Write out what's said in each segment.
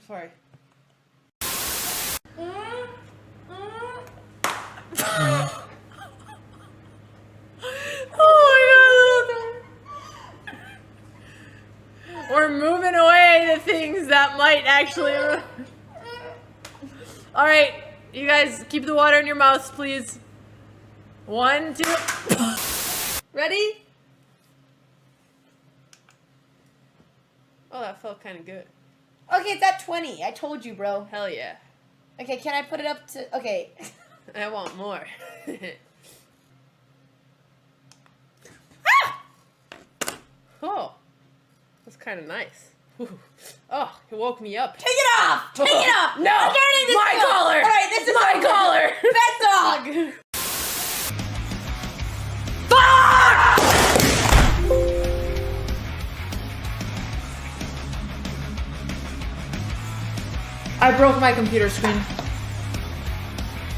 Sorry. Oh my god. We're moving away the things that might actually... Alright, you guys keep the water in your mouths, please. 1, 2... Ready? Oh, that felt kind of good. Okay, it's at 20. I told you, bro. Hell yeah. Okay, can I put it up to... Okay. I want more. Ah! Oh, that's kind of nice. Ooh. Oh, it woke me up. Take it off! Take it off! No! I'm turning this My off. collar! Alright, this is my collar! Pet dog! I broke my computer screen.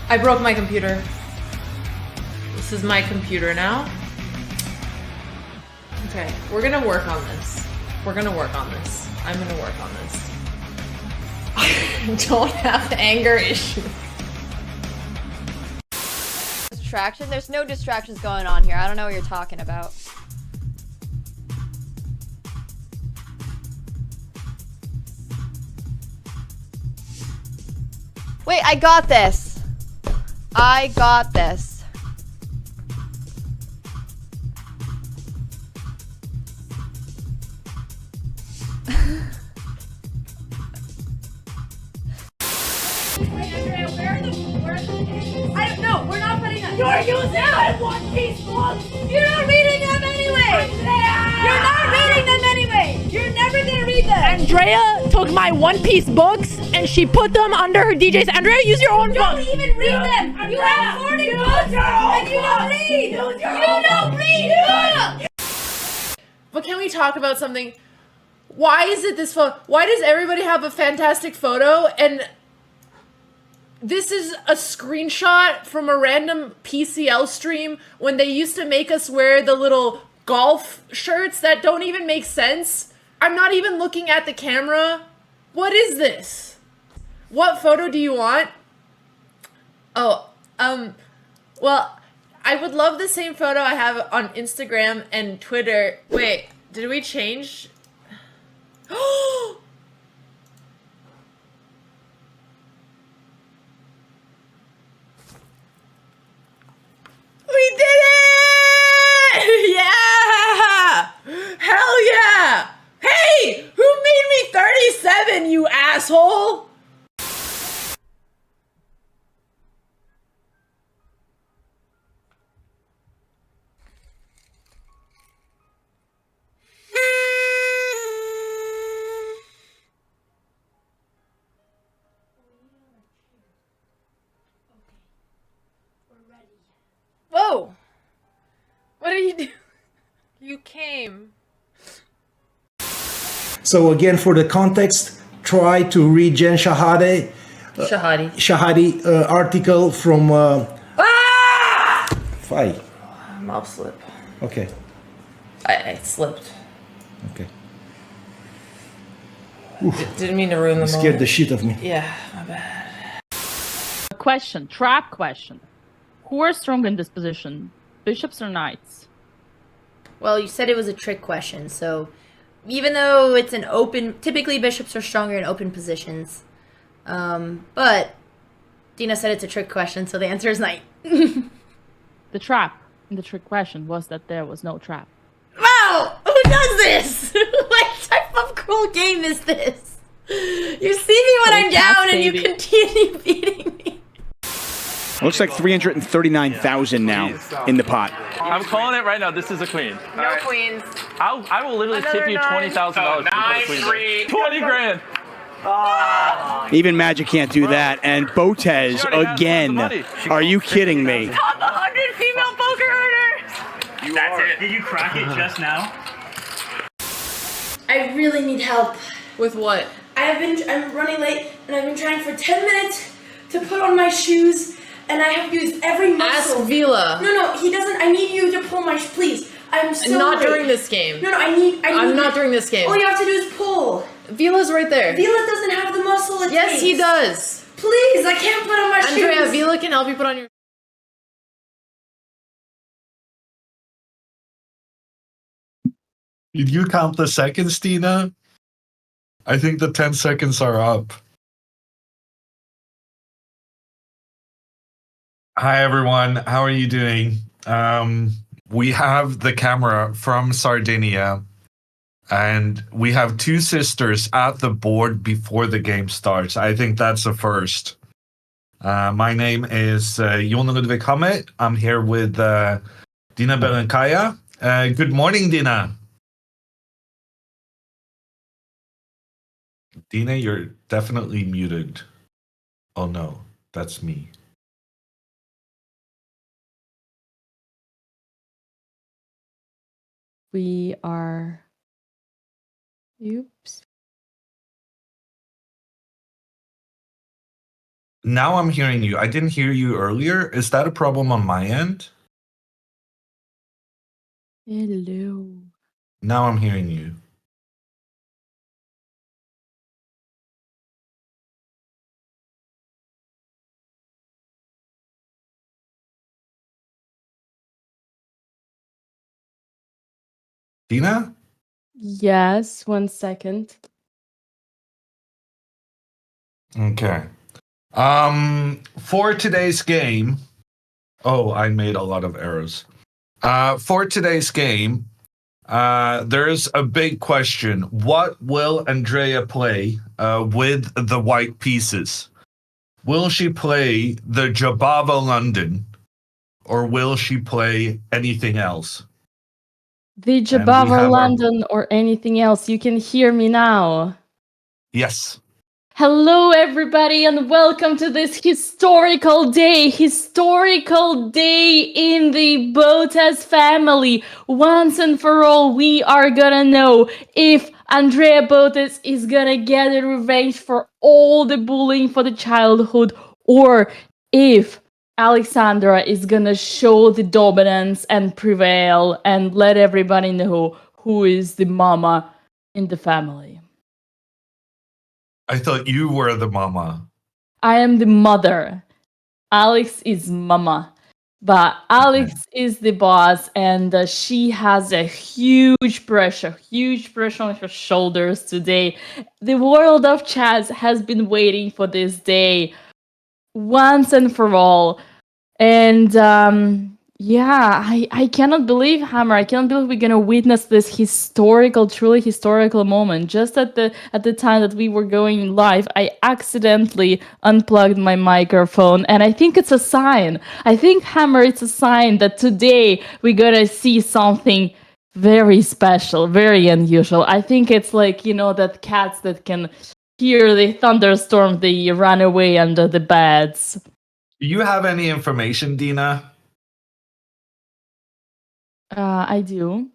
I broke my computer. This is my computer now. Okay, we're gonna work on this. We're gonna work on this. I'm gonna work on this. I don't have anger issues. Distraction? There's no distractions going on here. I don't know what you're talking about. Wait, I got this. I got this. I don't know. We're not putting them. You're using my one-piece books. You're not reading them anyway. You're not reading them anyway. You're never gonna read them. Andrea took my one-piece books and she put them under her DJs. Andrea, use your own You don't books. even read them. You have 40 books and you don't read. You don't read. But can we talk about something? Why is it this photo? Why does everybody have a fantastic photo and this is a screenshot from a random PCL stream when they used to make us wear the little golf shirts that don't even make sense? I'm not even looking at the camera. What is this? What photo do you want? Oh, well, I would love the same photo I have on Instagram and Twitter. Wait, did we change? We did it! Yeah! Hell yeah! Hey! Who made me 37, you asshole? Whoa! What are you doing? You came. So again, for the context, try to read Jen Shahade. Shahadi article from... Fight. Mob slip. Okay. I slipped. Okay. Didn't mean to ruin the Scared moment. the shit of me. Yeah, my bad. Question, trap question. Who are stronger in this position? Bishops or knights? Well, you said it was a trick question, so even though it's an open, typically bishops are stronger in open positions. But Dina said it's a trick question, so the answer is knight. The trap in the trick question was that there was no trap. Wow! Who does this? What type of cruel game is this? You see me when I'm down and you continue beating me. Looks like 339,000 now in the pot. I'm calling it right now. This is a queen. No queens. I will literally tip you $20,000. 20 grand. Even Magic can't do that. And BOTEZ again. Are you kidding me? Top 100 female poker earners. That's it. Did you crack it just now? I really need help. With what? I'm running late and I've been trying for 10 minutes to put on my shoes and I have used every muscle. Ask Vila. No, he doesn't. I need you to pull my, please. I'm so Not late. during this game. No, I need I'm not during this game. All you have to do is pull. Vila's right there. Vila doesn't have the muscle it Yes, takes. he does. Please, I can't put on my Andrea, shoes. Vila can help you put on your... Did you count the seconds, Tina? I think the 10 seconds are up. Hi, everyone. How are you doing? We have the camera from Sardinia, and we have two sisters at the board before the game starts. I think that's a first. My name is Jon Ludvig Hamme. I'm here with Dina Belenkaya. Good morning, Dina. Dina, you're definitely muted. Oh no, that's me. We are. Oops. Now I'm hearing you. I didn't hear you earlier. Is that a problem on my end? Hello. Now I'm hearing you. Dina? Yes, 1 second. Okay. For today's game. Oh, I made a lot of errors. For today's game, there's a big question. What will Andrea play with the white pieces? Will she play the Jabava London, or will she play anything else? The Jabava London or anything else. You can hear me now. Yes. Hello, everybody, and welcome to this historical day in the BOTEZ family. Once and for all, we are gonna know if Andrea BOTEZ is gonna get a revenge for all the bullying for the childhood, or if Alexandra is gonna show the dominance and prevail and let everybody know who is the mama in the family. I thought you were the mama. I am the mother. Alex is mama. But Alex is the boss, and she has a huge pressure on her shoulders today. The world of Chaz has been waiting for this day once and for all. And yeah, I cannot believe, Hammer. I cannot believe we're gonna witness this truly historical moment. Just at the time that we were going live, I accidentally unplugged my microphone, and I think it's a sign. I think, Hammer, it's a sign that today we're gonna see something very special, very unusual. I think it's like, that cats that can hear the thunderstorm, they run away under the beds. Do you have any information, Dina? I do.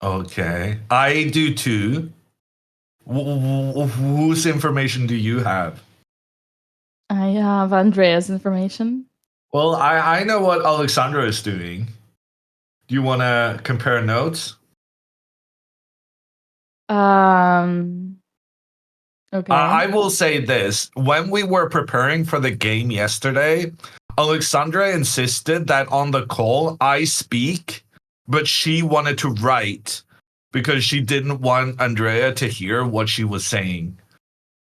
Okay. I do too. Whose information do you have? I have Andrea's information. Well, I know what Alexandra is doing. Do you want to compare notes? Okay. I will say this. When we were preparing for the game yesterday, Alexandra insisted that on the call I speak, but she wanted to write because she didn't want Andrea to hear what she was saying.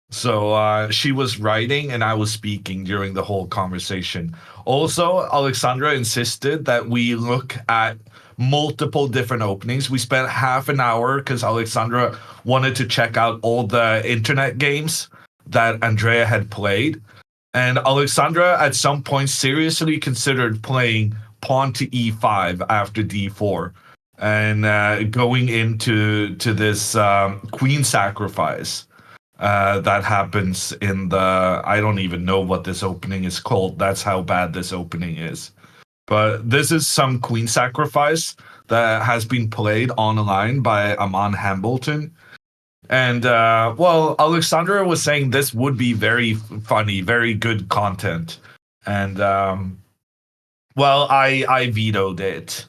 So she was writing and I was speaking during the whole conversation. Also, Alexandra insisted that we look at multiple different openings. We spent half an hour because Alexandra wanted to check out all the internet games that Andrea had played. And Alexandra at some point seriously considered playing pawn to e5 after d4 and going into this queen sacrifice that happens in the... I don't even know what this opening is called. That's how bad this opening is. But this is some queen sacrifice that has been played online by Aman Hambleton. And, well, Alexandra was saying this would be very funny, very good content. And, well, I vetoed it.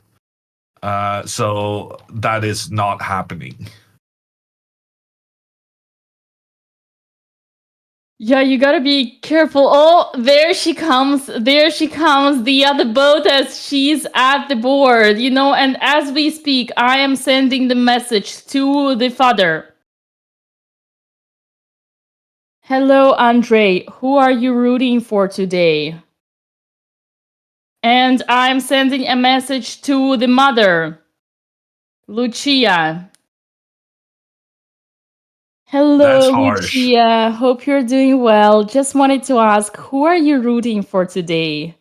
So that is not happening. Yeah, you gotta be careful. Oh, there she comes. There she comes. The other BOTEZ. She's at the board, you know, and as we speak, I am sending the message to the father. Hello, Andre. Who are you rooting for today? And I'm sending a message to the mother, Lucia. That's Hello, harsh. Lucia. Hope you're doing well. Just wanted to ask, who are you rooting for today?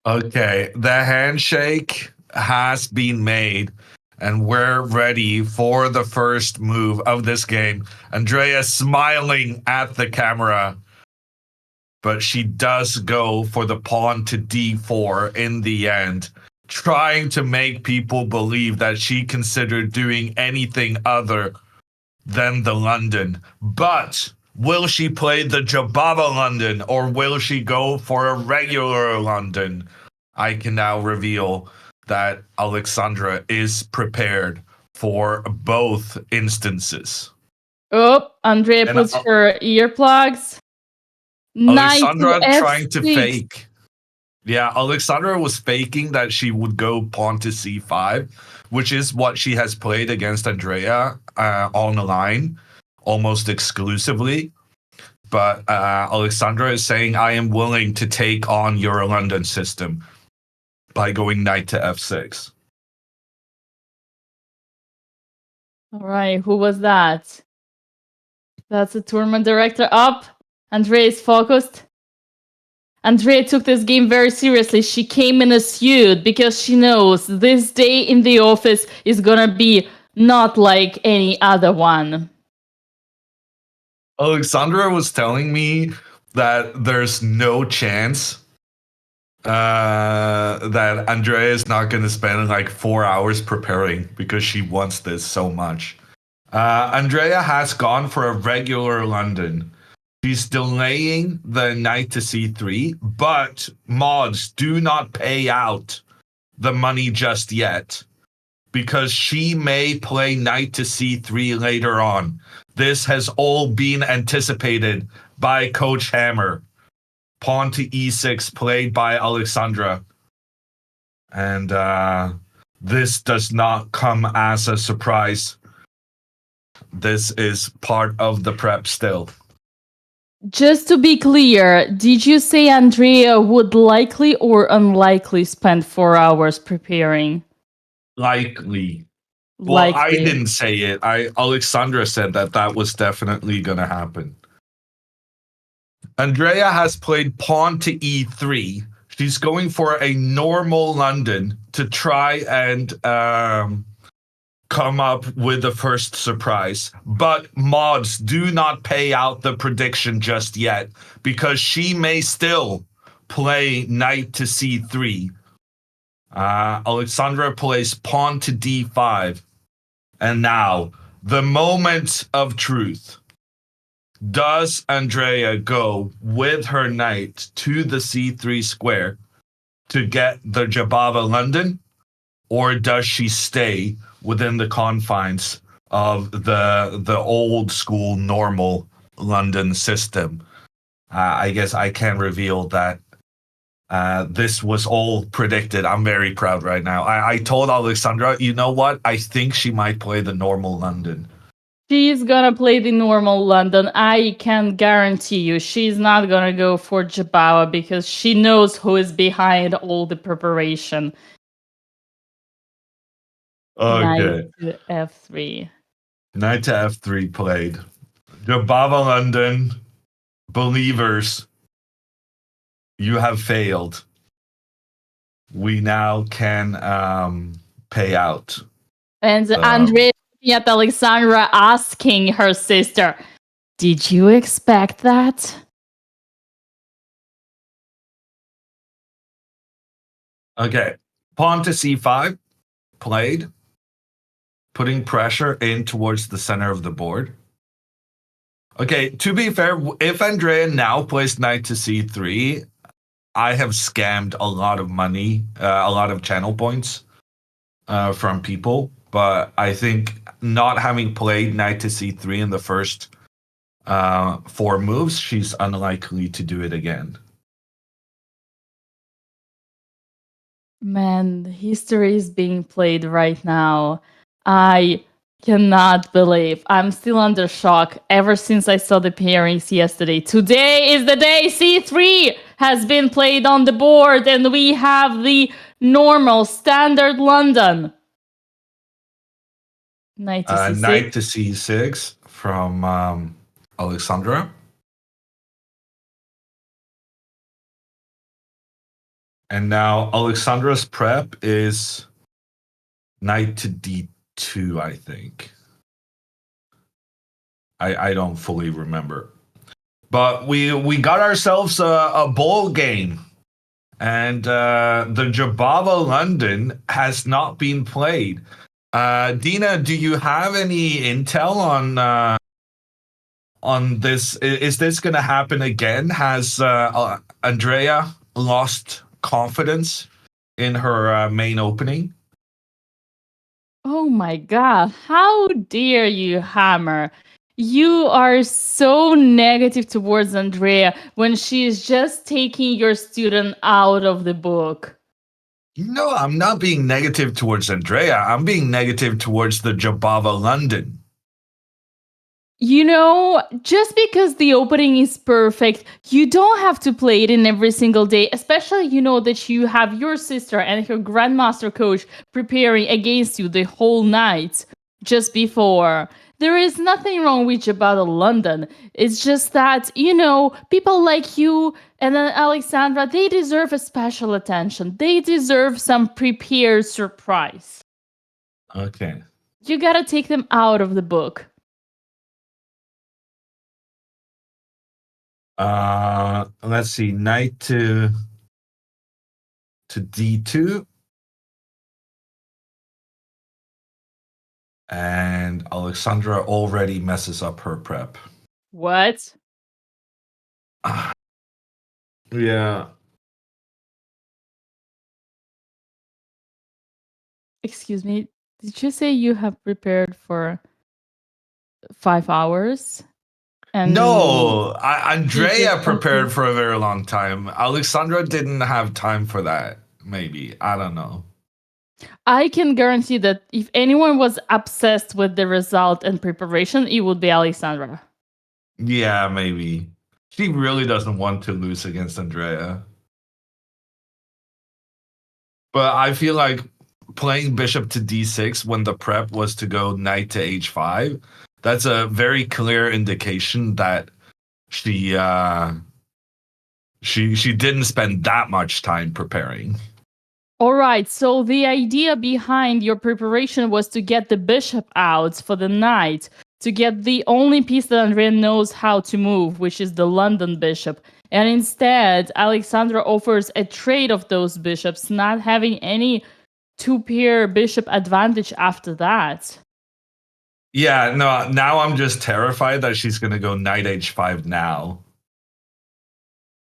Okay, the handshake has been made, and we're ready for the first move of this game. Andrea smiling at the camera, but she does go for the pawn to d4 in the end, trying to make people believe that she considered doing anything other than the London. But will she play the Jababa London, or will she go for a regular London? I can now reveal that Alexandra is prepared for both instances. Oh, Andrea puts her earplugs. Alexandra Knight to trying to F6. fake. Yeah, Alexandra was faking that she would go pawn to c5, which is what she has played against Andrea on the line almost exclusively. But Alexandra is saying, I am willing to take on your London system by going knight to f6. All right, who was that? That's the tournament director up. Andrea is focused. Andrea took this game very seriously. She came in a suit because she knows this day in the office is gonna be not like any other one. Alexandra was telling me that there's no chance that Andrea is not going to spend like 4 hours preparing because she wants this so much. Andrea has gone for a regular London. She's delaying the knight to c3, but mods do not pay out the money just yet because she may play knight to c3 later on. This has all been anticipated by Coach Hammer. Pawn to e6 played by Alexandra. And this does not come as a surprise. This is part of the prep still. Just to be clear, did you say Andrea would likely or unlikely spend 4 hours preparing? Likely. Well, I didn't say it. Alexandra said that was definitely going to happen. Andrea has played pawn to e3. She's going for a normal London to try and come up with the first surprise. But mods do not pay out the prediction just yet because she may still play knight to c3. Alexandra plays pawn to d5. And now, the moment of truth. Does Andrea go with her knight to the c3 square to get the Jabava London? Or does she stay within the confines of the old school normal London system? I guess I can reveal that this was all predicted. I'm very proud right now. I told Alexandra, you know what? I think she might play the normal London. She's gonna play the normal London. I can guarantee you she's not gonna go for Jabawa because she knows who is behind all the preparation. Okay. Knight to f3. Knight to f3 played. Jabava London, believers, you have failed. We now can pay out. And Andrea at Alexandra asking her sister, did you expect that? Okay. Pawn to c5 played, putting pressure in towards the center of the board. Okay, to be fair, if Andrea now plays knight to c3, I have scammed a lot of money, a lot of channel points from people. But I think not having played knight to c3 in the first 4 moves, she's unlikely to do it again. Man, history is being played right now. I cannot believe. I'm still under shock ever since I saw the pairings yesterday. Today is the day C3 has been played on the board, and we have the normal standard London. Knight to C6. Knight to C6 from Alexandra. And now Alexandra's prep is knight to D2, I think. I don't fully remember. But we got ourselves a bowl game. And the Jabava London has not been played. Dina, do you have any intel on this? Is this going to happen again? Has Andrea lost confidence in her main opening? Oh my god, how dare you, Hammer? You are so negative towards Andrea when she is just taking your student out of the book. No, I'm not being negative towards Andrea. I'm being negative towards the Jabava London. You know, just because the opening is perfect, you don't have to play it in every single day, especially you know that you have your sister and her grandmaster coach preparing against you the whole night just before. There is nothing wrong with Jabata London. It's just that, you know, people like you and then Alexandra, they deserve a special attention. They deserve some prepared surprise. Okay. You gotta take them out of the book. Let's see, knight to D2. And Alexandra already messes up her prep. What? Yeah. Excuse me, did you say you have prepared for 5 hours? And No, Andrea just prepared for a very long time. Alexandra didn't have time for that. Maybe. I don't know. I can guarantee that if anyone was obsessed with the result and preparation, it would be Alexandra. Yeah, maybe. She really doesn't want to lose against Andrea. But I feel like playing bishop to d6 when the prep was to go knight to h5, that's a very clear indication that she didn't spend that much time preparing. All right, so the idea behind your preparation was to get the bishop out for the knight, to get the only piece that Andrea knows how to move, which is the London bishop. And instead, Alexandra offers a trade of those bishops, not having any two-pair bishop advantage after that. Yeah, no, now I'm just terrified that she's going to go knight h5 now.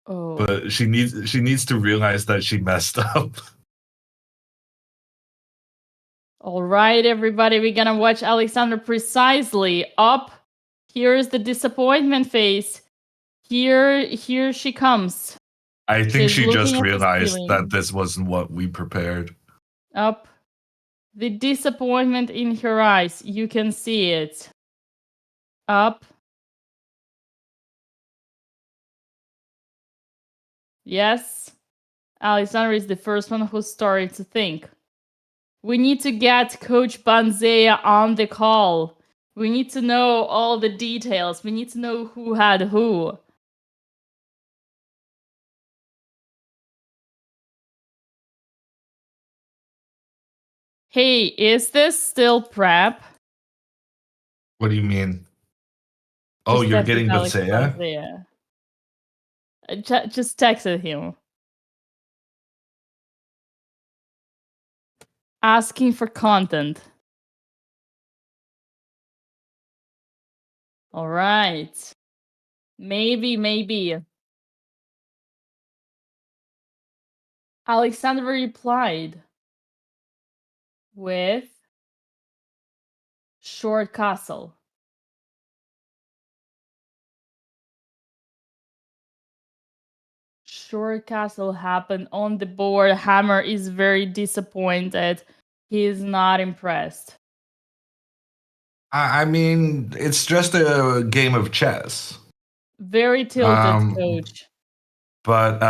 Oh. But she needs to realize that she messed up. All right, everybody, we're gonna watch Alexandra precisely up. Here's the disappointment face. Here she comes. I think she just looking at the realized ceiling. that this wasn't what we prepared. Up. The disappointment in her eyes. You can see it. Up. Yes. Alexandra is the first one who started to think. We need to get Coach Banzea on the call. We need to know all the details. We need to know who had who. Hey, is this still prep? What do you mean? Oh, Just you're text getting Alex Batsea? Banzea. Just texted him. Asking for content. All right. Maybe. Alexandra replied with short castle. short castle happened on the board. Hammer is very disappointed. He is not impressed. I mean, it's just a game of chess. Very tilted, coach. But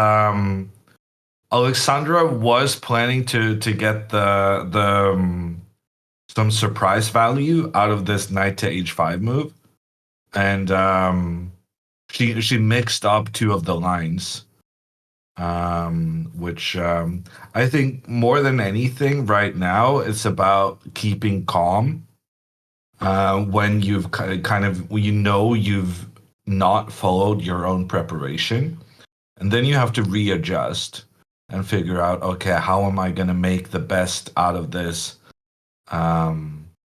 Alexandra was planning to get the some surprise value out of this knight to h5 move, and she mixed up two of the lines, which I think more than anything right now it's about keeping calm when you've you've not followed your own preparation, and then you have to readjust and figure out, okay, how am I going to make the best out of this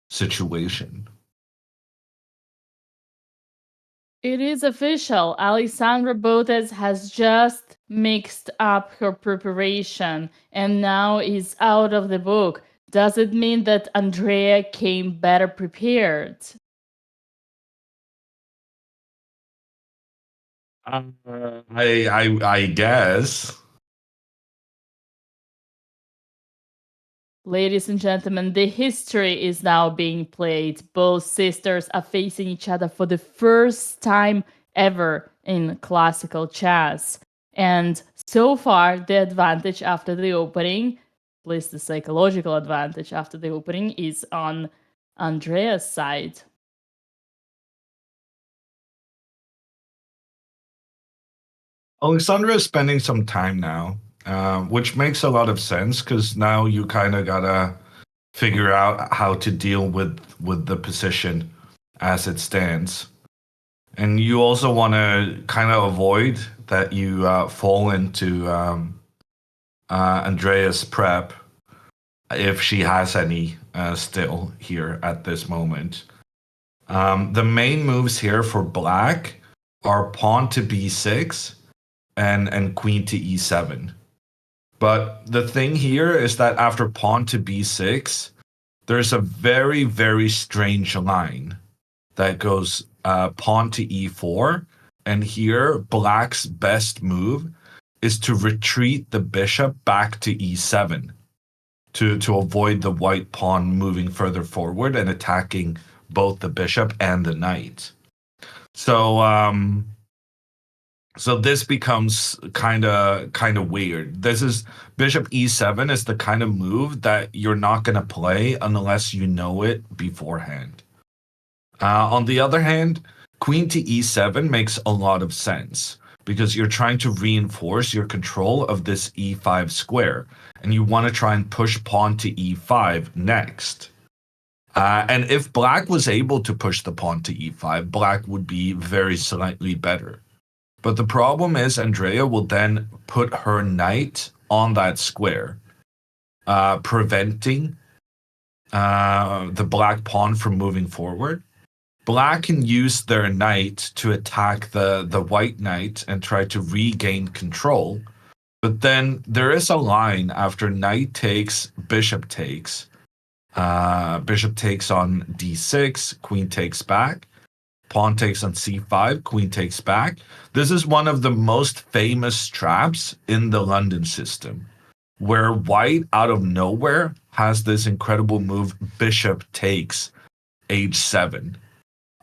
situation? It is official. Alexandra Botez has just mixed up her preparation and now is out of the book. Does it mean that Andrea came better prepared? I guess. Ladies and gentlemen, the history is now being played. Both sisters are facing each other for the first time ever in classical chess. And so far, the advantage after the opening, at least the psychological advantage after the opening, is on Andrea's side. Alexandra is spending some time now, which makes a lot of sense because now you kind of gotta figure out how to deal with the position as it stands, and you also want to kind of avoid that you fall into Andrea's prep if she has any still here at this moment. The main moves here for black are pawn to b6 and queen to e7. But the thing here is that after pawn to b6, there's a very, very strange line that goes pawn to e4. And here, black's best move is to retreat the bishop back to e7 to avoid the white pawn moving further forward and attacking both the bishop and the knight. So this becomes kind of weird. This is bishop e7 is the kind of move that you're not going to play unless you know it beforehand. On the other hand, queen to e7 makes a lot of sense because you're trying to reinforce your control of this e5 square, and you want to try and push pawn to e5 next. And if black was able to push the pawn to e5, black would be very slightly better. But the problem is Andrea will then put her knight on that square, preventing the black pawn from moving forward. Black can use their knight to attack the white knight and try to regain control. But then there is a line after knight takes, bishop takes. Bishop takes on d6, queen takes back. Pawn takes on c5, queen takes back. This is one of the most famous traps in the London system, where white out of nowhere has this incredible move, bishop takes h7.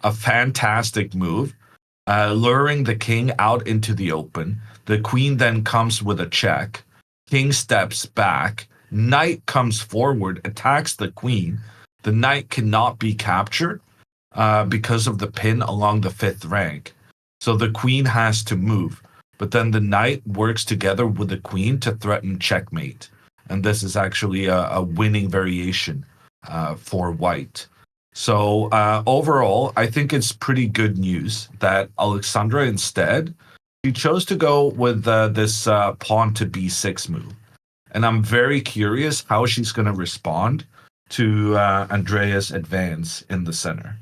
A fantastic move, luring the king out into the open. The queen then comes with a check. King steps back. Knight comes forward, attacks the queen. The knight cannot be captured because of the pin along the 5th rank. So the queen has to move. But then the knight works together with the queen to threaten checkmate. And this is actually a winning variation for white. So overall, I think it's pretty good news that Alexandra instead, she chose to go with this pawn to b6 move. And I'm very curious how she's going to respond to Andrea's advance in the center.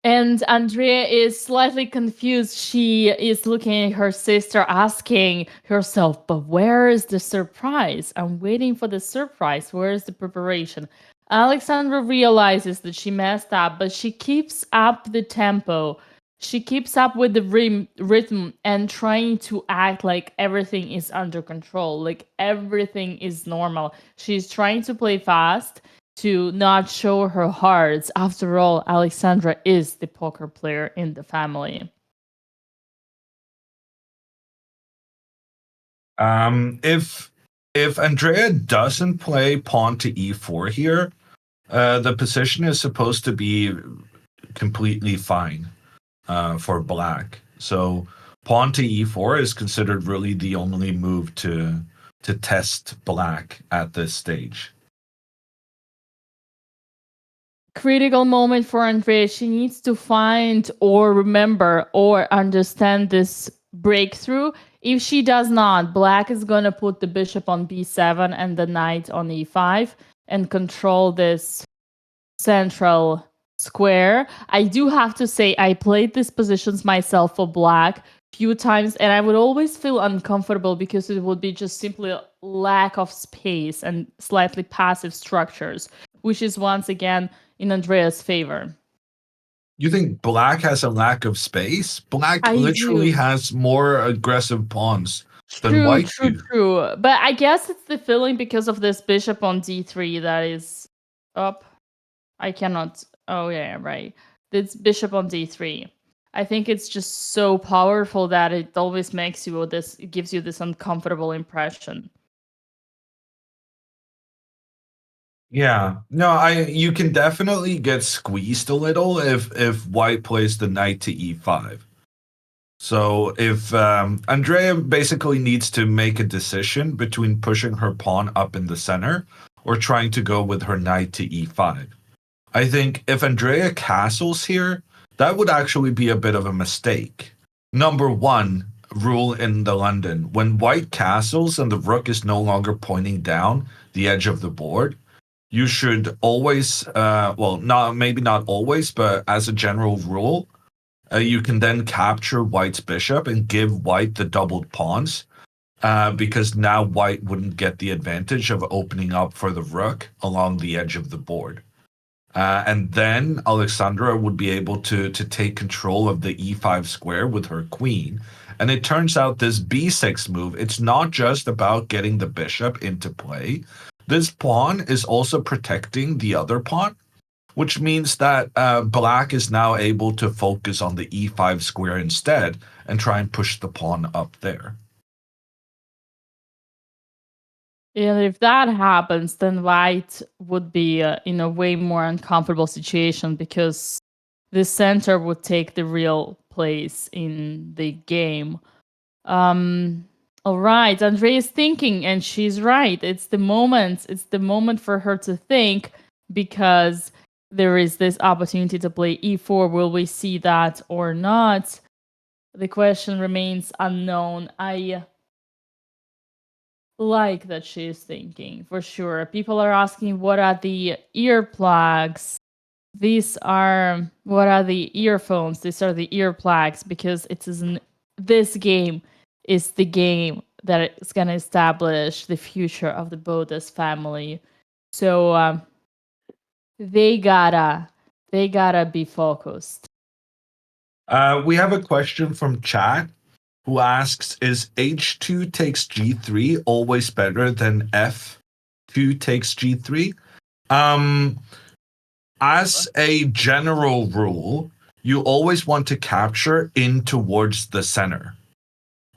And Andrea is slightly confused. She is looking at her sister, asking herself, but where is the surprise? I'm waiting for the surprise. Where is the preparation? Alexandra realizes that she messed up, but she keeps up the tempo. she keeps up with the rhythm and trying to act like everything is under control, like everything is normal. She's trying to play fast to not show her hearts. After all, Alexandra is the poker player in the family. If Andrea doesn't play pawn to e4 here, the position is supposed to be completely fine for black. So pawn to e4 is considered really the only move to test black at this stage. Critical moment for Andrea. She needs to find or remember or understand this breakthrough. If she does not, black is going to put the bishop on b7 and the knight on e5 and control this central square. I do have to say I played these positions myself for black few times, and I would always feel uncomfortable because it would be just simply a lack of space and slightly passive structures, which is once again in Andrea's favor. You think black has a lack of space? Black I literally do. has more aggressive pawns than white do. True. But I guess it's the feeling because of this bishop on d3 that is up. I cannot. Oh, yeah, right. This bishop on d3. I think it's just so powerful that it always makes you this, it gives you this uncomfortable impression. Yeah, no, you can definitely get squeezed a little if white plays the knight to e5. So if Andrea basically needs to make a decision between pushing her pawn up in the center or trying to go with her knight to e5. I think if Andrea castles here, that would actually be a bit of a mistake. Number one rule in the London, when white castles and the rook is no longer pointing down the edge of the board, you should always, maybe not always, but as a general rule, you can then capture white's bishop and give white the doubled pawns, because now white wouldn't get the advantage of opening up for the rook along the edge of the board. And then Alexandra would be able to take control of the e5 square with her queen. And it turns out this b6 move, it's not just about getting the bishop into play. This pawn is also protecting the other pawn, which means that black is now able to focus on the e5 square instead and try and push the pawn up there. And if that happens, then white would be in a way more uncomfortable situation because the center would take the real place in the game. All right, Andrea is thinking, and she's right. It's the moment for her to think, because there is this opportunity to play e4. Will we see that or not? The question remains unknown. I like that she is thinking, for sure. People are asking, what are the earplugs? What are the earphones? These are the earplugs, because this game is the game that is going to establish the future of the BOTEZ family. So they gotta be focused. We have a question from chat who asks, is h2 takes g3 always better than f2 takes g3? As a general rule, you always want to capture in towards the center.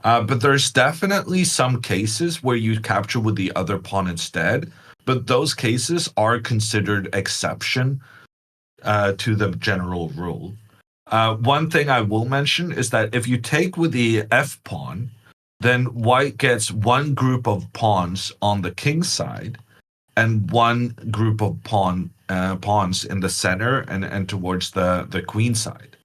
But there's definitely some cases where you capture with the other pawn instead, but those cases are considered exception to the general rule. One thing I will mention is that if you take with the f pawn, then white gets one group of pawns on the king side and one group of pawns in the center and towards the queen side.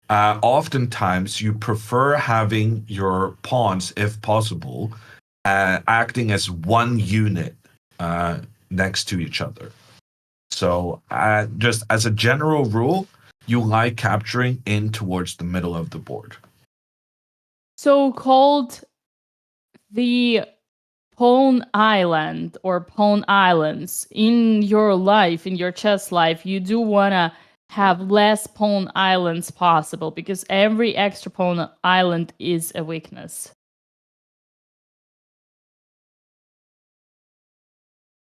Oftentimes, you prefer having your pawns, if possible, acting as one unit next to each other. So just as a general rule, you like capturing in towards the middle of the board. So-called the pawn island or pawn islands in your life, in your chess life, you do want to have less pawn islands possible, because every extra pawn island is a weakness.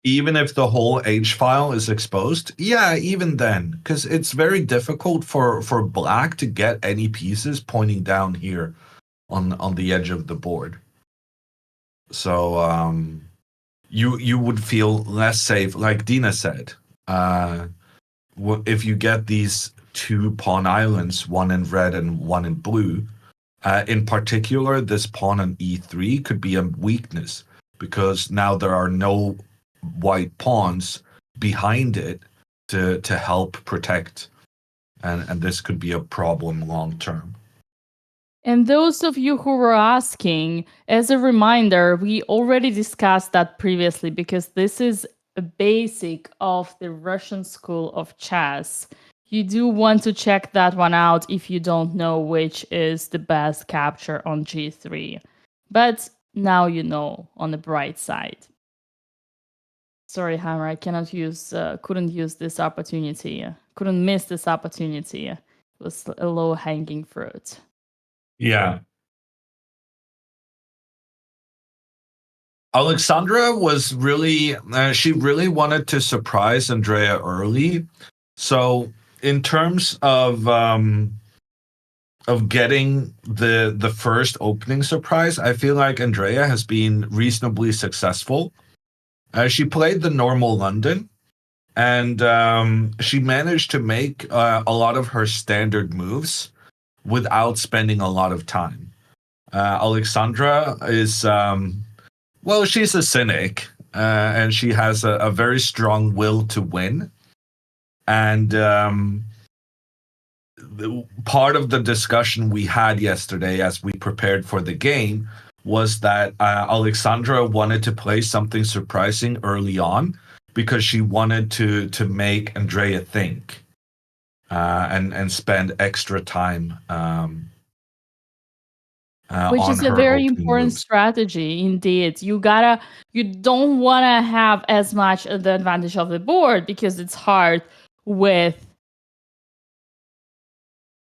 Even if the whole H file is exposed? Yeah, even then. Because it's very difficult for black to get any pieces pointing down here on the edge of the board. So you would feel less safe, like Dina said. If you get these 2 pawn islands, one in red and one in blue, in particular, this pawn on e3 could be a weakness, because now there are no white pawns behind it to help protect, and this could be a problem long term. And those of you who were asking, as a reminder, we already discussed that previously, because this is a basic of the Russian school of chess. You do want to check that one out if you don't know which is the best capture on g3. But now you know, on the bright side. Sorry, Hammer, I couldn't use this opportunity. Couldn't miss this opportunity. It was a low-hanging fruit. Yeah. Alexandra was really, she really wanted to surprise Andrea early. So in terms of getting the first opening surprise, I feel like Andrea has been reasonably successful. She played the normal London, and she managed to make a lot of her standard moves without spending a lot of time. Alexandra is, well, she's a cynic, and she has a very strong will to win. And part of the discussion we had yesterday as we prepared for the game was that Alexandra wanted to play something surprising early on, because she wanted to make Andrea think and spend extra time which on is a her very opening important moves. strategy indeed. You don't want to have as much the advantage of the board, because it's hard with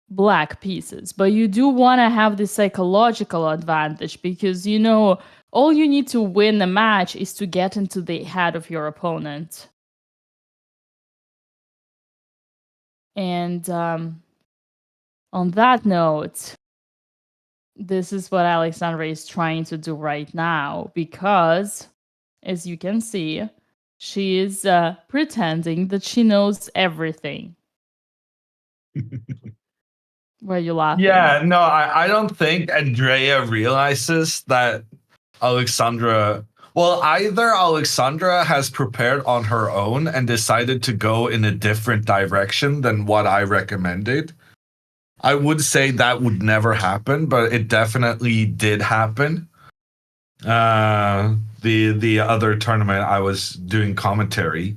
black pieces, but you do want to have the psychological advantage, because all you need to win the match is to get into the head of your opponent. And on that note, this is what Alexandra is trying to do right now, because, as you can see, she is pretending that she knows everything. Why are you laughing? Yeah, no, I don't think Andrea realizes that Alexandra... Well, either Alexandra has prepared on her own and decided to go in a different direction than what I recommended. I would say that would never happen, but it definitely did happen. The other tournament I was doing commentary,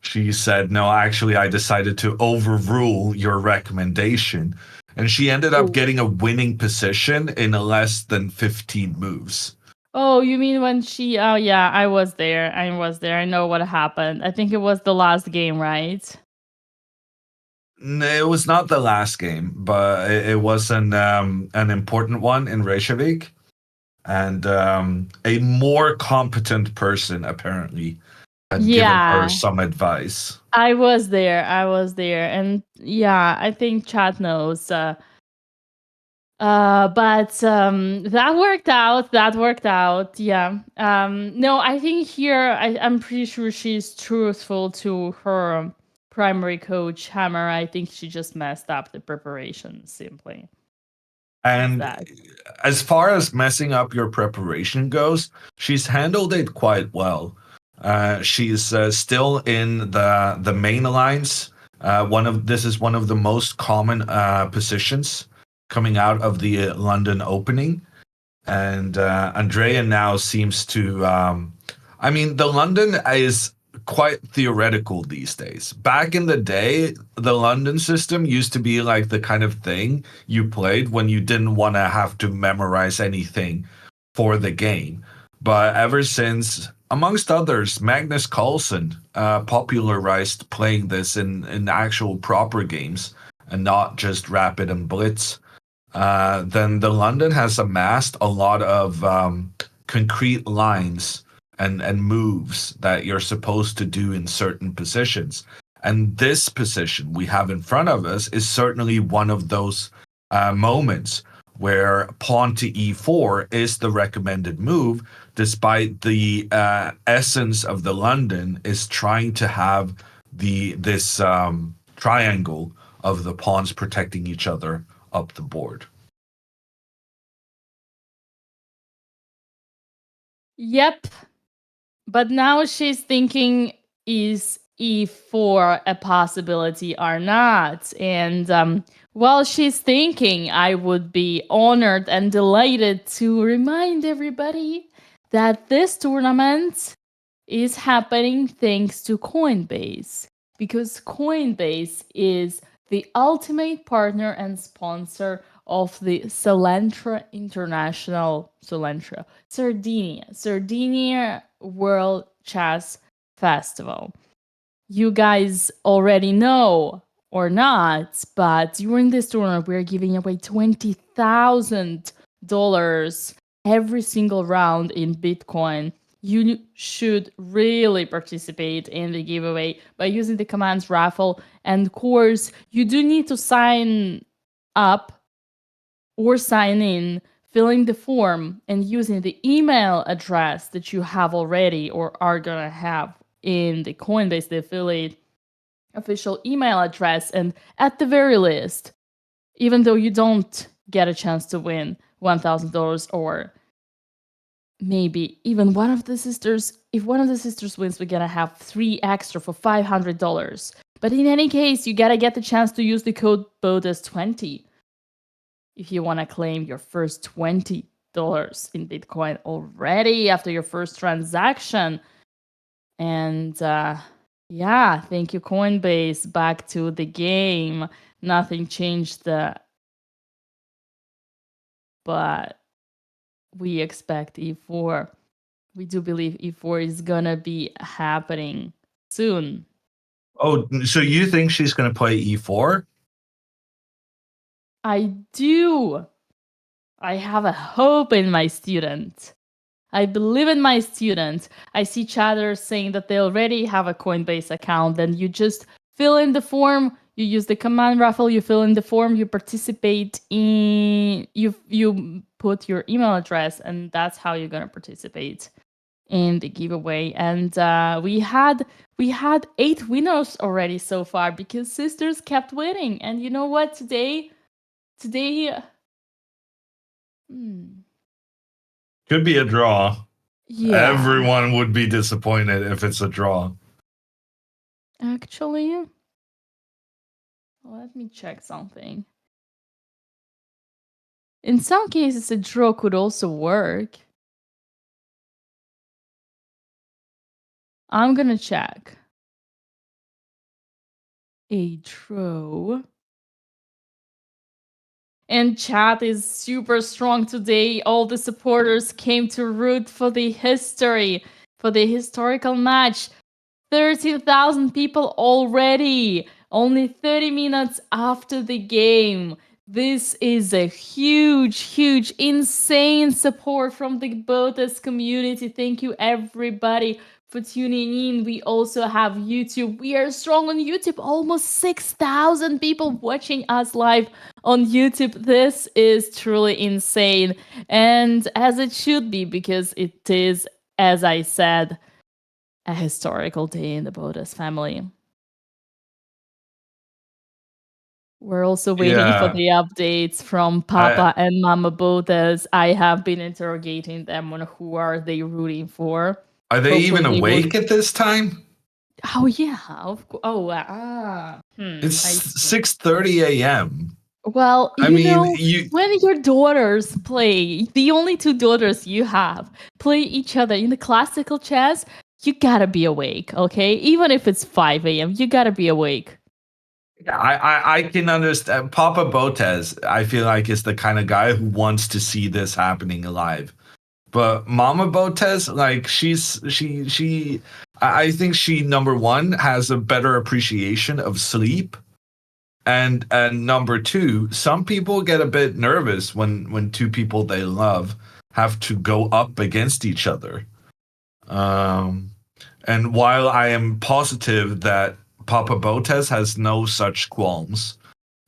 she said, no, actually, I decided to overrule your recommendation. And she ended up getting a winning position in less than 15 moves. Oh, you mean when she... Oh, yeah, I was there. I know what happened. I think it was the last game, right? It was not the last game, but it was an important one in Reykjavik. And a more competent person, apparently, had given her some advice. I was there. And yeah, I think chat knows. But that worked out. Yeah. No, I think here, I'm pretty sure she's truthful to her primary coach, Hammer. I think she just messed up the preparation, simply. And as far as messing up your preparation goes, she's handled it quite well. She's still in the main alliance. This is one of the most common positions coming out of the London opening. And Andrea now seems to... the London is quite theoretical these days. Back in the day, the London system used to be like the kind of thing you played when you didn't want to have to memorize anything for the game. But ever since, amongst others, Magnus Carlsen popularized playing this in actual proper games and not just Rapid and Blitz, then the London has amassed a lot of concrete lines and moves that you're supposed to do in certain positions. And this position we have in front of us is certainly one of those moments where pawn to e4 is the recommended move, despite the essence of the London is trying to have this triangle of the pawns protecting each other up the board. Yep. But now she's thinking, is e4 a possibility or not? And while she's thinking, I would be honored and delighted to remind everybody that this tournament is happening thanks to Coinbase, because Coinbase is the ultimate partner and sponsor of the Sardinia World Chess Festival. You guys already know or not, but during this tournament, we're giving away $20,000 every single round in Bitcoin. You should really participate in the giveaway by using the commands raffle. And of course, you do need to sign up or sign in, filling the form and using the email address that you have already or are going to have in the Coinbase, the affiliate official email address. And at the very least, even though you don't get a chance to win $1,000 or maybe even one of the sisters, if one of the sisters wins, we're gonna have 3 extra for $500. But in any case, you gotta get the chance to use the code BOTEZ20 if you want to claim your first $20 in Bitcoin already after your first transaction. And yeah, thank you, Coinbase. Back to the game. Nothing changed, but we expect e4. We do believe e4 is gonna be happening soon. Oh, so you think she's going to play e4? I do. I have a hope in my student. I believe in my student. I see chatters saying that they already have a Coinbase account. Then you just fill in the form. You use the command raffle. You fill in the form. You participate in. You put your email address, and that's how you're gonna participate in the giveaway. And we had 8 winners already so far because sisters kept winning. And you know what? Today. Could be a draw. Yeah. Everyone would be disappointed if it's a draw. Actually, let me check something. In some cases, a draw could also work. I'm gonna check. A draw. And chat is super strong today. All the supporters came to root for the history, for the historical match. 30,000 people already, only 30 minutes after the game. This is a huge, insane support from the BOTEZ community. Thank you, everybody, for tuning in. We also have YouTube. We are strong on YouTube. Almost 6,000 people watching us live on YouTube. This is truly insane. And as it should be, because it is, as I said, a historical day in the BOTEZ family. We're also waiting for the updates from Papa and Mama BOTEZ. I have been interrogating them on who are they rooting for. Are they even awake at this time? Oh yeah, of course. Oh, It's 6:30 a.m. Well, when your daughters play, the only 2 daughters you have, play each other in the classical chess, you gotta be awake, okay? Even if it's 5 a.m., you gotta be awake. I can understand. Papa BOTEZ, I feel like, is the kind of guy who wants to see this happening live. But Mama Botez, like I think she number one has a better appreciation of sleep, and number two, some people get a bit nervous when two people they love have to go up against each other. And while I am positive that Papa Botez has no such qualms,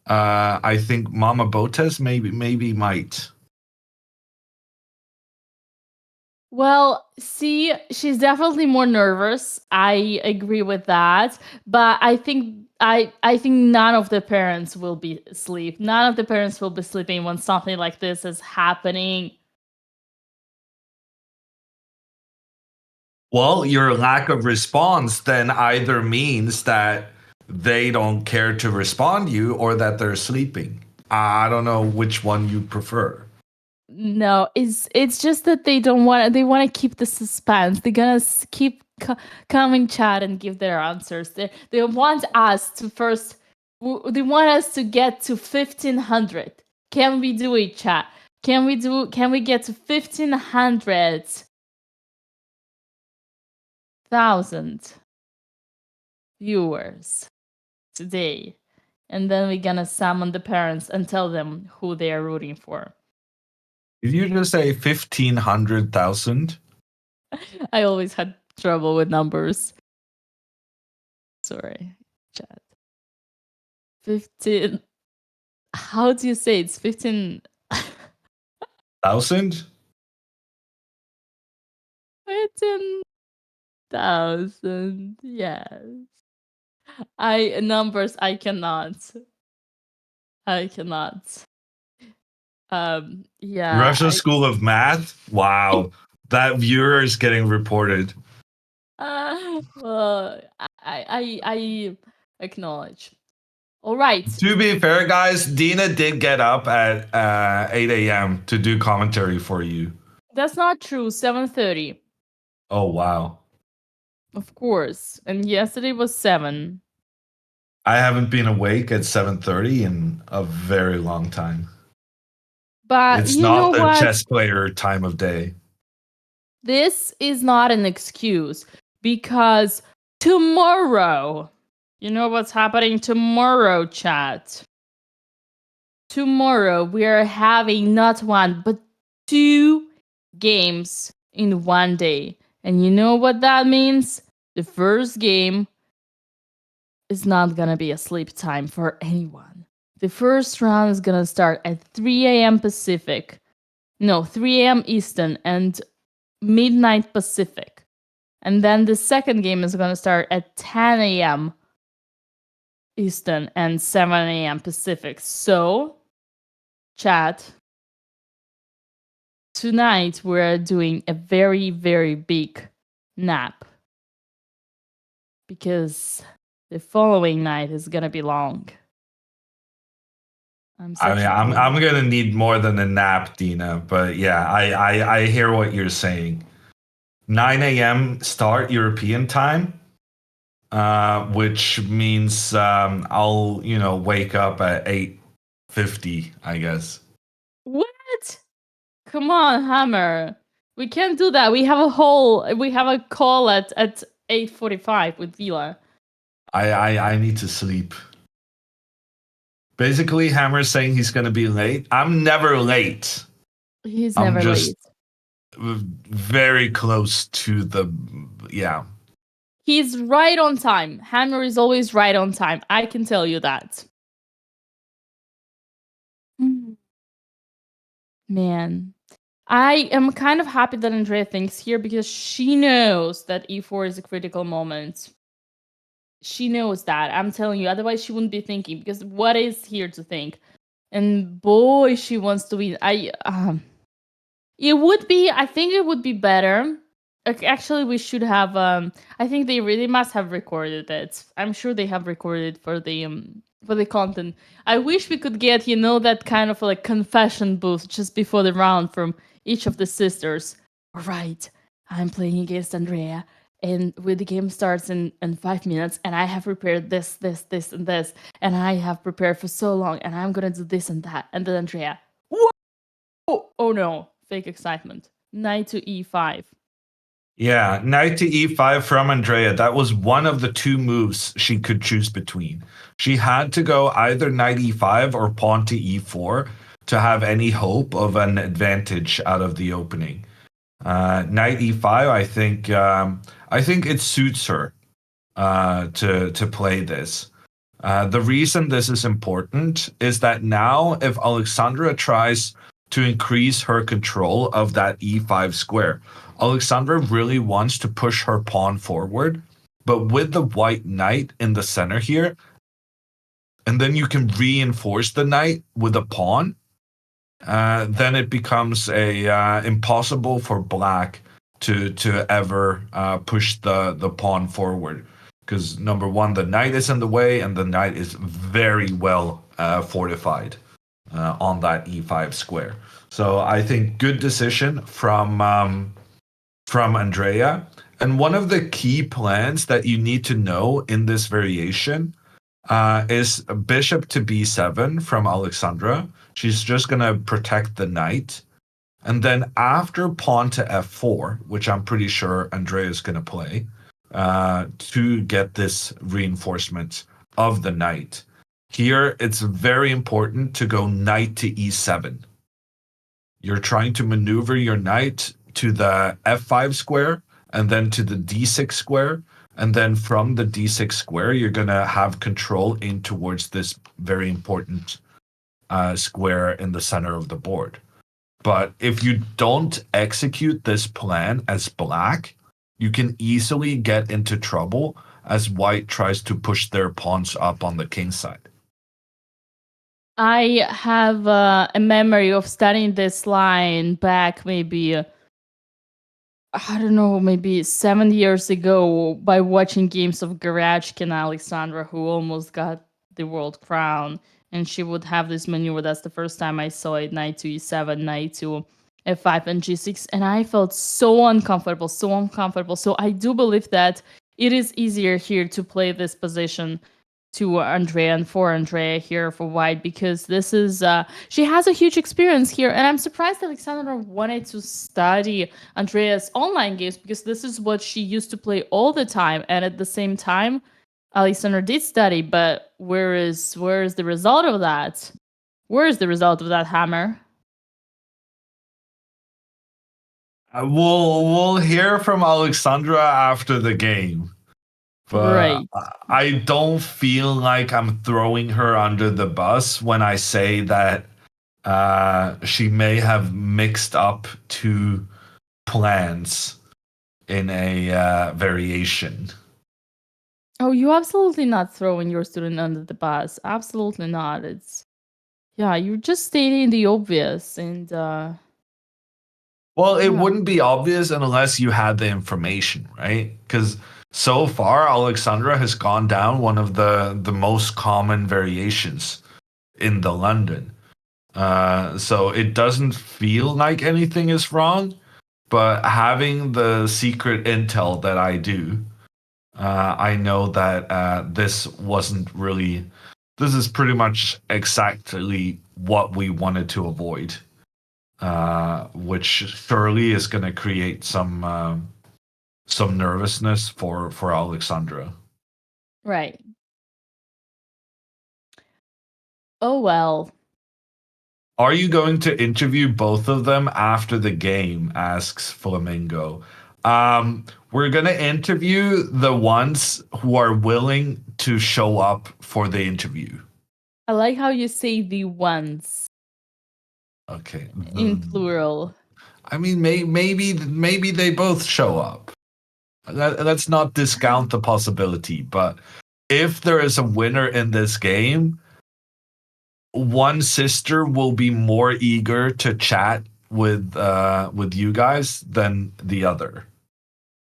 I think Mama Botez maybe might. Well, see, she's definitely more nervous. I agree with that, but I think none of the parents will be asleep. None of the parents will be sleeping when something like this is happening. Well, your lack of response then either means that they don't care to respond to you or that they're sleeping. I don't know which one you prefer. No, it's just that they want to keep the suspense. They're gonna keep coming chat and give their answers. They want us to first. They want us to get to 1,500. Can we do it, chat? Can we get to 1,500,000 viewers today, and then we're gonna summon the parents and tell them who they are rooting for. Did you just say 1,500,000? I always had trouble with numbers. Sorry, chat. 15. How do you say it's 15? 1,000? 15,000. Yes. Numbers. I cannot. Yeah. Russia School of Math? Wow. That viewer is getting reported. Well, I acknowledge. All right. To be fair, guys, Dina did get up at 8 a.m. to do commentary for you. That's not true. 7:30. Oh, wow. Of course. And yesterday was 7. I haven't been awake at 7:30 in a very long time. But It's you not know the what? chess player time of day. This is not an excuse because tomorrow, you know what's happening tomorrow, chat? Tomorrow we are having not one, but 2 games in one day. And you know what that means? The first game is not gonna be a sleep time for anyone. The first round is gonna start at 3 a.m. Pacific. No, 3 a.m. Eastern and midnight Pacific. And then the second game is gonna start at 10 a.m. Eastern and 7 a.m. Pacific. So, chat, tonight we're doing a very, very big nap. Because the following night is gonna be long. I'm gonna need more than a nap, Dina. But yeah, I hear what you're saying. 9 a.m. start European time, which means I'll wake up at 8:50, I guess. What? Come on, Hammer. We can't do that. We have a call at 8:45 with Vila. I need to sleep. Basically, Hammer's saying he's gonna be late. I'm never late. He's never late. Very close to the He's right on time. Hammer is always right on time. I can tell you that. Man. I am kind of happy that Andrea thinks here because she knows that E4 is a critical moment. She knows that. I'm telling you. Otherwise, she wouldn't be thinking because what is here to think? And boy, she wants to win. It would be. I think it would be better. Actually, we should have. I think they really must have recorded it. I'm sure they have recorded for the content. I wish we could get that kind of like confession booth just before the round from each of the sisters. All right, I'm playing against Andrea. And when the game starts in 5 minutes, and I have prepared this, and this, and I have prepared for so long, and I'm gonna do this and that, and then Andrea, whoa! Oh no, fake excitement. knight to e5. Yeah, knight to e5 from Andrea. That was one of the two moves she could choose between. She had to go either knight e5 or pawn to e4 to have any hope of an advantage out of the opening. Knight e5, I think it suits her to play this. The reason this is important is that now if Alexandra tries to increase her control of that e5 square, Alexandra really wants to push her pawn forward, but with the white knight in the center here, and then you can reinforce the knight with a pawn, then it becomes impossible for black to ever push the pawn forward. Because number one, the knight is in the way, and the knight is very well fortified on that e5 square. So I think good decision from Andrea. And one of the key plans that you need to know in this variation is bishop to b7 from Alexandra. She's just going to protect the knight. And then after pawn to f4, which I'm pretty sure Andrea is going to play, to get this reinforcement of the knight. Here, it's very important to go knight to e7. You're trying to maneuver your knight to the f5 square and then to the d6 square. And then from the d6 square, you're going to have control in towards this very important square in the center of the board. But if you don't execute this plan as black, you can easily get into trouble as white tries to push their pawns up on the king side. I have a memory of studying this line back maybe, I don't know, maybe 7 years ago by watching games of Garachkin and Alexandra, who almost got the world crown. And she would have this maneuver. That's the first time I saw it, knight to e7, knight to f5 and g6. And I felt so uncomfortable. So I do believe that it is easier here to play this position to Andrea and for Andrea here for white, because this is she has a huge experience here, and I'm surprised Alexandra wanted to study Andrea's online games, because this is what she used to play all the time. And at the same time, Alexandra did study, but where is the result of that? Where is the result of that, Hammer? We'll hear from Alexandra after the game. But Right. I don't feel like I'm throwing her under the bus when I say that she may have mixed up two plans in a variation. Oh, you're absolutely not throwing your student under the bus. Absolutely not. You're just stating the obvious. And well, it wouldn't be obvious unless you had the information, right? Because so far, Alexandra has gone down one of the most common variations in the London. So it doesn't feel like anything is wrong, but having the secret intel that I do, I know that this is pretty much exactly what we wanted to avoid, which surely is going to create some nervousness for Alexandra. Right. Oh, well. Are you going to interview both of them after the game? Asks Flamingo. We're going to interview the ones who are willing to show up for the interview. I like how you say the ones. Okay. In plural. I mean, maybe they both show up. Let's not discount the possibility, but if there is a winner in this game, one sister will be more eager to chat with you guys than the other.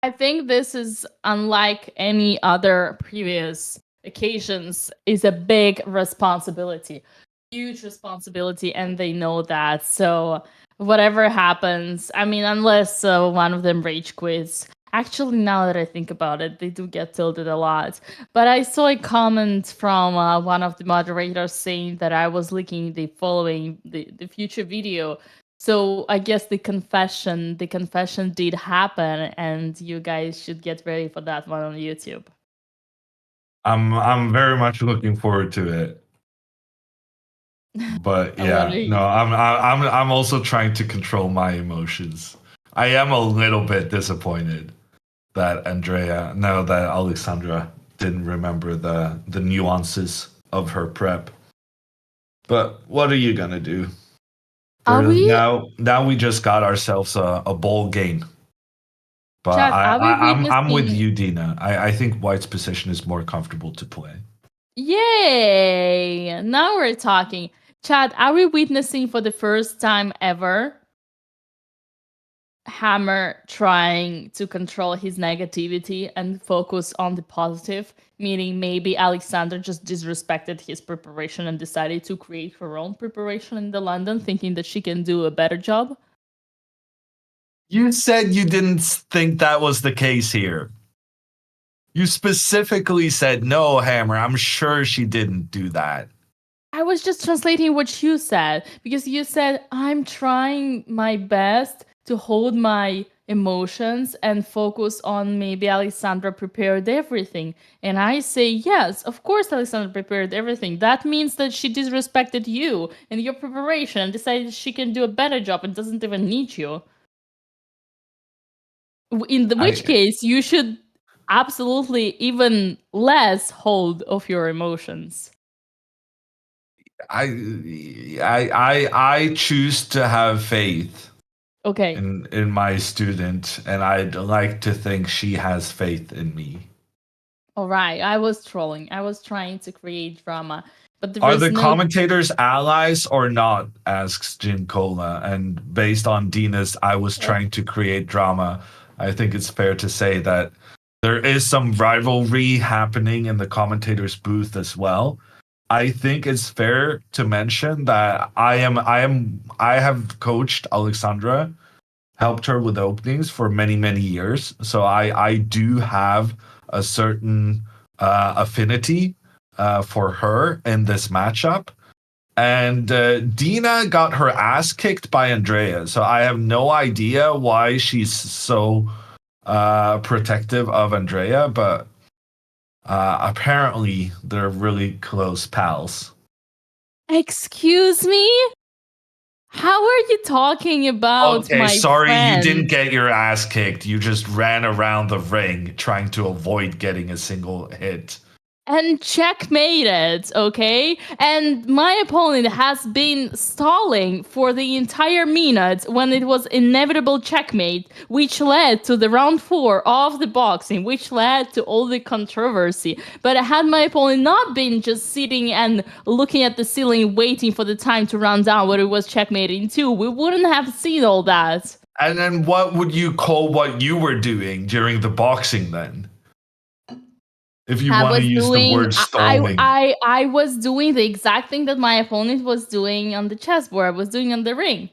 I think this is, unlike any other previous occasions, is a big responsibility. Huge responsibility, and they know that. So whatever happens, I mean, unless one of them rage quits. Actually, now that I think about it, they do get tilted a lot. But I saw a comment from one of the moderators saying that I was leaking the future video So I guess the confession did happen, and you guys should get ready for that one on YouTube. I'm very much looking forward to it. But yeah, no, I'm also trying to control my emotions. I am a little bit disappointed that Alexandra didn't remember the nuances of her prep. But what are you gonna do? Now we just got ourselves a bowl game. But Chad, I'm with you, Dina. I think White's position is more comfortable to play. Yay! Now we're talking. Chad, are we witnessing for the first time ever Hammer trying to control his negativity and focus on the positive? Meaning maybe Alexandra just disrespected his preparation and decided to create her own preparation in the London, thinking that she can do a better job? You said you didn't think that was the case here. You specifically said, no, Hammer, I'm sure she didn't do that. I was just translating what you said, because you said, I'm trying my best to hold my emotions and focus on maybe Alexandra prepared everything. And I say, yes, of course Alexandra prepared everything. That means that she disrespected you and your preparation and decided she can do a better job and doesn't even need you. In which case, you should absolutely even less hold of your emotions. I choose to have faith. Okay. In my student, and I'd like to think she has faith in me. All right, I was trolling. I was trying to create drama. But are the commentators allies or not? Asks Jim Cola. And based on Dina's, I was trying to create drama. I think it's fair to say that there is some rivalry happening in the commentators' booth as well. I think it's fair to mention that I have coached Alexandra, helped her with openings for many, many years. So I do have a certain affinity for her in this matchup. And Dina got her ass kicked by Andrea. So I have no idea why she's so protective of Andrea, but apparently they're really close pals. Excuse me? How are you talking about my friend? You didn't get your ass kicked. You just ran around the ring trying to avoid getting a single hit. And checkmated, okay? And my opponent has been stalling for the entire minute when it was inevitable checkmate, which led to the round 4 of the boxing, which led to all the controversy. But had my opponent not been just sitting and looking at the ceiling waiting for the time to run down where it was checkmating too, we wouldn't have seen all that. And then what would you call what you were doing during the boxing then? If you want to use the word stalling. I was doing the exact thing that my opponent was doing on the chessboard. I was doing on the ring.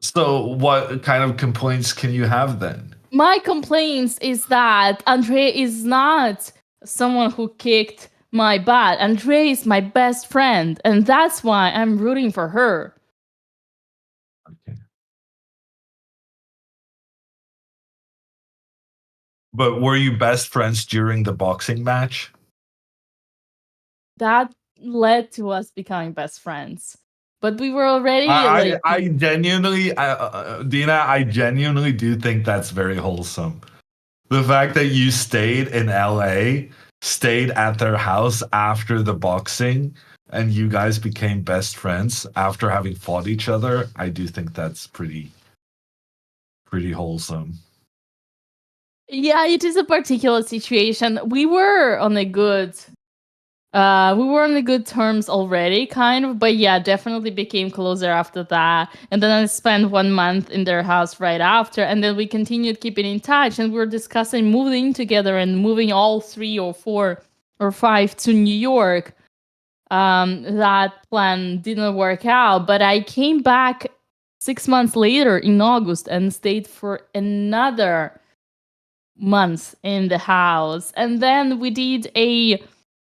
So what kind of complaints can you have then? My complaints is that Andrea is not someone who kicked my butt. Andrea is my best friend, and that's why I'm rooting for her. Okay. But were you best friends during the boxing match? That led to us becoming best friends. But we were already I genuinely, Dina, I genuinely do think that's very wholesome. The fact that you stayed in LA, stayed at their house after the boxing, and you guys became best friends after having fought each other, I do think that's pretty wholesome. Yeah, it is a particular situation. We were on a good terms already, kind of, but yeah, definitely became closer after that. And then I spent 1 month in their house right after, and then we continued keeping in touch, and we were discussing moving together and moving all 3 or 4 or 5 to New York. That plan didn't work out, but I came back 6 months later in August and stayed for another month in the house. And then we did a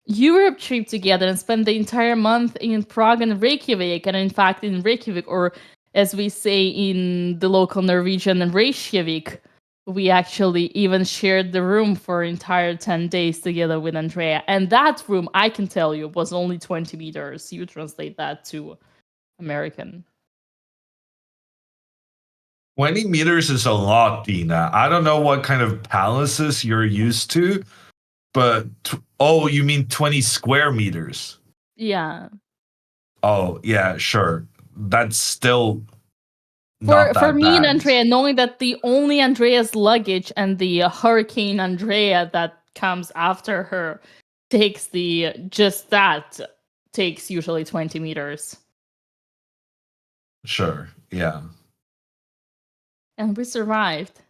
Europe trip together and spent the entire month in Prague and Reykjavik. And in fact, in Reykjavik, or as we say in the local Norwegian Reykjavik, we actually even shared the room for entire 10 days together with Andrea. And that room, I can tell you, was only 20 meters. You translate that to American. 20 meters is a lot, Dina. I don't know what kind of palaces you're used to, but you mean 20 square meters? Yeah. Oh, yeah, sure. That's still not For that me and bad. Andrea, knowing that the only Andrea's luggage and the Hurricane Andrea that comes after her takes takes usually 20 meters. Sure, yeah. And we survived.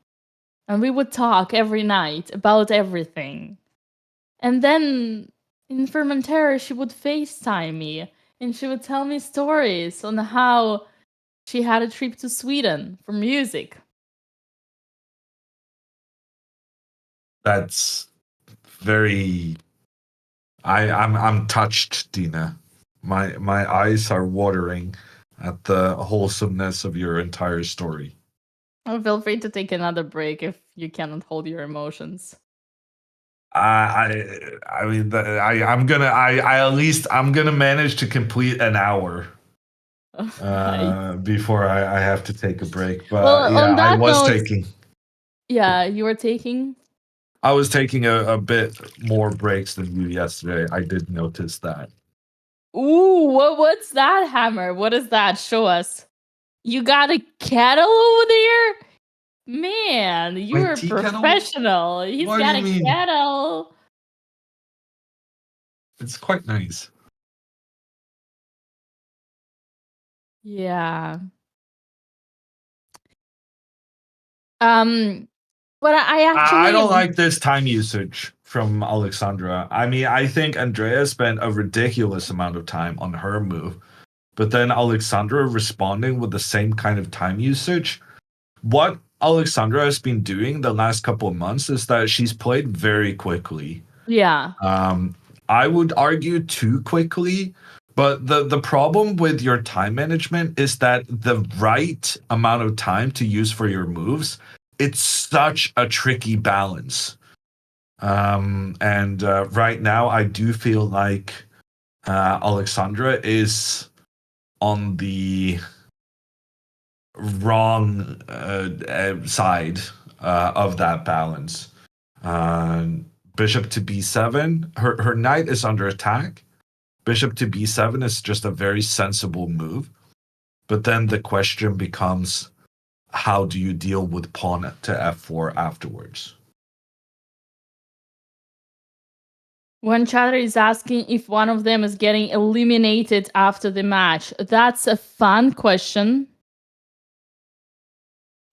And we would talk every night about everything. And then in Fermentera, she would FaceTime me and she would tell me stories on how she had a trip to Sweden for music. That's very. I'm touched, Dina. My eyes are watering at the wholesomeness of your entire story. Oh, feel free to take another break if you cannot hold your emotions. I'm gonna manage to complete an hour before I have to take a break. But well, yeah, on that I was note, taking. Yeah, you were taking. I was taking a bit more breaks than you yesterday. I did notice that. Ooh, what's that, Hammer? What is that? Show us. You got a kettle over there? Man, you're a tea kettle? professional. He's What do got you a mean? kettle. It's quite nice. Yeah. But I actually I don't like this time usage from Alexandra. I mean, I think Andrea spent a ridiculous amount of time on her move, but then Alexandra responding with the same kind of time usage. What Alexandra has been doing the last couple of months is that she's played very quickly. Yeah. I would argue too quickly, but the problem with your time management is that the right amount of time to use for your moves, it's such a tricky balance. And right now, I do feel like Alexandra is on the wrong side of that balance. Bishop to b7, her knight is under attack. Bishop to b7 is just a very sensible move. But then the question becomes, how do you deal with pawn to f4 afterwards? One chatter is asking if one of them is getting eliminated after the match. That's a fun question.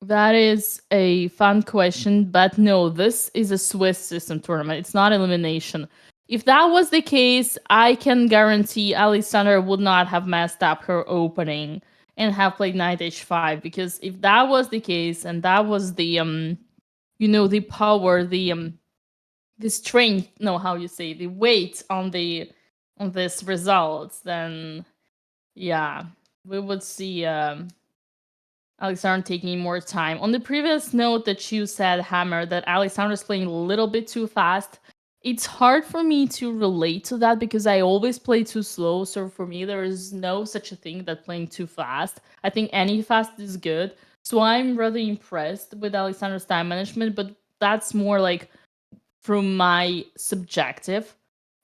That is a fun question, but no, this is a Swiss system tournament. It's not elimination. If that was the case, I can guarantee Alexandra would not have messed up her opening and have played knight h5, because if that was the case and that was the the power, the strength, no, how you say, the weight on this results, then yeah, we would see Alexandra taking more time. On the previous note that you said, Hammer, that Alexandra's playing a little bit too fast, it's hard for me to relate to that because I always play too slow. So for me, there is no such a thing that playing too fast. I think any fast is good. So I'm rather impressed with Alexandra's time management, but that's more like from my subjective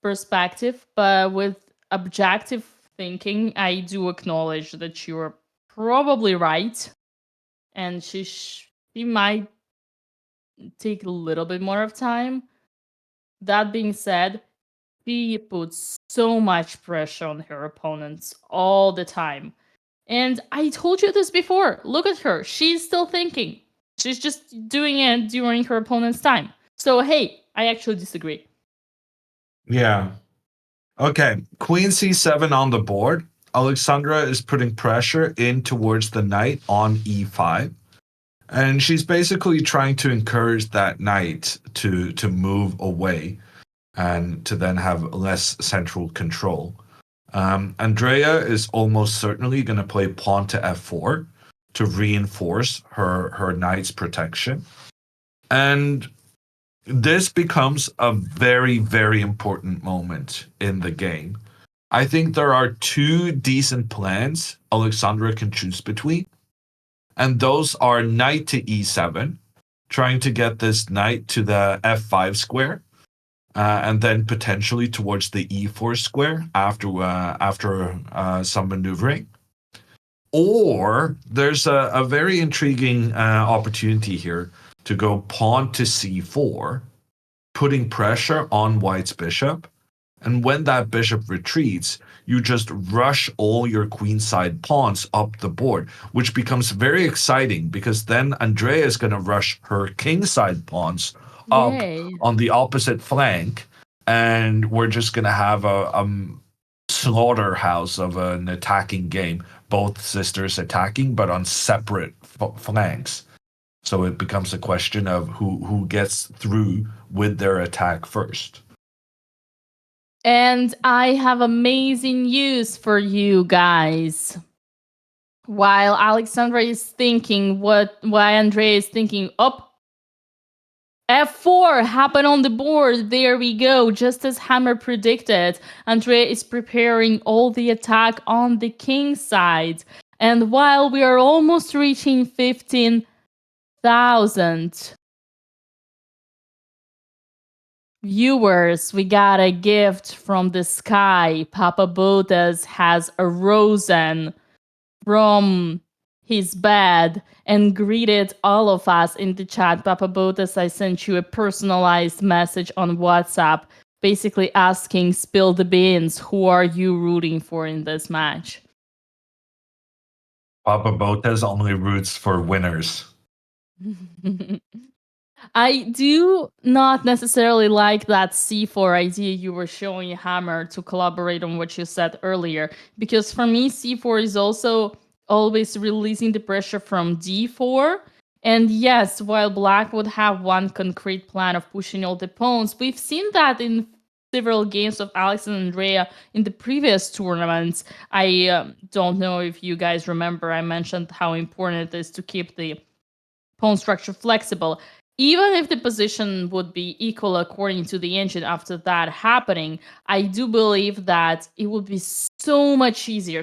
perspective. But with objective thinking, I do acknowledge that you're probably right. And she might take a little bit more of time. That being said, she puts so much pressure on her opponents all the time. And I told you this before. Look at her. She's still thinking. She's just doing it during her opponent's time. So, hey, I actually disagree. Yeah. Okay. Queen c7 on the board. Alexandra is putting pressure in towards the knight on e5. And she's basically trying to encourage that knight to move away and to then have less central control. Andrea is almost certainly going to play pawn to f4 to reinforce her knight's protection. And this becomes a very, very important moment in the game. I think there are two decent plans Alexandra can choose between. And those are knight to e7, trying to get this knight to the f5 square, and then potentially towards the e4 square after some maneuvering. Or there's a very intriguing opportunity here to go pawn to c4, putting pressure on white's bishop. And when that bishop retreats, you just rush all your queenside pawns up the board, which becomes very exciting because then Andrea is going to rush her kingside pawns up on the opposite flank, and we're just going to have a slaughterhouse of an attacking game, both sisters attacking, but on separate flanks. So it becomes a question of who gets through with their attack first. And I have amazing news for you guys. While Alexandra is thinking why Andrea is thinking, F4 happened on the board. There we go. Just as Hammer predicted, Andrea is preparing all the attack on the king side. And while we are almost reaching 15,000 viewers, we got a gift from the sky. Papa BOTEZ has arisen from his bed and greeted all of us in the chat. Papa BOTEZ, I sent you a personalized message on WhatsApp, basically asking, spill the beans, who are you rooting for in this match? Papa BOTEZ only roots for winners. I do not necessarily like that c4 idea you were showing, Hammer, to collaborate on what you said earlier, because for me, c4 is also always releasing the pressure from d4. And yes, while black would have one concrete plan of pushing all the pawns, we've seen that in several games of Alex and Andrea in the previous tournaments. I don't know if you guys remember, I mentioned how important it is to keep the pawn structure flexible. Even if the position would be equal according to the engine after that happening, I do believe that it would be so much easier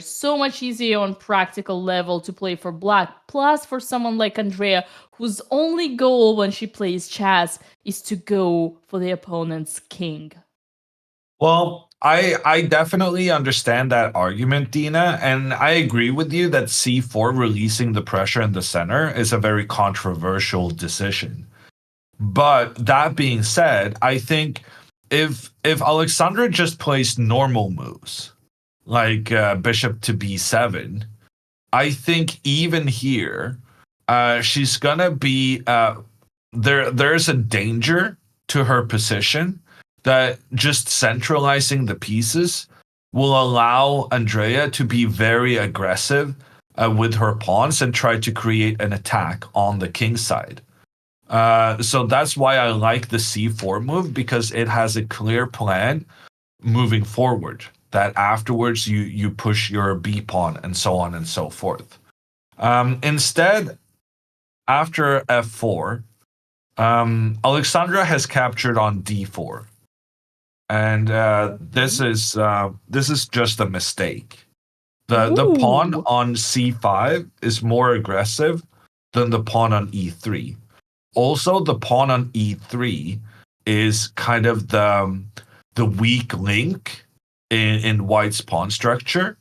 on practical level to play for black. Plus, for someone like Andrea, whose only goal when she plays chess is to go for the opponent's king. Well, I definitely understand that argument, Dina, and I agree with you that c4 releasing the pressure in the center is a very controversial decision. But that being said, I think if Alexandra just plays normal moves, like bishop to b7, I think even here, she's gonna be there's a danger to her position that just centralizing the pieces will allow Andrea to be very aggressive with her pawns and try to create an attack on the king side. So that's why I like the c4 move, because it has a clear plan moving forward, that afterwards you push your b pawn and so on and so forth. Instead, after f4, Alexandra has captured on d4, and this is just a mistake. The pawn on c5 is more aggressive than the pawn on e3. Also, the pawn on e3 is kind of the weak link in white's pawn structure.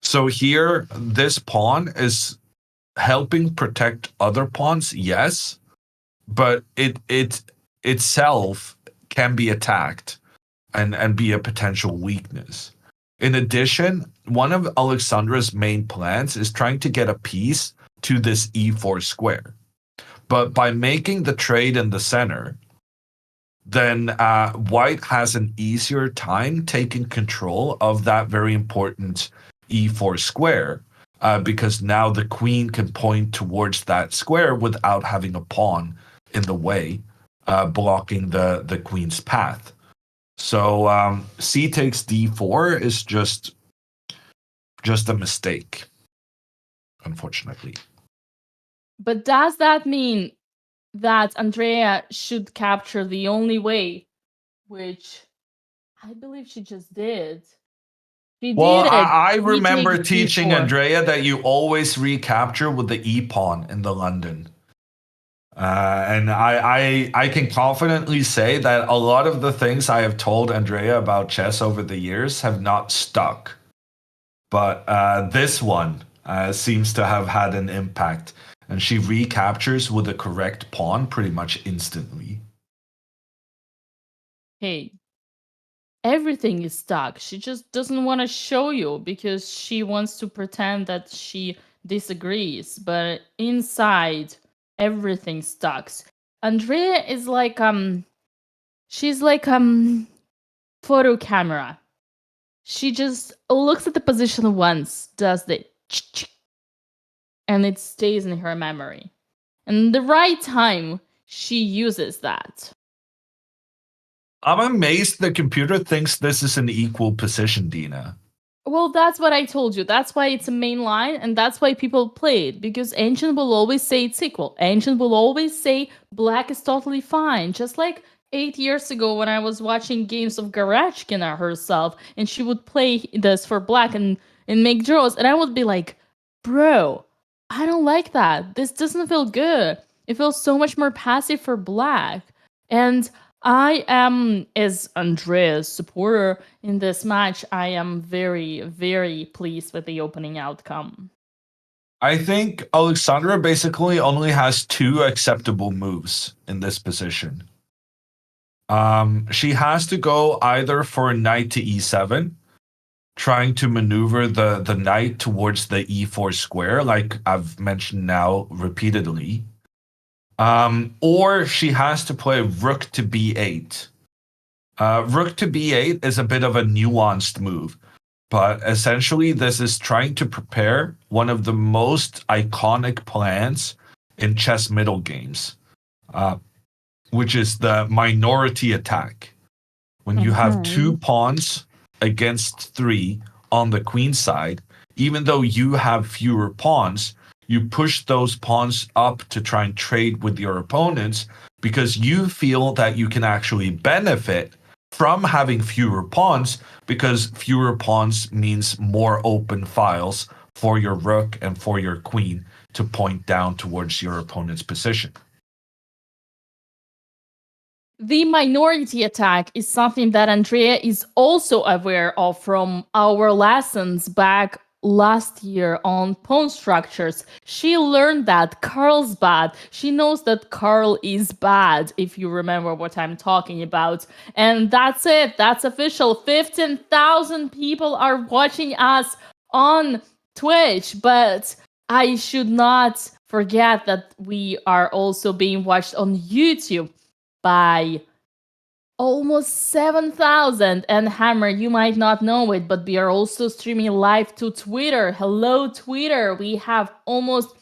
So here, this pawn is helping protect other pawns, yes, but it itself can be attacked and be a potential weakness. In addition, one of Alexandra's main plans is trying to get a piece to this e4 square. But by making the trade in the center, then white has an easier time taking control of that very important e4 square, because now the queen can point towards that square without having a pawn in the way, blocking the queen's path. So c takes d4 is just just a mistake, unfortunately. But does that mean that Andrea should capture the only way, which I believe she just did? She Well, did it. I He remember takes teaching d4. Andrea that you always recapture with the e-pawn in the London. And I can confidently say that a lot of the things I have told Andrea about chess over the years have not stuck. But this one seems to have had an impact. And she recaptures with the correct pawn pretty much instantly. Hey, everything is stuck. She just doesn't want to show you because she wants to pretend that she disagrees. But inside, everything stuck. Andrea is like she's like photo camera. She just looks at the position once, does the and it stays in her memory. And the right time, she uses that. I'm amazed the computer thinks this is an equal position, Dina. Well, that's what I told you. That's why it's a main line, and that's why people play it. Because Ancient will always say it's equal. Ancient will always say black is totally fine. Just like 8 years ago when I was watching games of Garachkina herself, and she would play this for black and make draws, and I would be like, bro, I don't like that. This doesn't feel good. It feels so much more passive for black. And I am, as Andrea's supporter in this match, I am very, very pleased with the opening outcome. I think Alexandra basically only has 2 acceptable moves in this position. She has to go either for knight to e7, trying to maneuver the knight towards the e4 square, like I've mentioned now repeatedly. Or she has to play rook to b8. Rook to b8 is a bit of a nuanced move, but essentially this is trying to prepare one of the most iconic plans in chess middle games, which is the minority attack. When you have 2 pawns against 3 on the queen side, even though you have fewer pawns, you push those pawns up to try and trade with your opponents because you feel that you can actually benefit from having fewer pawns, because fewer pawns means more open files for your rook and for your queen to point down towards your opponent's position. The minority attack is something that Andrea is also aware of from our lessons back last year on pawn structures. She learned that Carl's bad. She knows that Carl is bad, if you remember what I'm talking about. And that's it. That's official. 15,000 people are watching us on Twitch, but I should not forget that we are also being watched on YouTube by almost 7,000. And Hammer, you might not know it, but we are also streaming live to Twitter. Hello, Twitter. We have almost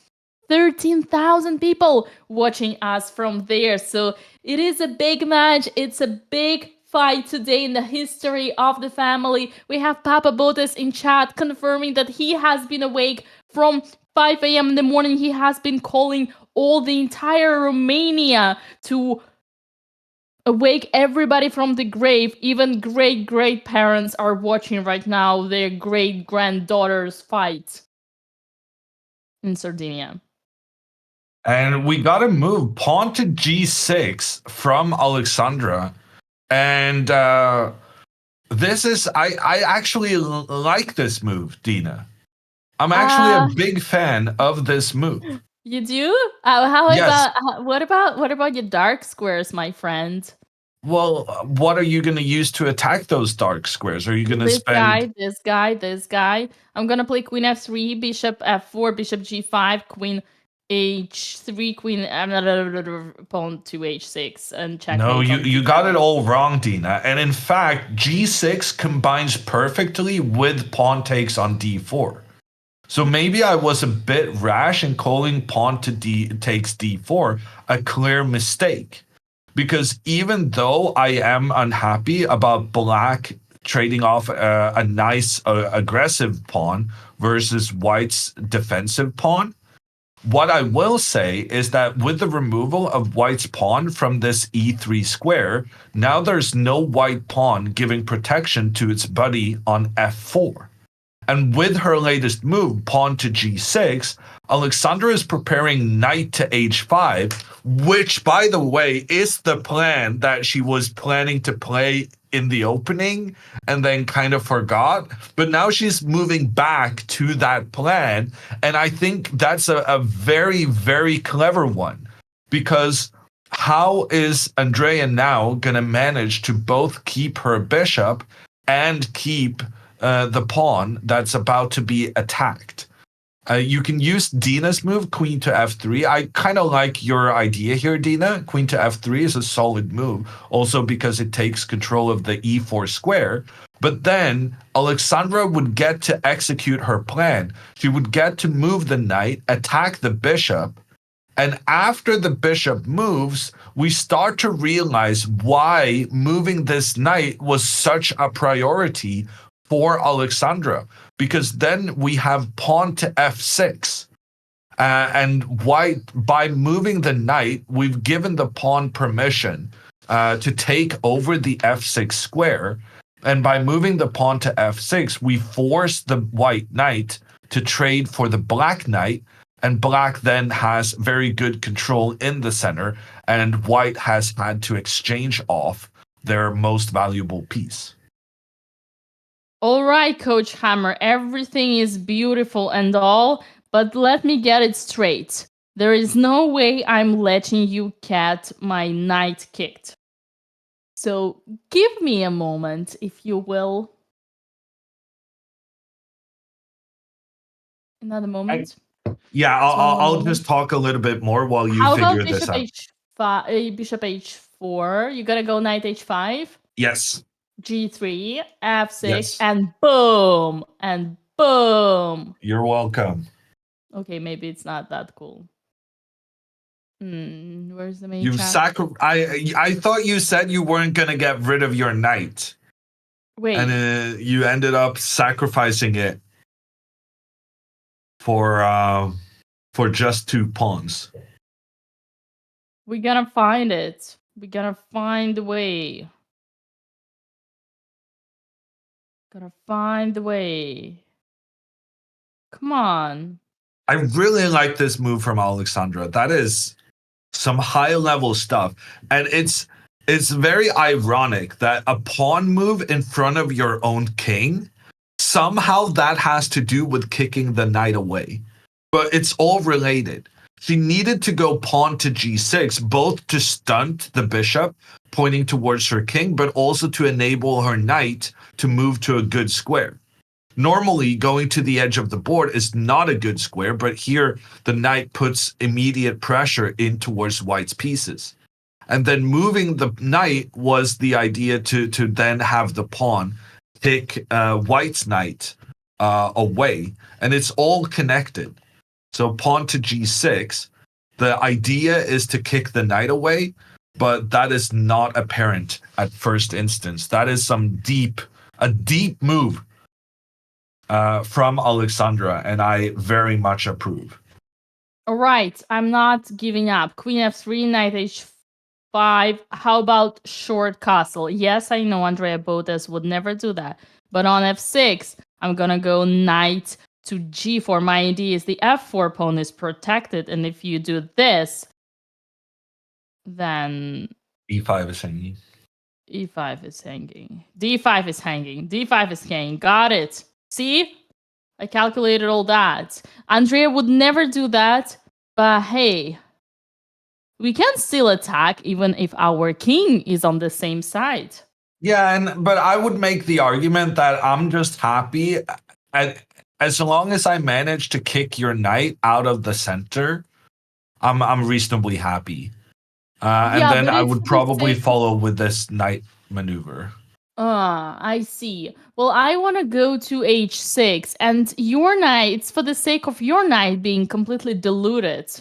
13,000 people watching us from there. So it is a big match. It's a big fight today in the history of the family. We have Papa BOTEZ in chat confirming that he has been awake from 5 a.m. in the morning. He has been calling all the entire Romania to awake everybody from the grave. Even great parents are watching right now their great granddaughters fight in Sardinia. And we got to move pawn to g6 from Alexandra. And this is, I actually like this move, Dina. I'm actually a big fan of this move. You do? How Yes. about what about your dark squares, my friend? Well, what are you going to use to attack those dark squares? Are you going to spend this guy? I'm gonna play queen f3, bishop f4, bishop g5, queen h3, queen pawn to h6, and check. No, you got it all wrong, Dina. And in fact, g6 combines perfectly with pawn takes on d4. So maybe I was a bit rash in calling pawn to takes d4 a clear mistake. Because even though I am unhappy about black trading off a nice aggressive pawn versus white's defensive pawn. What I will say is that with the removal of white's pawn from this e3 square, now there's no white pawn giving protection to its buddy on f4. And with her latest move, pawn to g6, Alexandra is preparing knight to h5, which, by the way, is the plan that she was planning to play in the opening and then kind of forgot. But now she's moving back to that plan. And I think that's a very, very clever one, because how is Andrea now going to manage to both keep her bishop and keep the pawn that's about to be attacked? You can use Dina's move, queen to f3. I kind of like your idea here, Dina. Queen to f3 is a solid move, also because it takes control of the e4 square. But then Alexandra would get to execute her plan. She would get to move the knight, attack the bishop, and after the bishop moves, we start to realize why moving this knight was such a priority for Alexandra, because then we have pawn to f6. And white, by moving the knight, we've given the pawn permission to take over the f6 square. And by moving the pawn to f6, we force the white knight to trade for the black knight. And black then has very good control in the center, and white has had to exchange off their most valuable piece. All right, Coach Hammer, everything is beautiful and all, but let me get it straight. There is no way I'm letting you get my knight kicked. So give me a moment, if you will. Another moment. Yeah, I'll just talk a little bit more while you figure this out. Bishop h4. You gotta go knight h5. Yes. G3, f6, Yes. and boom, and boom. You're welcome. Okay, maybe it's not that cool. Where's the main You I thought you said you weren't gonna get rid of your knight. Wait. And you ended up sacrificing it for just 2 pawns. We're gonna find it. We're gonna find the way. Gotta find the way. Come on. I really like this move from Alexandra. That is some high level stuff. And it's very ironic that a pawn move in front of your own king, somehow that has to do with kicking the knight away. But it's all related. She needed to go pawn to g6, both to stunt the bishop, pointing towards her king, but also to enable her knight to move to a good square. Normally, going to the edge of the board is not a good square, but here the knight puts immediate pressure in towards white's pieces. And then moving the knight was the idea to then have the pawn kick white's knight away. And it's all connected. So pawn to g6, the idea is to kick the knight away, but that is not apparent at first instance. That is a deep move from Alexandra, and I very much approve. All right, I'm not giving up. Queen f3, knight h5. How about short castle? Yes, I know Andrea BOTEZ would never do that. But on f6, I'm gonna go knight to g4. My idea is the f4 pawn is protected, and if you do this, then e5 is hanging. e5 is hanging. d5 is hanging. d5 is hanging. Got it. See? I calculated all that. Andrea would never do that, but hey, we can still attack even if our king is on the same side. Yeah, but I would make the argument that I'm just happy as long as I manage to kick your knight out of the center, I'm reasonably happy. And then I would probably follow with this knight maneuver. I see. Well, I want to go to h6, and your knight, it's for the sake of your knight being completely diluted.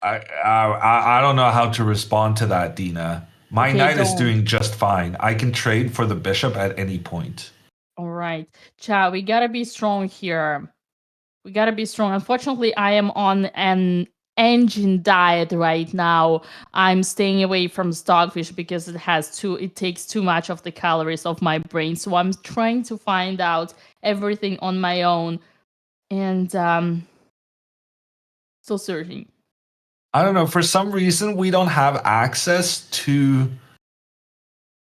I don't know how to respond to that, Dina. My Okay, knight is don't. doing just fine. I can trade for the bishop at any point. All right. Chat, we gotta be strong here. We gotta be strong. Unfortunately, I am on an engine diet right now. I'm staying away from stockfish because it takes too much of the calories of my brain. So I'm trying to find out everything on my own. And still searching. I don't know. For some reason, we don't have access to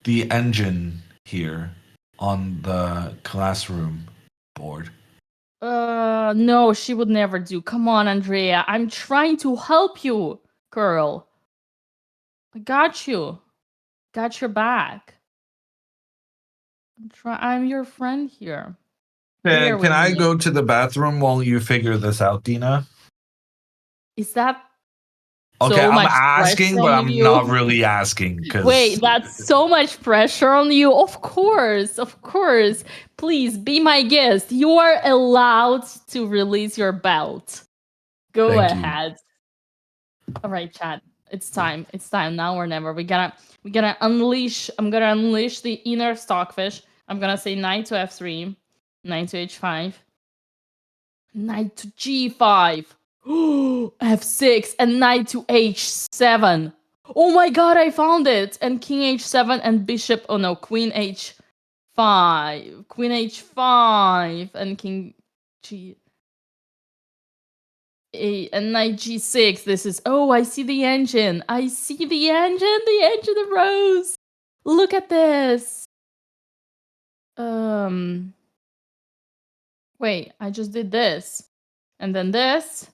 the engine here on the classroom board. No, she would never do. Come on, Andrea. I'm trying to help you, girl. I got you. Got your back. I'm your friend here. Bear Can with I me. go to the bathroom while you figure this out, Dina? Is that Okay, so I'm much asking, pressure but on I'm you? not really asking because. Wait, that's so much pressure on you. Of course, of course. Please be my guest. You are allowed to release your belt. Go Thank you. ahead. All right, chat. It's time. It's time now or never. We gotta unleash. I'm gonna unleash the inner stockfish. I'm gonna say knight to f3, knight to h5, knight to g5, f6, and knight to h7. Oh my god, I found it! And king h7 and bishop. Oh no, queen h5, queen h5, and king g. And knight g6. This is. Oh, I see the engine. I see the engine. The engine arose. Look at this. Wait, I just did this. And then this.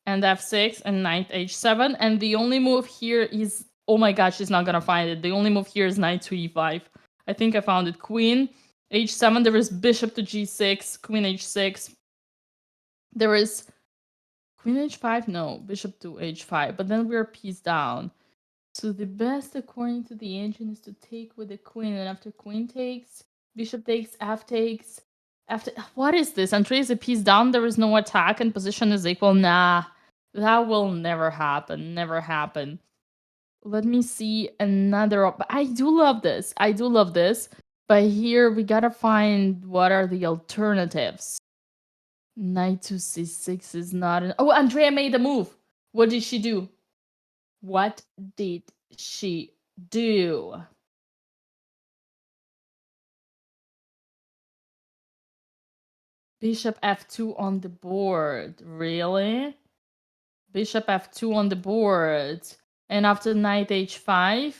And f6 and knight h7. And the only move here is. Oh my god, she's not gonna find it. The only move here is knight to e5. I think I found it. Queen h7. There is bishop to g6. Queen h6. There is. Queen h5? No, bishop to h5. But then we're piece down. So the best, according to the engine, is to take with the queen. And after queen takes, bishop takes, f takes. After what is this? Andrea is a piece down. There is no attack and position is equal. Nah, that will never happen. Never happen. Let me see another. I do love this. I do love this. But here we gotta find what are the alternatives. Knight to c6 is not an. Oh, Andrea made a move. What did she do? What did she do? Bishop f2 on the board. Really? Bishop f2 on the board. And after knight h5,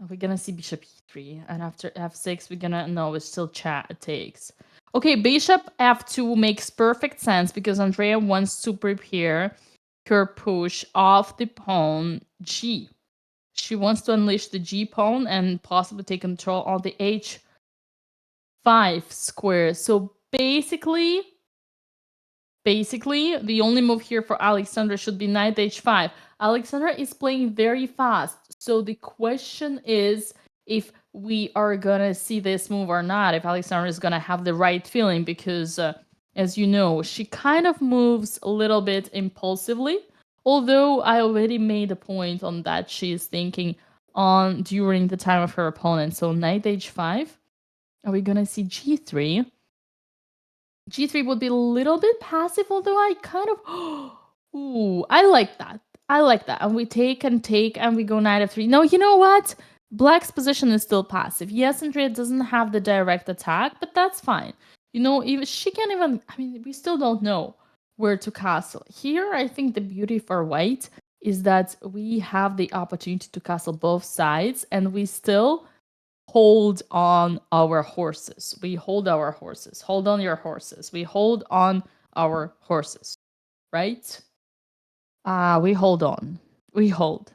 are we gonna see bishop e3? And after f6, we're gonna. No, it's still takes. Okay, bishop f2 makes perfect sense because Andrea wants to prepare her push off the pawn g. She wants to unleash the g pawn and possibly take control of the h5 square. So basically, the only move here for Alexandra should be knight h5. Alexandra is playing very fast. So the question is if we are gonna see this move or not, if Alexandra is gonna have the right feeling, because as you know, she kind of moves a little bit impulsively. Although I already made a point on that she is thinking on during the time of her opponent. So knight h5. Are we gonna see g3? G3 would be a little bit passive, although I kind of. Ooh, I like that. I like that. And we take and we go knight f3. No, you know what? Black's position is still passive. Yes, Andrea doesn't have the direct attack, but that's fine. You know, even she can't even. I mean, we still don't know where to castle. Here, I think the beauty for white is that we have the opportunity to castle both sides, and we still hold on our horses. We hold our horses. Hold on your horses. We hold on our horses. Right? We hold on. We hold.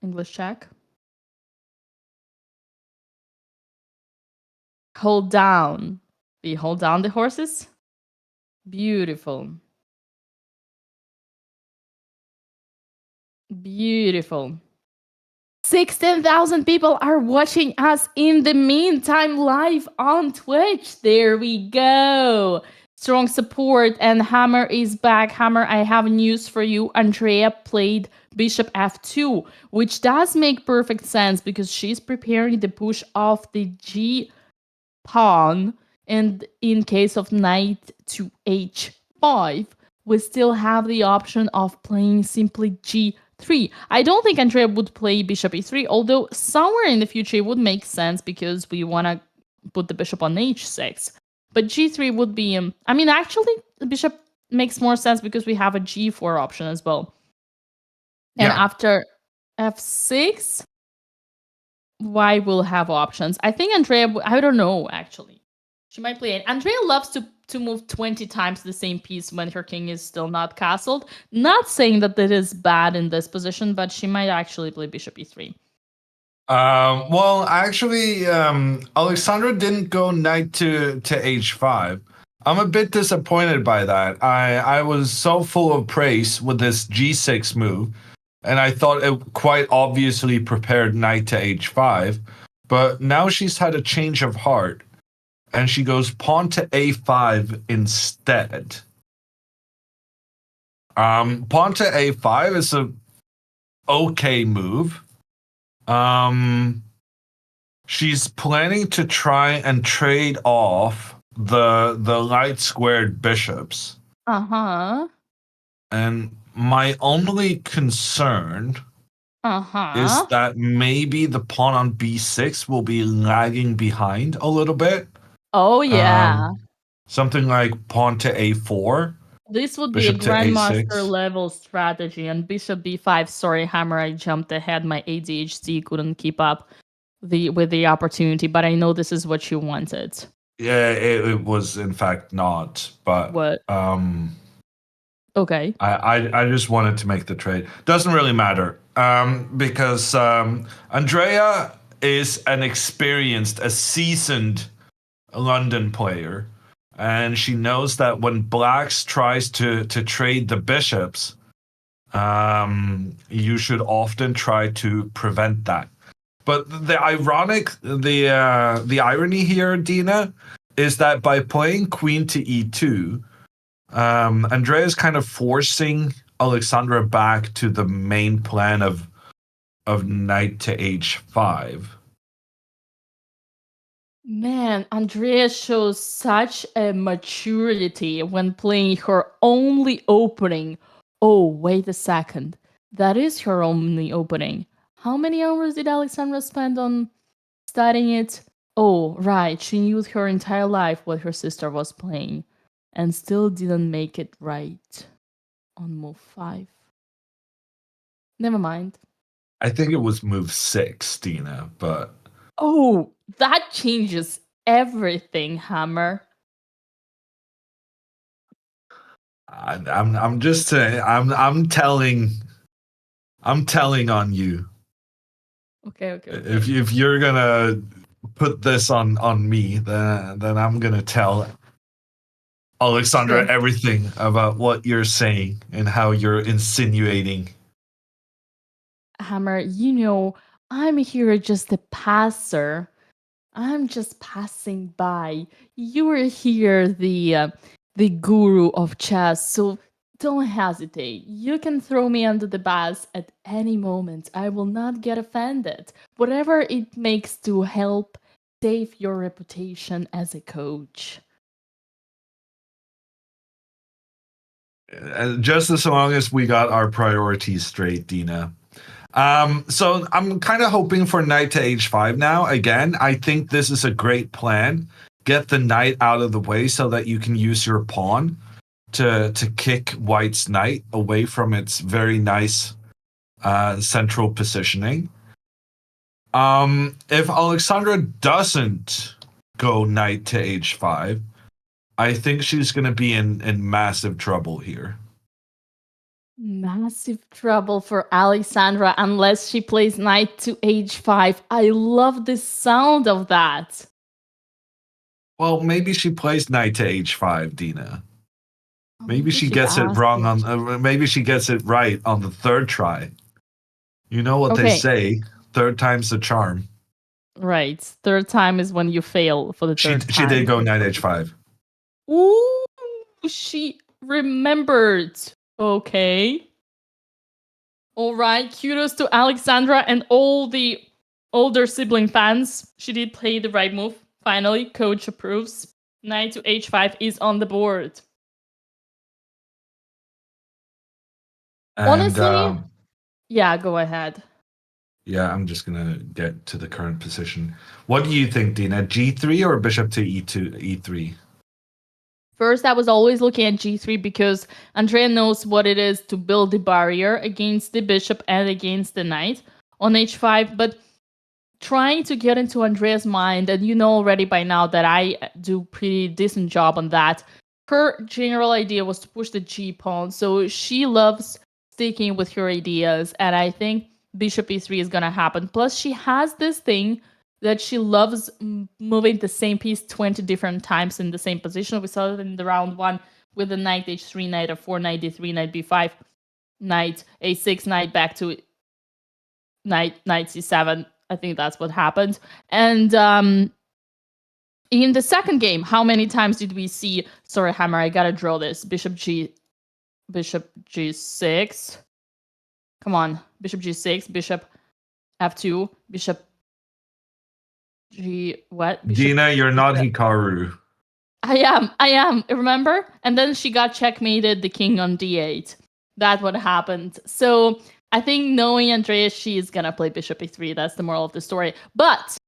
English check. Hold down. We hold down the horses. Beautiful. Beautiful. 16,000 people are watching us in the meantime live on Twitch. There we go. strong support, and Hammer is back. Hammer, I have news for you. Andrea played bishop f2, which does make perfect sense because she's preparing the push of the g pawn, and in case of knight to h5, we still have the option of playing simply g3. I don't think Andrea would play bishop e3, although somewhere in the future it would make sense because we want to put the bishop on h6. But g3 would be... actually, the bishop makes more sense because we have a g4 option as well. And after f6, white will have options. I think Andrea... I don't know, actually. She might play it. Andrea loves to move 20 times the same piece when her king is still not castled. Not saying that it is bad in this position, but she might actually play bishop e3. Well, actually, Alexandra didn't go knight to h5. I'm a bit disappointed by that. I was so full of praise with this g6 move, and I thought it quite obviously prepared knight to h5, but now she's had a change of heart, and she goes pawn to a5 instead. Pawn to a5 is a okay move. She's planning to try and trade off the light squared bishops. And my only concern is that maybe the pawn on b6 will be lagging behind a little bit. Oh, yeah. Something like pawn to a4. This would be a grandmaster level strategy. And bishop b5, sorry, Hammer, I jumped ahead. My ADHD couldn't keep up with the opportunity, but I know this is what you wanted. Yeah, it was in fact not, but what? Okay. I just wanted to make the trade. Doesn't really matter, because Andrea is a seasoned London player, and she knows that when Blacks tries to trade the bishops, you should often try to prevent that. But the irony here, Dina, is that by playing queen to e2, Andrea is kind of forcing Alexandra back to the main plan of knight to h5. Man, Andrea shows such a maturity when playing her only opening. Oh, wait a second. That is her only opening. How many hours did Alexandra spend on studying it? Oh, right. She knew her entire life what her sister was playing and still didn't make it right on move 5. Never mind. I think it was move 6, Dina, but... Oh, that changes everything, Hammer. I'm just saying, I'm telling on you. Okay. If you're gonna put this on me, then I'm gonna tell Alexandra everything about what you're saying and how you're insinuating. Hammer, I'm here just a passer. I'm just passing by. You are here, the guru of chess, so don't hesitate. You can throw me under the bus at any moment. I will not get offended. Whatever it makes to help save your reputation as a coach. Just as long as we got our priorities straight, Dina. So I'm kind of hoping for knight to h5 now. Again, I think this is a great plan. Get the knight out of the way so that you can use your pawn to kick white's knight away from its very nice central positioning. If Alexandra doesn't go knight to h5, I think she's going to be in massive trouble here. Massive trouble for Alexandra unless she plays knight to h5. I love the sound of that. Well, maybe she plays knight to h5, Dina. Maybe she gets it wrong on. Maybe she gets it right on the third try. You know what they say: third time's the charm. Right. Third time is when you fail for the third time. She did go knight h5. Ooh, she remembered. Okay. All right. Kudos to Alexandra and all the older sibling fans. She did play the right move. Finally, coach approves. Knight to h5 is on the board. And, honestly, yeah, go ahead. Yeah, I'm just gonna get to the current position. What do you think, Dina? G3 or bishop to E2, E3? First, I was always looking at G3 because Andrea knows what it is to build the barrier against the bishop and against the knight on H5, but trying to get into Andrea's mind, and you know already by now that I do pretty decent job on that. Her general idea was to push the G pawn, so she loves sticking with her ideas, and I think bishop E3 is gonna happen. Plus, she has this thing that she loves moving the same piece 20 different times in the same position. We saw it in the round 1 with the knight H3, knight F4, knight D3, knight B5, knight A6, knight back to knight C7. I think that's what happened. And in the second game, how many times did we see, sorry, Hammer, I gotta draw this, bishop G6. Come on, bishop G6, bishop F2, bishop G, what? Bishop Dina, you're not Hikaru. I am, remember? And then she got checkmated the king on D8. That's what happened. So I think knowing Andrea, she is gonna play bishop E3. That's the moral of the story. But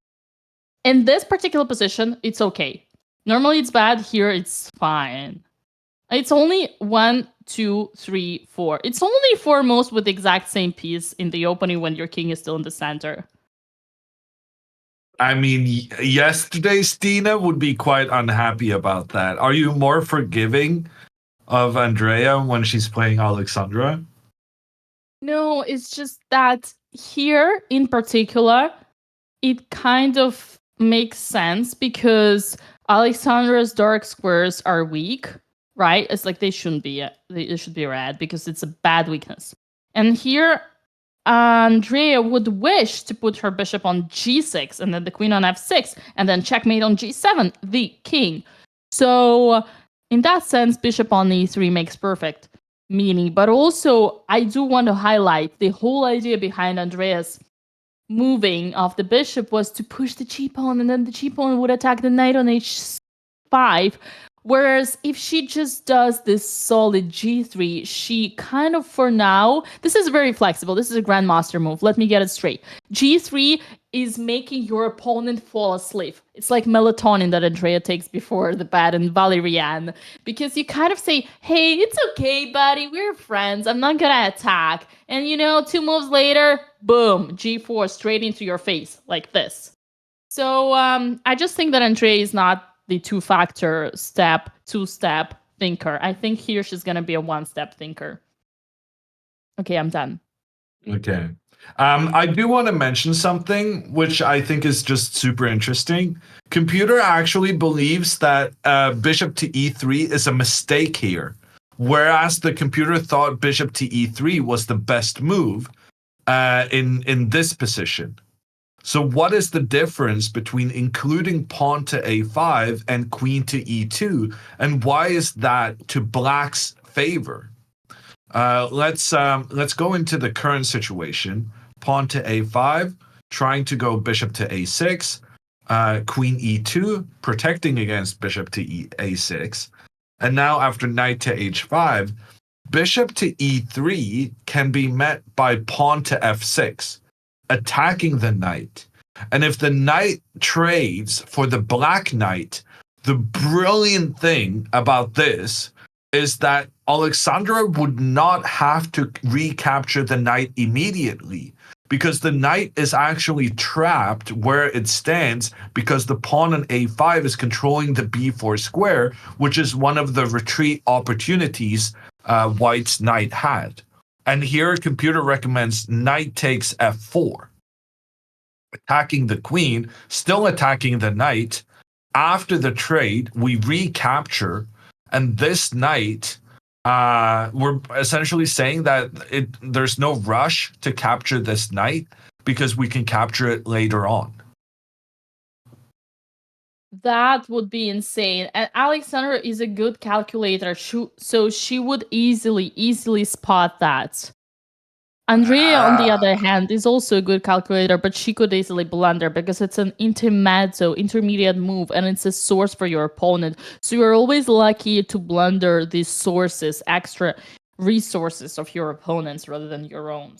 in this particular position, it's okay. Normally it's bad. Here it's fine. It's only 1, 2, 3, 4. It's only 4 moves with the exact same piece in the opening when your king is still in the center. I mean, yesterday's Dina would be quite unhappy about that. Are you more forgiving of Andrea when she's playing Alexandra? No, it's just that here in particular, it kind of makes sense because Alexandra's dark squares are weak, right? It's like they shouldn't be. They should be red because it's a bad weakness. And here, Andrea would wish to put her bishop on G6 and then the queen on F6 and then checkmate on G7, the king. So in that sense, bishop on E3 makes perfect meaning. But also, I do want to highlight the whole idea behind Andrea's moving of the bishop was to push the G pawn, and then the G pawn would attack the knight on H5. Whereas if she just does this solid G3, she kind of, for now, this is very flexible. This is a grandmaster move. Let me get it straight. G3 is making your opponent fall asleep. It's like melatonin that Andrea takes before the bed and Valerian. Because you kind of say, hey, it's okay, buddy. We're friends. I'm not going to attack. And, 2 moves later, boom, G4 straight into your face like this. So I just think that Andrea is not the two-factor step, two-step thinker. I think here she's going to be a one-step thinker. Okay, I'm done. Okay. I do want to mention something which I think is just super interesting. Computer actually believes that bishop to E3 is a mistake here, whereas the computer thought bishop to E3 was the best move in this position. So what is the difference between including pawn to A5 and queen to E2, and why is that to black's favor? Let's go into the current situation. Pawn to A5, trying to go bishop to A6, queen E2, protecting against bishop to A6, and now after knight to H5, bishop to E3 can be met by pawn to F6. Attacking the knight. And if the knight trades for the black knight, the brilliant thing about this is that Alexandra would not have to recapture the knight immediately, because the knight is actually trapped where it stands because the pawn on A5 is controlling the B4 square, which is one of the retreat opportunities White's knight had. And here, computer recommends knight takes F4. Attacking the queen, still attacking the knight. After the trade, we recapture, and this knight, we're essentially saying that there's no rush to capture this knight because we can capture it later on. That would be insane. And Alexandra is a good calculator, so she would easily spot that. Andrea, on the other hand, is also a good calculator, but she could easily blunder because it's an intermediate move, and it's a source for your opponent. So you're always lucky to blunder these sources, extra resources of your opponents rather than your own.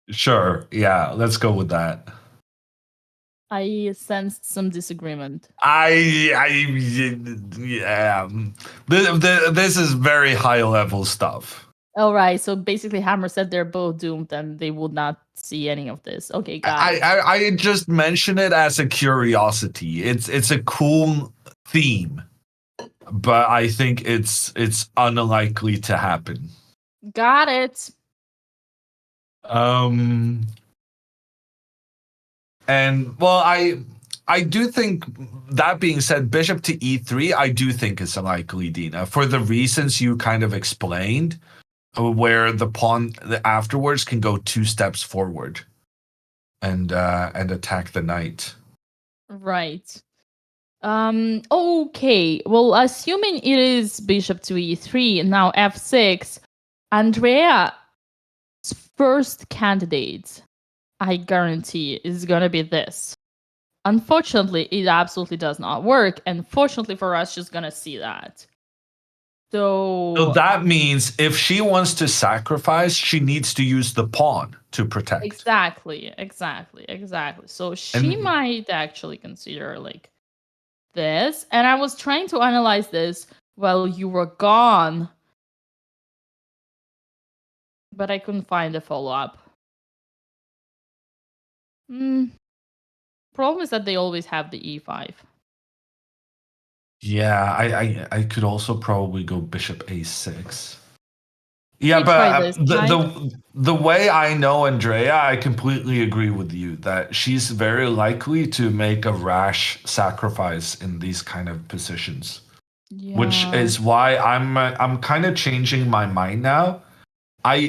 Sure. Yeah, let's go with that. I sensed some disagreement. Yeah. This is very high level stuff. All right, so basically Hammer said they're both doomed and they would not see any of this. Okay, got it. I just mention it as a curiosity. It's a cool theme, but I think it's unlikely to happen. Got it. And well, I do think, that being said, bishop to e3, I do think it's unlikely, Dina, for the reasons you kind of explained, where the pawn afterwards can go 2 steps forward and attack the knight. Right. Okay. Well, assuming it is bishop to e3, now f6, Andrea's first candidate, I guarantee, is gonna be this. Unfortunately, it absolutely does not work, and fortunately for us, she's gonna see that. So that means if she wants to sacrifice, she needs to use the pawn to protect. Exactly. So she might actually consider like this. And I was trying to analyze this while you were gone, but I couldn't find a follow-up. Problem is that they always have the e5. Yeah, I could also probably go bishop a6. Yeah, but the way I know Andrea, I completely agree with you that she's very likely to make a rash sacrifice in these kind of positions. Yeah. Which is why I'm kind of changing my mind now. I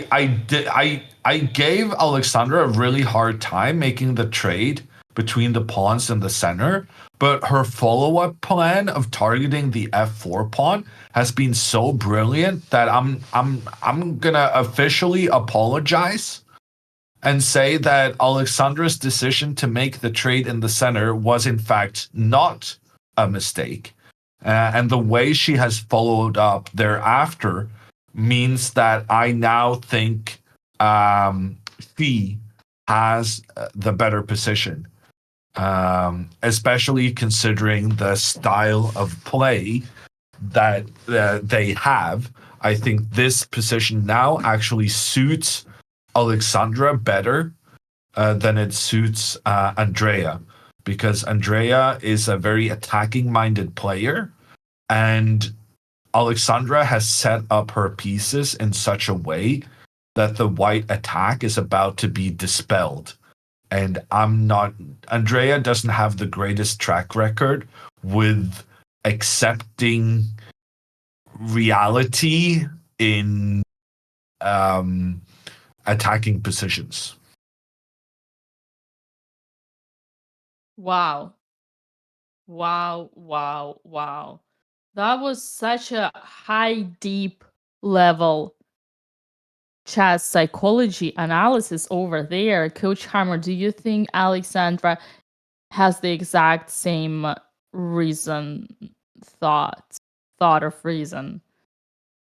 gave Alexandra a really hard time making the trade between the pawns in the center, but her follow-up plan of targeting the f4 pawn has been so brilliant that I'm gonna officially apologize and say that Alexandra's decision to make the trade in the center was in fact not a mistake, and the way she has followed up thereafter means that I now think she has the better position. Especially considering the style of play that they have. I think this position now actually suits Alexandra better than it suits Andrea, because Andrea is a very attacking-minded player, and Alexandra has set up her pieces in such a way that the white attack is about to be dispelled. And Andrea doesn't have the greatest track record with accepting reality in attacking positions. Wow. That was such a high, deep level chess psychology analysis over there. Coach Hammer, do you think Alexandra has the exact same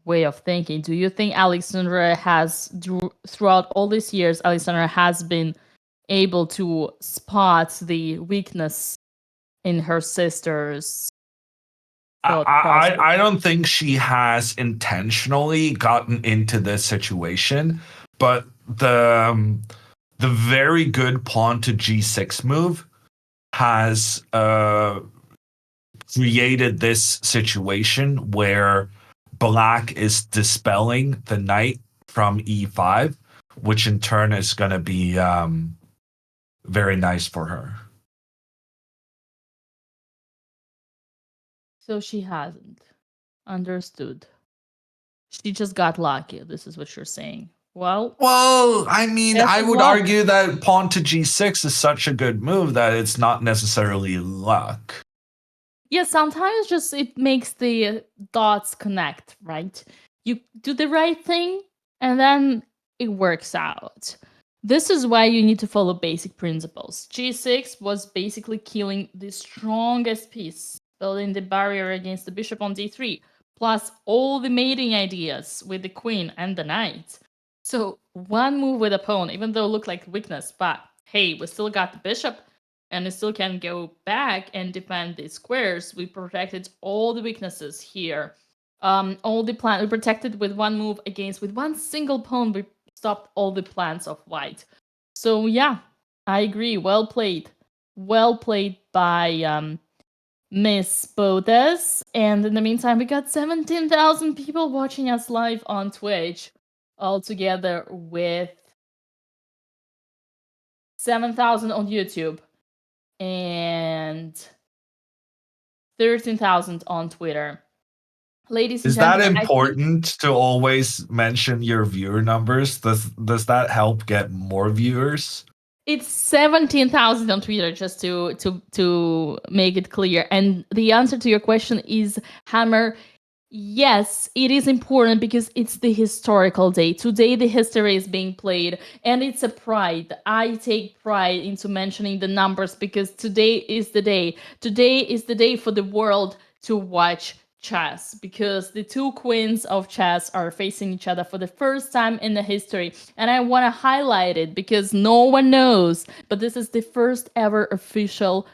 way of thinking? Do you think Alexandra has, throughout all these years, Alexandra has been able to spot the weakness in her sister's I don't think she has intentionally gotten into this situation, but the very good pawn to g6 move has created this situation where black is dispelling the knight from e5, which in turn is going to be very nice for her. So she hasn't. Understood. She just got lucky. This is what you're saying. Well, I mean, I would argue that pawn to g6 is such a good move that it's not necessarily luck. Yeah, sometimes just it makes the dots connect, right? You do the right thing and then it works out. This is why you need to follow basic principles. G6 was basically killing the strongest piece, building the barrier against the bishop on d3, plus all the mating ideas with the queen and the knight. So one move with a pawn, even though it looked like weakness, but hey, we still got the bishop, and it still can go back and defend the squares. We protected all the weaknesses here. All the plan we protected with one move with one single pawn. We stopped all the plans of white. So yeah, I agree. Well played by Miss BOTEZ. And in the meantime, we got 17,000 people watching us live on Twitch, all together with 7,000 on YouTube and 13,000 on Twitter. Ladies and Is that gentlemen, important to always mention your viewer numbers? Does that help get more viewers? It's 17,000 on Twitter, just to make it clear. And the answer to your question is, Hammer, yes, it is important because it's the historical day. Today, the history is being played, and it's a pride. I take pride into mentioning the numbers because today is the day. Today is the day for the world to watch chess, because the two queens of chess are facing each other for the first time in the history. And I want to highlight it because no one knows, but this is the first ever official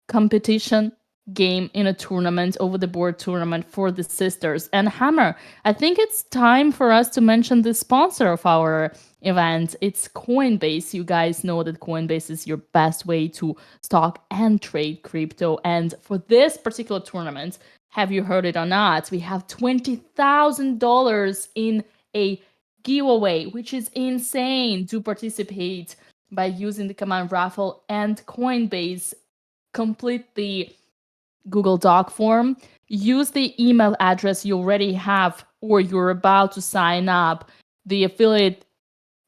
competition game in a tournament, over the board tournament for the sisters. And Hammer, I think it's time for us to mention the sponsor of our event. It's Coinbase. You guys know that Coinbase is your best way to stock and trade crypto. And for this particular tournament, have you heard it or not, we have $20,000 in a giveaway, which is insane. To participate by using the command raffle and Coinbase, complete the Google Doc form, use the email address you already have or you're about to sign up, the affiliate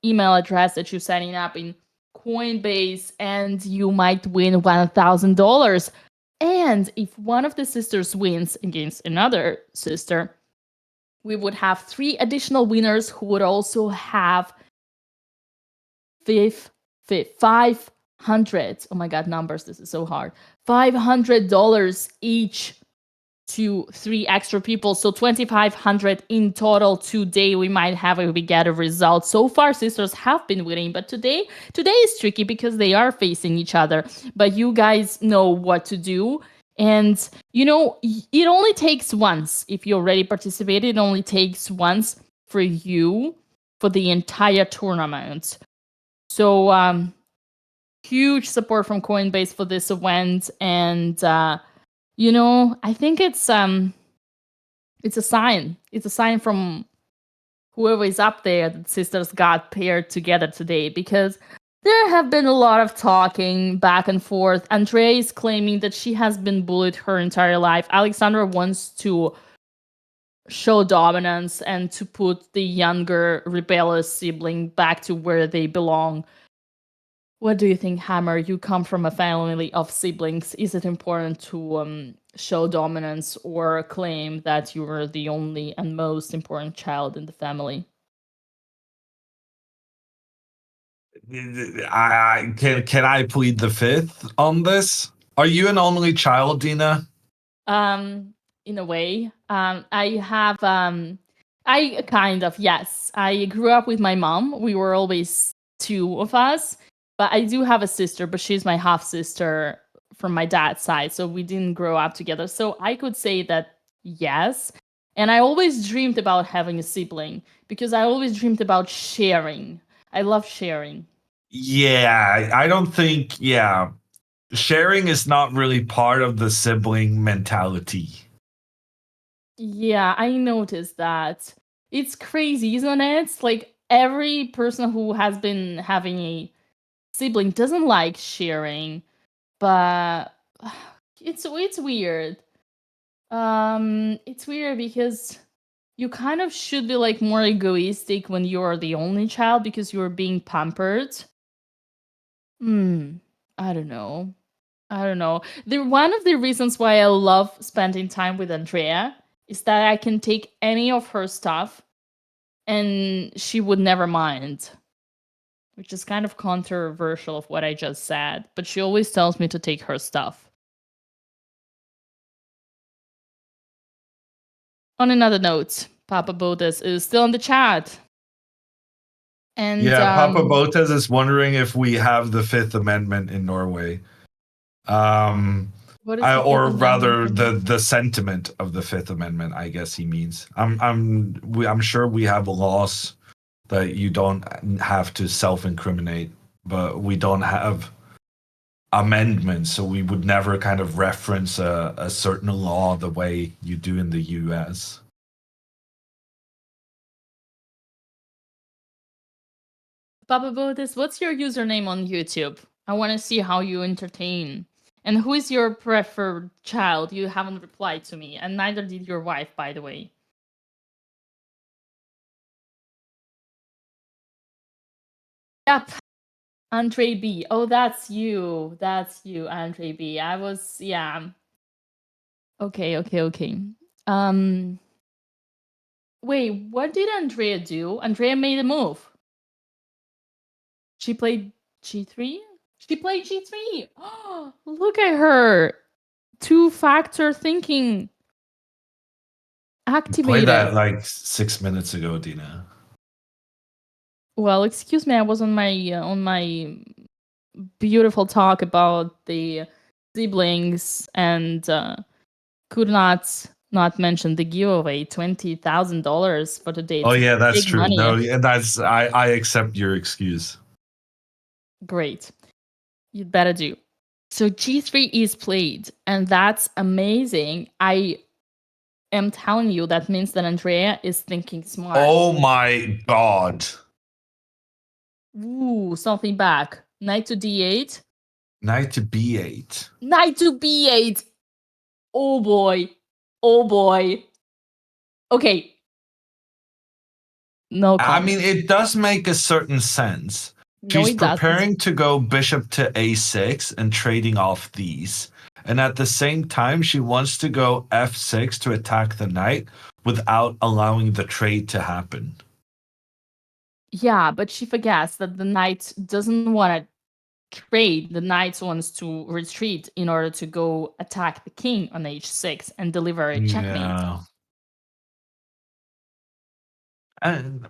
email address that you're signing up in Coinbase, and you might win $1,000. And if one of the sisters wins against another sister, we would have 3 additional winners who would also have 500. Oh my god, numbers, this is so hard. $500 each to 3 extra people, so $2,500 in total. Today we might have if we get a result. So far sisters have been winning, but today is tricky because they are facing each other, but you guys know what to do. And you know, it only takes once. If you already participated, it only takes once for you for the entire tournament. So huge support from Coinbase for this event, and you know, I think it's a sign. It's a sign from whoever is up there that sisters got paired together today, because there have been a lot of talking back and forth. Andrea is claiming that she has been bullied her entire life. Alexandra wants to show dominance and to put the younger rebellious sibling back to where they belong. What do you think, Hammer? You come from a family of siblings. Is it important to show dominance or claim that you are the only and most important child in the family? Can I plead the fifth on this? Are you an only child, Dina? In a way, I have I kind of, yes. I grew up with my mom. We were always 2 of us. But I do have a sister, but she's my half sister from my dad's side, so we didn't grow up together. So I could say that yes. And I always dreamed about having a sibling because I always dreamed about sharing. I love sharing. Yeah, I don't think, yeah. Sharing is not really part of the sibling mentality. Yeah, I noticed that. It's crazy, isn't it? Like every person who has been having a sibling doesn't like sharing, but it's weird. It's weird because you kind of should be like more egoistic when you're the only child because you're being pampered. I don't know. I don't know. One of the reasons why I love spending time with Andrea is that I can take any of her stuff and she would never mind. Which is kind of controversial of what I just said, but she always tells me to take her stuff. On another note, Papa BOTEZ is still in the chat. And yeah, Papa BOTEZ is wondering if we have the Fifth Amendment in Norway. What is the Fifth or rather, Amendment? the sentiment of the Fifth Amendment, I guess he means. I'm sure we have laws that you don't have to self-incriminate, but we don't have amendments, so we would never kind of reference a certain law the way you do in the US. Papa BOTEZ, what's your username on YouTube? I want to see how you entertain. And who is your preferred child? You haven't replied to me, and neither did your wife, by the way. Yep. Andre B. Oh, that's you. That's you, Andre B. I was, yeah. Okay. Wait, what did Andrea do? Andrea made a move. She played G3? She played G3! Oh, look at her! Two-factor thinking activated. Played that like 6 minutes ago, Dina. Well, excuse me, I was on my beautiful talk about the siblings and could not mention the giveaway, $20,000 for today. Oh yeah, that's big true. money. No, yeah, that's I accept your excuse. Great. You'd better do. So G3 is played, and that's amazing. I am telling you, that means that Andrea is thinking smart. Oh my god. Ooh, something back. Knight to D8. Knight to B8. Knight to B8. Oh boy. Oh boy. Okay. No comment. I mean, it does make a certain sense. No, She's it doesn't. preparing to go bishop to A6 and trading off these. And at the same time, she wants to go F6 to attack the knight without allowing the trade to happen. Yeah, but she forgets that the knight doesn't want to trade. The knight wants to retreat in order to go attack the king on H6 and deliver a checkmate. Yeah. And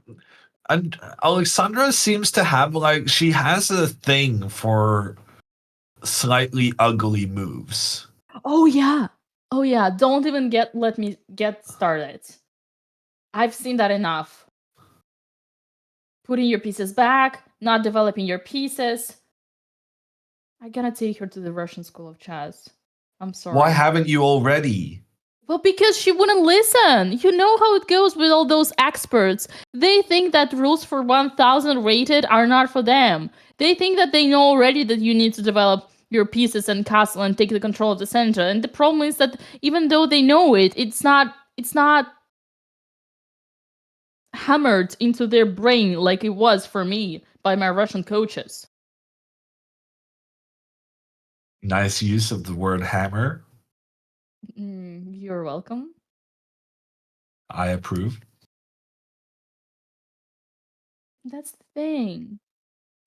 Alexandra seems to have like she has a thing for slightly ugly moves. Oh yeah. Oh yeah. Don't even let me get started. I've seen that enough. Putting your pieces back, not developing your pieces. I gotta take her to the Russian School of Chess. I'm sorry. Why haven't you already? Well, because she wouldn't listen. You know how it goes with all those experts. They think that rules for 1000 rated are not for them. They think that they know already that you need to develop your pieces and castle and take the control of the center. And the problem is that even though they know it, it's not hammered into their brain like it was for me by my Russian coaches. Nice use of the word hammer. You're welcome. I approve. That's the thing.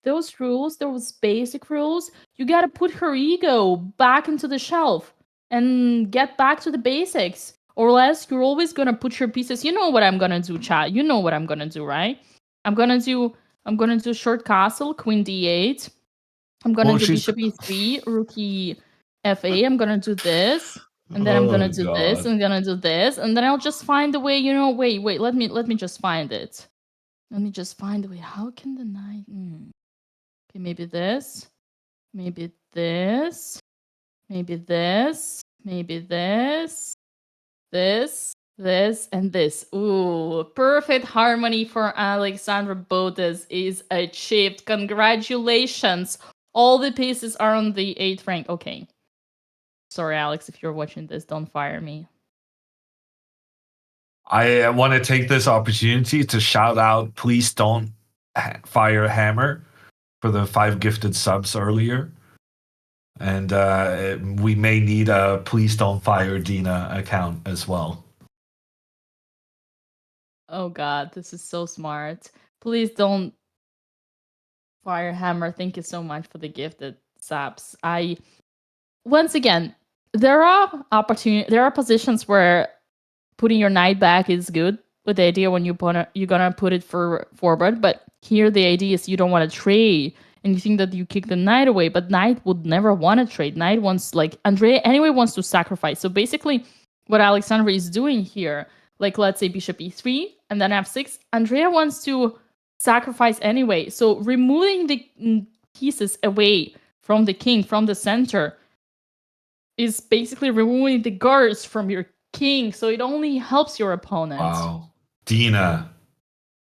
Those rules, those basic rules, you gotta put her ego back into the shelf and get back to the basics. Or else you're always gonna put your pieces. You know what I'm gonna do, chat. You know what I'm gonna do, right? I'm gonna do short castle, queen d8. I'm gonna do bishop e3, rook fa. I'm gonna do this. And then I'm gonna do this, and I'm gonna do this, and then I'll just find the way, you know, wait, let me just find it. Let me just find the way. How can the knight... Okay, maybe this. Maybe this. Maybe this. Maybe this. This, and this. Ooh, perfect harmony for Alexandra BOTEZ is achieved. Congratulations. All the pieces are on the 8th rank. Okay. Sorry, Alex, if you're watching this, don't fire me. I want to take this opportunity to shout out, please don't fire Hammer for the 5 gifted subs earlier. And we may need a Please Don't Fire Dina account as well. Oh god, this is so smart. Please don't fire Hammer. Thank you so much for the gifted subs. Once again, there are positions where putting your knight back is good with the idea when you're gonna put it for forward, but here the idea is you don't want to trade and you think that you kick the knight away, but knight would never want to trade. Knight wants, like, Andrea anyway wants to sacrifice. So basically what Alexandra is doing here, like let's say bishop e3 and then f6, Andrea wants to sacrifice anyway. So removing the pieces away from the king, from the center, is basically removing the guards from your king, so it only helps your opponent. Wow. Dina.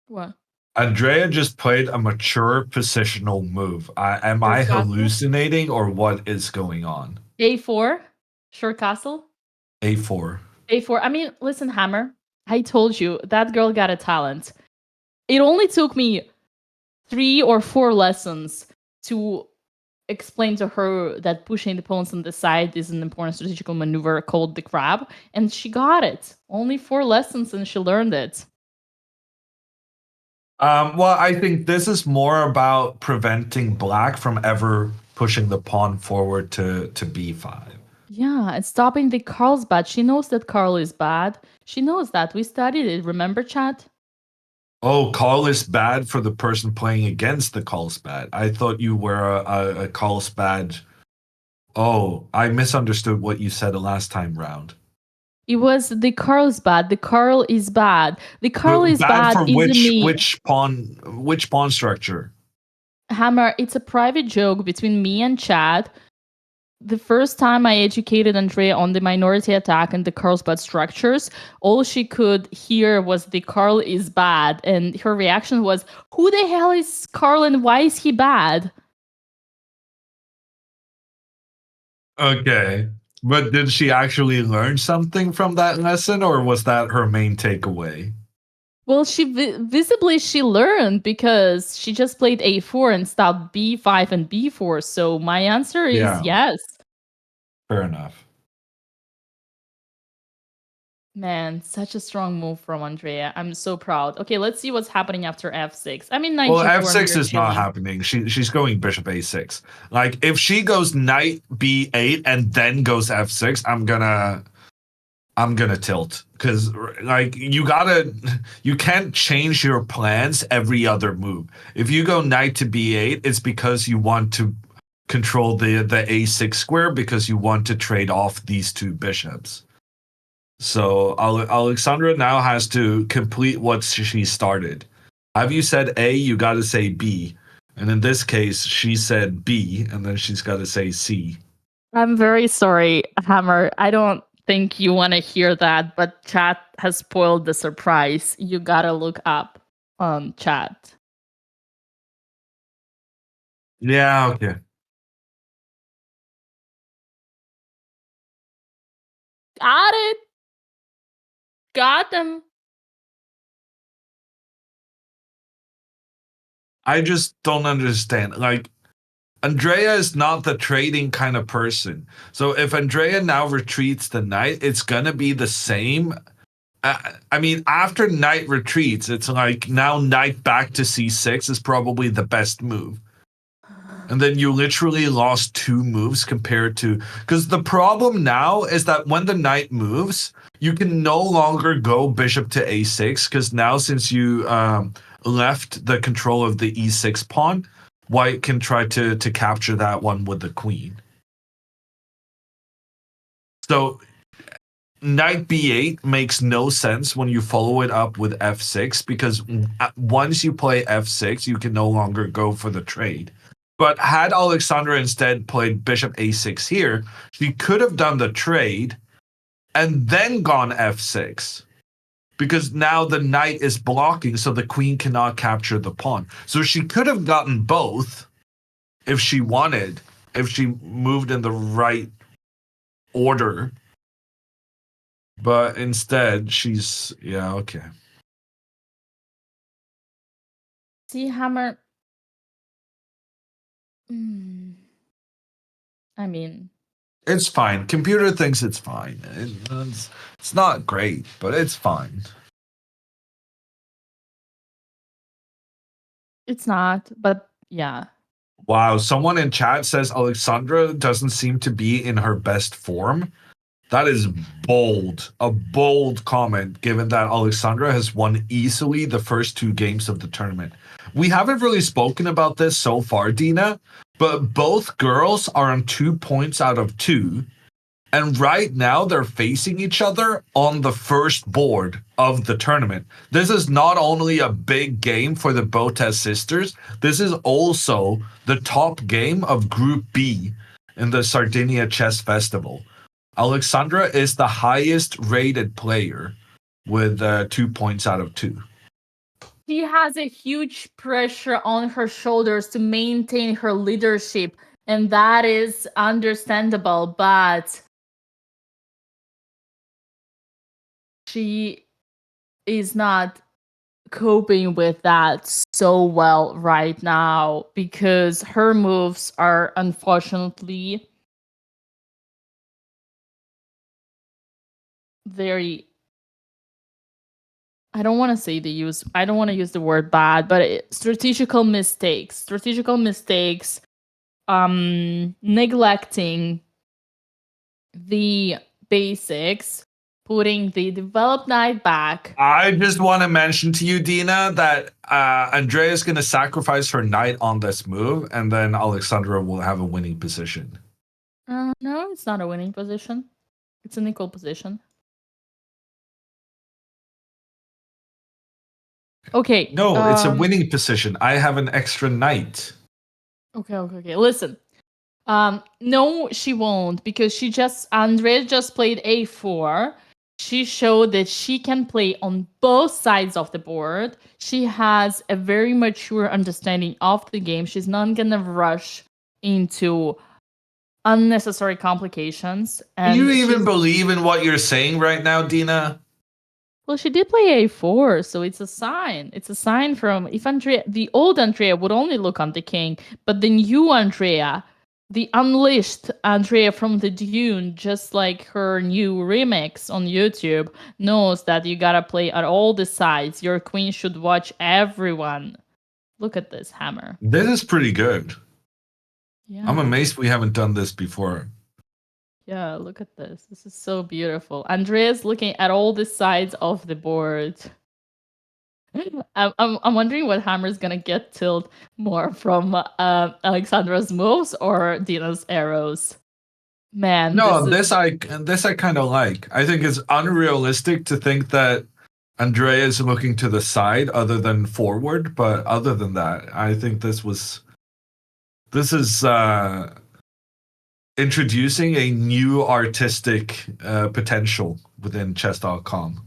What? Andrea just played a mature positional move. Am I hallucinating or what is going on? A4? Short castle? A4. A4. I mean, listen, Hammer. I told you, that girl got a talent. It only took me 3 or 4 lessons to explain to her that pushing the pawns on the side is an important strategical maneuver called the crab, and she got it. Only 4 lessons and she learned it. Well, I think this is more about preventing black from ever pushing the pawn forward to b5. Yeah, and stopping the Carlsbad. She knows that Carl is bad. She knows that. We studied it. Remember, chat? Oh, Carl is bad for the person playing against the Carlsbad. I thought you were a Carlsbad. Oh, I misunderstood what you said the last time round. It was the Carlsbad. The Carl is bad. The Carl is bad for isn't which pawn structure? Hammer, it's a private joke between me and Chad. The first time I educated Andrea on the minority attack and the Carlsbad structures, all she could hear was the Carl is bad. And her reaction was, who the hell is Carl and why is he bad? Okay. But did she actually learn something from that lesson, or was that her main takeaway? Well, visibly she learned because she just played a4 and stopped b5 and b4. So my answer is yes. Fair enough. Man, such a strong move from Andrea. I'm so proud. Okay, let's see what's happening after f6. I mean, knight Well, g4, f6 is not happening. She's going bishop a6. Like, if she goes knight b8 and then goes f6, I'm gonna tilt, because like you can't change your plans every other move. If you go knight to b8, it's because you want to control the a6 square, because you want to trade off these 2 bishops. So Alexandra now has to complete what she started. Have you said A, you got to say B. And in this case, she said B, and then she's got to say C. I'm very sorry, Hammer. I don't think you want to hear that, but chat has spoiled the surprise. You gotta look up on chat. Yeah, okay. Got it. Got them. I just don't understand. Like, Andrea is not the trading kind of person. So if Andrea now retreats the knight, it's gonna be the same. I mean, after knight retreats, it's like now knight back to c6 is probably the best move. And then you literally lost 2 moves compared to... Because the problem now is that when the knight moves, you can no longer go bishop to a6, because now since you left the control of the e6 pawn, white can try to capture that one with the queen. So knight b8 makes no sense when you follow it up with f6, because once you play f6, you can no longer go for the trade. But had Alexandra instead played bishop a6 here, she could have done the trade and then gone f6. Because now the knight is blocking, so the queen cannot capture the pawn. So she could have gotten both if she wanted, if she moved in the right order. But instead, she's... Yeah, okay. See, Hammer... I mean, It's fine. Computer thinks it's fine. It's not great, but it's fine. it's not, but yeah. Wow, someone in chat says Alexandra doesn't seem to be in her best form. That is bold. A bold comment, given that Alexandra has won easily the first 2 games of the tournament. We haven't really spoken about this so far, Dina, but both girls are on 2 points out of 2. And right now they're facing each other on the first board of the tournament. This is not only a big game for the BOTEZ sisters, this is also the top game of Group B in the Sardinia Chess Festival. Alexandra is the highest rated player with 2 points out of 2. She has a huge pressure on her shoulders to maintain her leadership, and that is understandable, but she is not coping with that so well right now because her moves are unfortunately very, I don't want to use the word bad, but strategical mistakes, neglecting the basics, putting the developed knight back. I just want to mention to you, Dina, that Andrea is going to sacrifice her knight on this move, and then Alexandra will have a winning position. No, it's not a winning position. It's an equal position. Okay. No, it's a winning position. I have an extra knight. Okay. Listen. No, she won't, because Andrea just played a4. She showed that she can play on both sides of the board. She has a very mature understanding of the game. She's not gonna rush into unnecessary complications. Do you even believe in what you're saying right now, Dina? Well, she did play a4, so it's a sign. It's a sign from, if the old Andrea would only look on the king, but the new Andrea, the unleashed Andrea from the Dune, just like her new remix on YouTube, knows that you gotta play at all the sides. Your queen should watch everyone. Look at this hammer. This is pretty good. Yeah. I'm amazed we haven't done this before. Yeah, look at this. This is so beautiful. Andrea's looking at all the sides of the board. I'm wondering what hammer's gonna get tilt more from Alexandra's moves or Dina's arrows. Man, no, this I kind of like. I think it's unrealistic to think that Andrea is looking to the side other than forward, but other than that, I think this is introducing a new artistic potential within chess.com.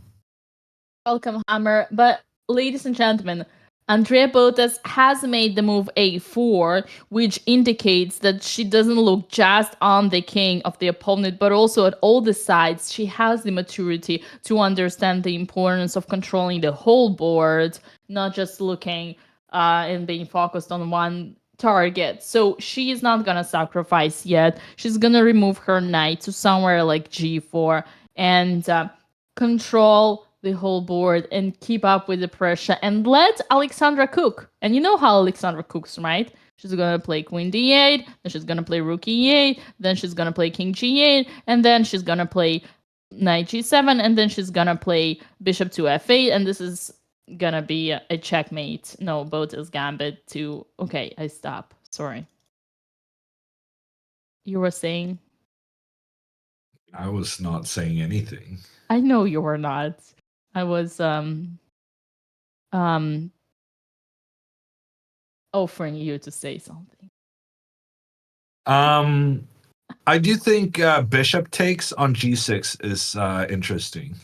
Welcome, Hammer. But ladies and gentlemen, Andrea BOTEZ has made the move a4, which indicates that she doesn't look just on the king of the opponent, but also at all the sides. She has the maturity to understand the importance of controlling the whole board, not just looking and being focused on one target. So she is not gonna sacrifice yet. She's gonna remove her knight to somewhere like g4 and control the whole board and keep up with the pressure and let Alexandra cook. And you know how Alexandra cooks, right? She's gonna play queen d8, then she's gonna play rook e8, then she's gonna play king g8, and then she's gonna play knight g7, and then she's gonna play bishop to f8, and this is gonna be a checkmate. No, BOTEZ gambit to... Okay, I stop. Sorry. You were saying? I was not saying anything. I know you were not. I was offering you to say something. I do think bishop takes on g6 is interesting.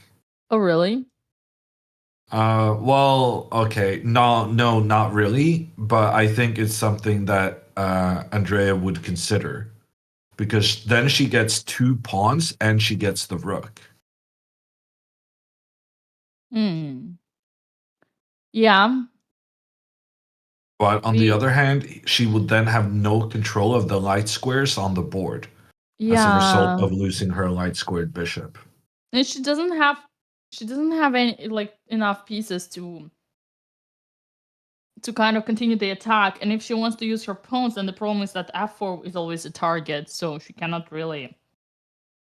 Oh, really? Well, okay. No, not really. But I think it's something that Andrea would consider. Because then she gets 2 pawns and she gets the rook. Yeah. But on the other hand, she would then have no control of the light squares on the board. as a result Yeah. of losing her light squared bishop. And she doesn't have any enough pieces to kind of continue the attack. And if she wants to use her pawns, then the problem is that f4 is always a target, so she cannot really,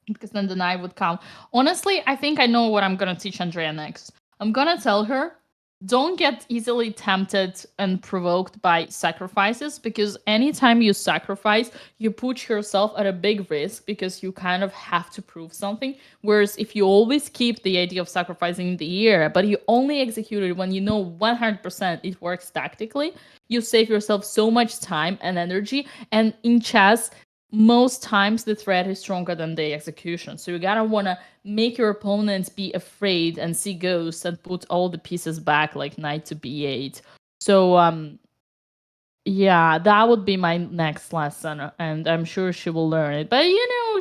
because then the knight would come. Honestly, I think I know what I'm gonna teach Andrea next. I'm gonna tell her, don't get easily tempted and provoked by sacrifices, because anytime you sacrifice, you put yourself at a big risk because you kind of have to prove something. Whereas if you always keep the idea of sacrificing in the air, but you only execute it when you know 100% it works tactically, you save yourself so much time and energy. And in chess, most times the threat is stronger than the execution. So you gotta wanna make your opponents be afraid and see ghosts and put all the pieces back, like knight to b8. So yeah, that would be my next lesson, and I'm sure she will learn it. But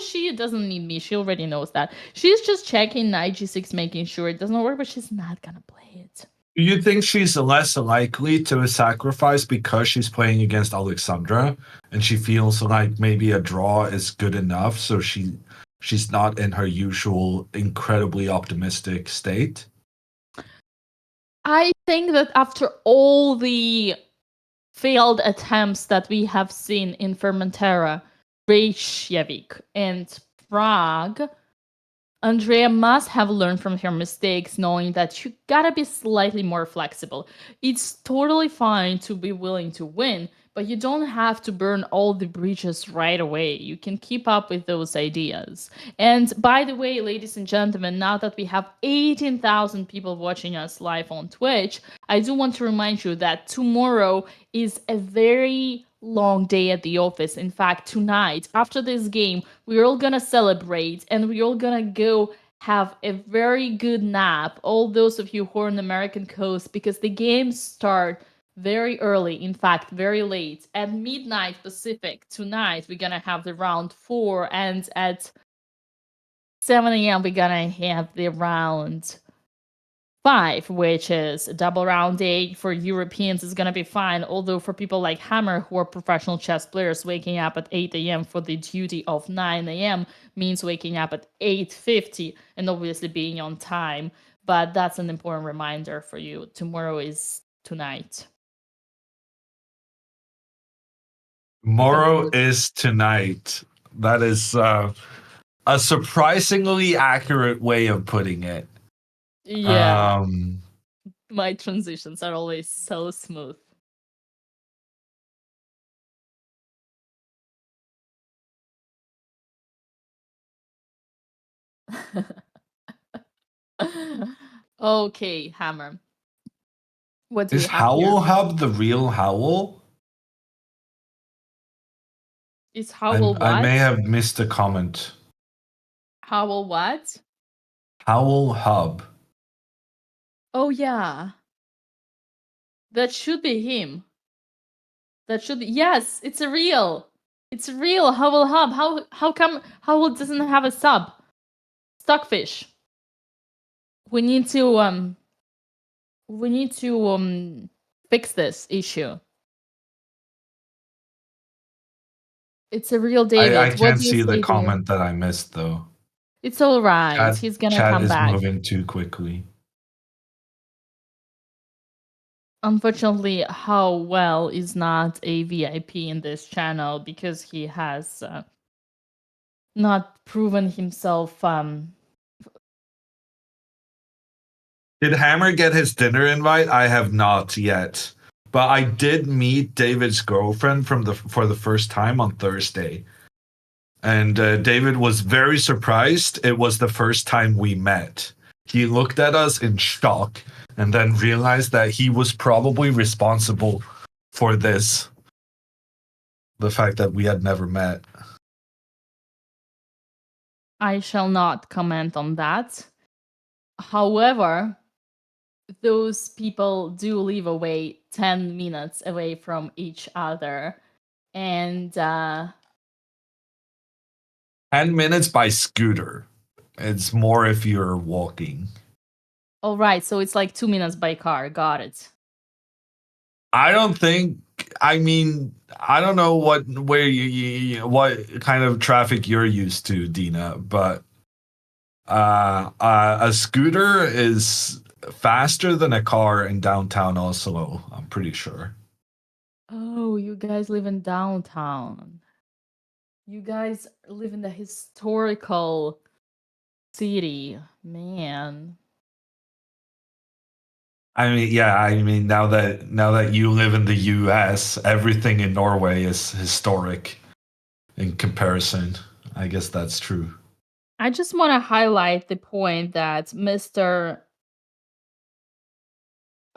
she doesn't need me. She already knows that. She's just checking knight g6, making sure it doesn't work, but she's not gonna play it. Do you think she's less likely to sacrifice because she's playing against Alexandra and she feels like maybe a draw is good enough, so she's not in her usual incredibly optimistic state? I think that after all the failed attempts that we have seen in Formentera, Reykjavik, and Prague, Andrea must have learned from her mistakes, knowing that you gotta be slightly more flexible. It's totally fine to be willing to win, but you don't have to burn all the bridges right away. You can keep up with those ideas. And by the way, ladies and gentlemen, now that we have 18,000 people watching us live on Twitch, I do want to remind you that tomorrow is a very long day at the office. In fact, tonight, after this game, we're all gonna celebrate and we're all gonna go have a very good nap, all those of you who are on the American coast, because the games start very early, in fact, very late. At midnight Pacific tonight, we're gonna have the round 4, and at 7 a.m. we're gonna have the round 5, which is a double round day. For Europeans, is going to be fine. Although for people like Hammer, who are professional chess players, waking up at 8 a.m. for the duty of 9 a.m. means waking up at 8:50 and obviously being on time. But that's an important reminder for you. Tomorrow is tonight. Tomorrow is tonight. That is a surprisingly accurate way of putting it. Yeah. My transitions are always so smooth. Okay, Hammer. What do Is you have here? Howl Hub the real Howl? Is Howl what? I may have missed a comment. Howl what? Howl Hub. Oh yeah. That should be him. That should be, yes, it's a real. It's a real Howl Hub. How come Howl doesn't have a sub? Stockfish. We need to fix this issue. It's a real David. I What can't do you see the say, dear? comment that I missed though. It's all right. He's gonna Chat come is back. moving too quickly. Unfortunately, Howell is not a VIP in this channel because he has not proven himself. Did Hammer get his dinner invite? I have not yet. But I did meet David's girlfriend for the first time on Thursday. And David was very surprised. It was the first time we met. He looked at us in shock and then realized that he was probably responsible for this. The fact that we had never met. I shall not comment on that. However, those people do live away 10 minutes away from each other. And 10 minutes by scooter. It's more if you're walking. all right, so it's like 2 minutes by car. Got it. I don't think I mean, I don't know what kind of traffic you're used to, Dina, but a scooter is faster than a car in downtown Oslo. I'm pretty sure. Oh, you guys live in downtown. You guys live in the historical city, man. I mean, yeah. I mean, now that you live in the U.S., everything in Norway is historic in comparison. I guess that's true. I just want to highlight the point that Mr.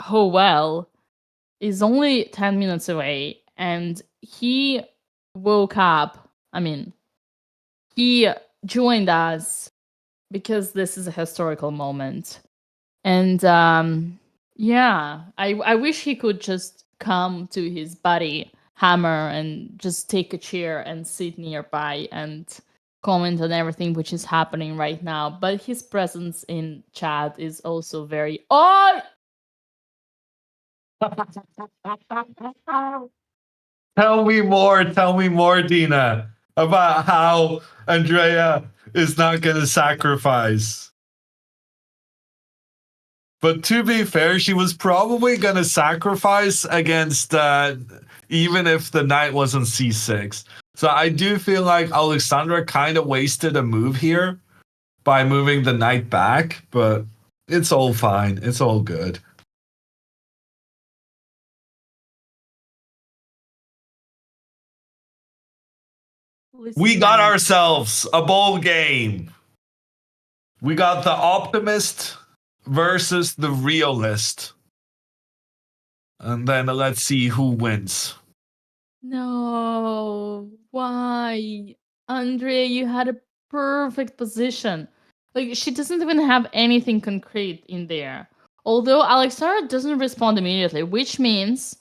Howell is only 10 minutes away, and he woke up. I mean, he joined us because this is a historical moment. And yeah, I wish he could just come to his buddy Hammer and just take a chair and sit nearby and comment on everything which is happening right now. But his presence in chat is also very Tell me more, Dina, about how Andrea is not going to sacrifice. But to be fair, she was probably going to sacrifice against, even if the knight wasn't c6. So I do feel like Alexandra kind of wasted a move here by moving the knight back, but it's all fine. It's all good. We got ourselves a bowl game. We got the optimist versus the realist. And then let's see who wins. No, why? Andrea, you had a perfect position. Like, she doesn't even have anything concrete in there. Although Alexandra doesn't respond immediately, which means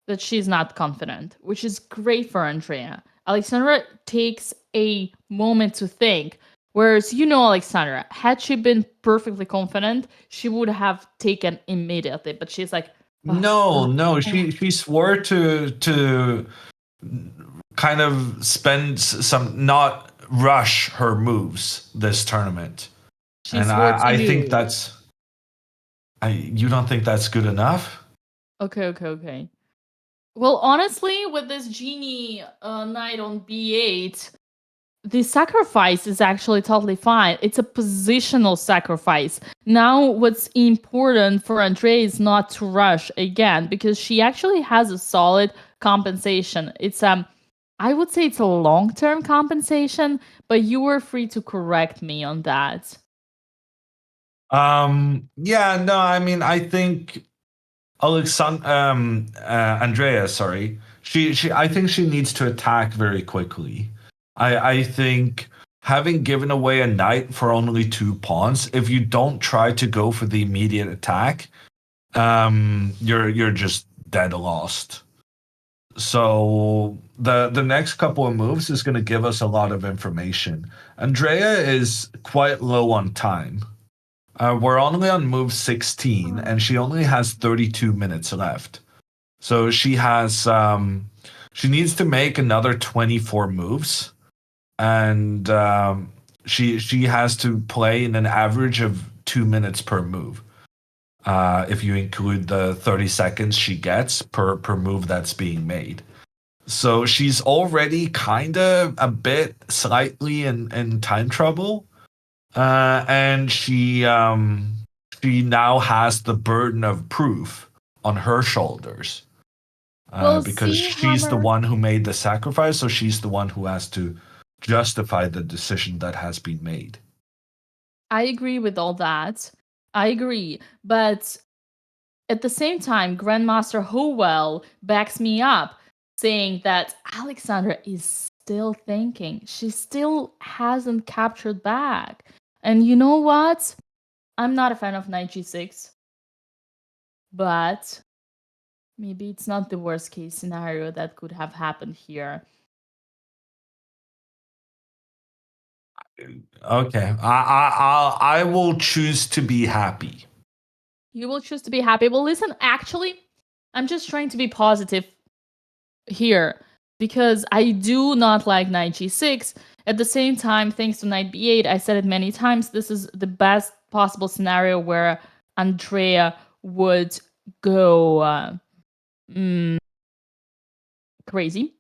that she's not confident, which is great for Andrea. Alexandra takes a moment to think. Whereas, Alexandra, had she been perfectly confident, she would have taken immediately. But she's like, no, she swore to kind of not rush her moves this tournament. And I think that's you don't think that's good enough? Okay. Well, honestly, with this genie knight on b8, the sacrifice is actually totally fine. It's a positional sacrifice. Now, what's important for Andrea is not to rush again, because she actually has a solid compensation. It's I would say it's a long-term compensation, but you were free to correct me on that. Yeah, no, I mean, I think Andrea, sorry. I think she needs to attack very quickly. I think having given away a knight for only 2 pawns, if you don't try to go for the immediate attack, you're just dead lost. So the next couple of moves is going to give us a lot of information. Andrea is quite low on time. We're only on move 16, and she only has 32 minutes left. So she has she needs to make another 24 moves, and she has to play in an average of 2 minutes per move. If you include the 30 seconds she gets per move that's being made. So she's already kind of a bit slightly in time trouble. And she now has the burden of proof on her shoulders. Because she's the one who made the sacrifice, so she's the one who has to justify the decision that has been made. I agree with all that. I agree. But at the same time, Grandmaster Howell backs me up, saying that Alexandra is still thinking. She still hasn't captured back. And you know what? I'm not a fan of knight g6. But maybe it's not the worst case scenario that could have happened here. Okay, I will choose to be happy. You will choose to be happy. Well, listen, actually, I'm just trying to be positive. here because I do not like knight g6. At the same time, thanks to knight b8, I said it many times, this is the best possible scenario where Andrea would go crazy,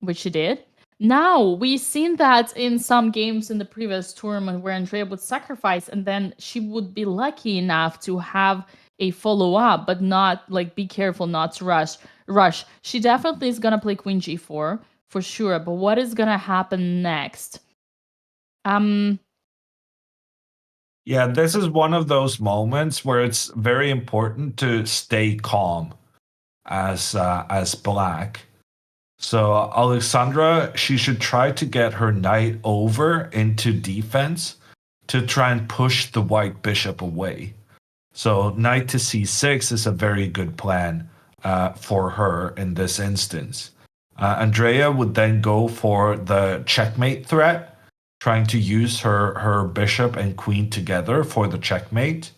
which she did. Now, we've seen that in some games in the previous tournament where Andrea would sacrifice and then she would be lucky enough to have a follow-up, but not, like, be careful not to rush. She definitely is gonna play queen g4, for sure, but what is gonna happen next? Yeah, this is one of those moments where it's very important to stay calm as black. So Alexandra, she should try to get her knight over into defense to try and push the white bishop away. So knight to c6 is a very good plan for her in this instance. Andrea would then go for the checkmate threat, trying to use her bishop and queen together for the checkmate.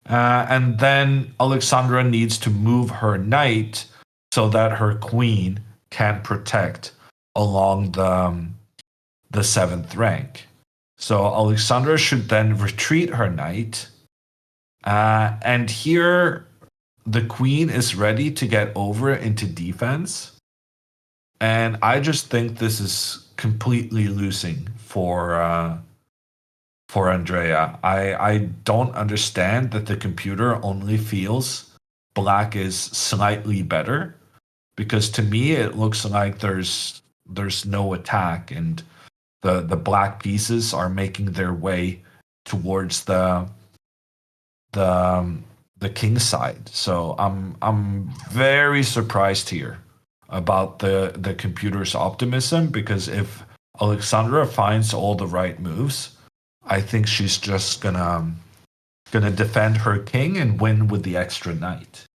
And then Alexandra needs to move her knight so that her queen can protect along the 7th rank. So Alexandra should then retreat her knight. And here the queen is ready to get over into defense. And I just think this is completely losing for Andrea. I don't understand that the computer only feels black is slightly better, because to me it looks like there's no attack and the black pieces are making their way towards the king side. So I'm very surprised here about the computer's optimism, because if Alexandra finds all the right moves, I think she's just gonna defend her king and win with the extra knight.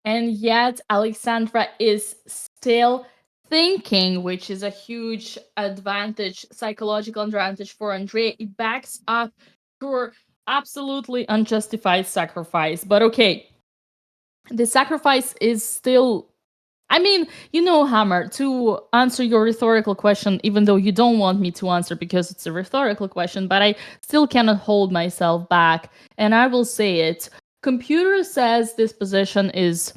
And yet Alexandra is still thinking, which is a huge advantage, psychological advantage for Andrea. It backs up her absolutely unjustified sacrifice. But okay, the sacrifice is still, I mean, you know, Hammer, to answer your rhetorical question, even though you don't want me to answer because it's a rhetorical question, but I still cannot hold myself back, and I will say it. Computer says this position is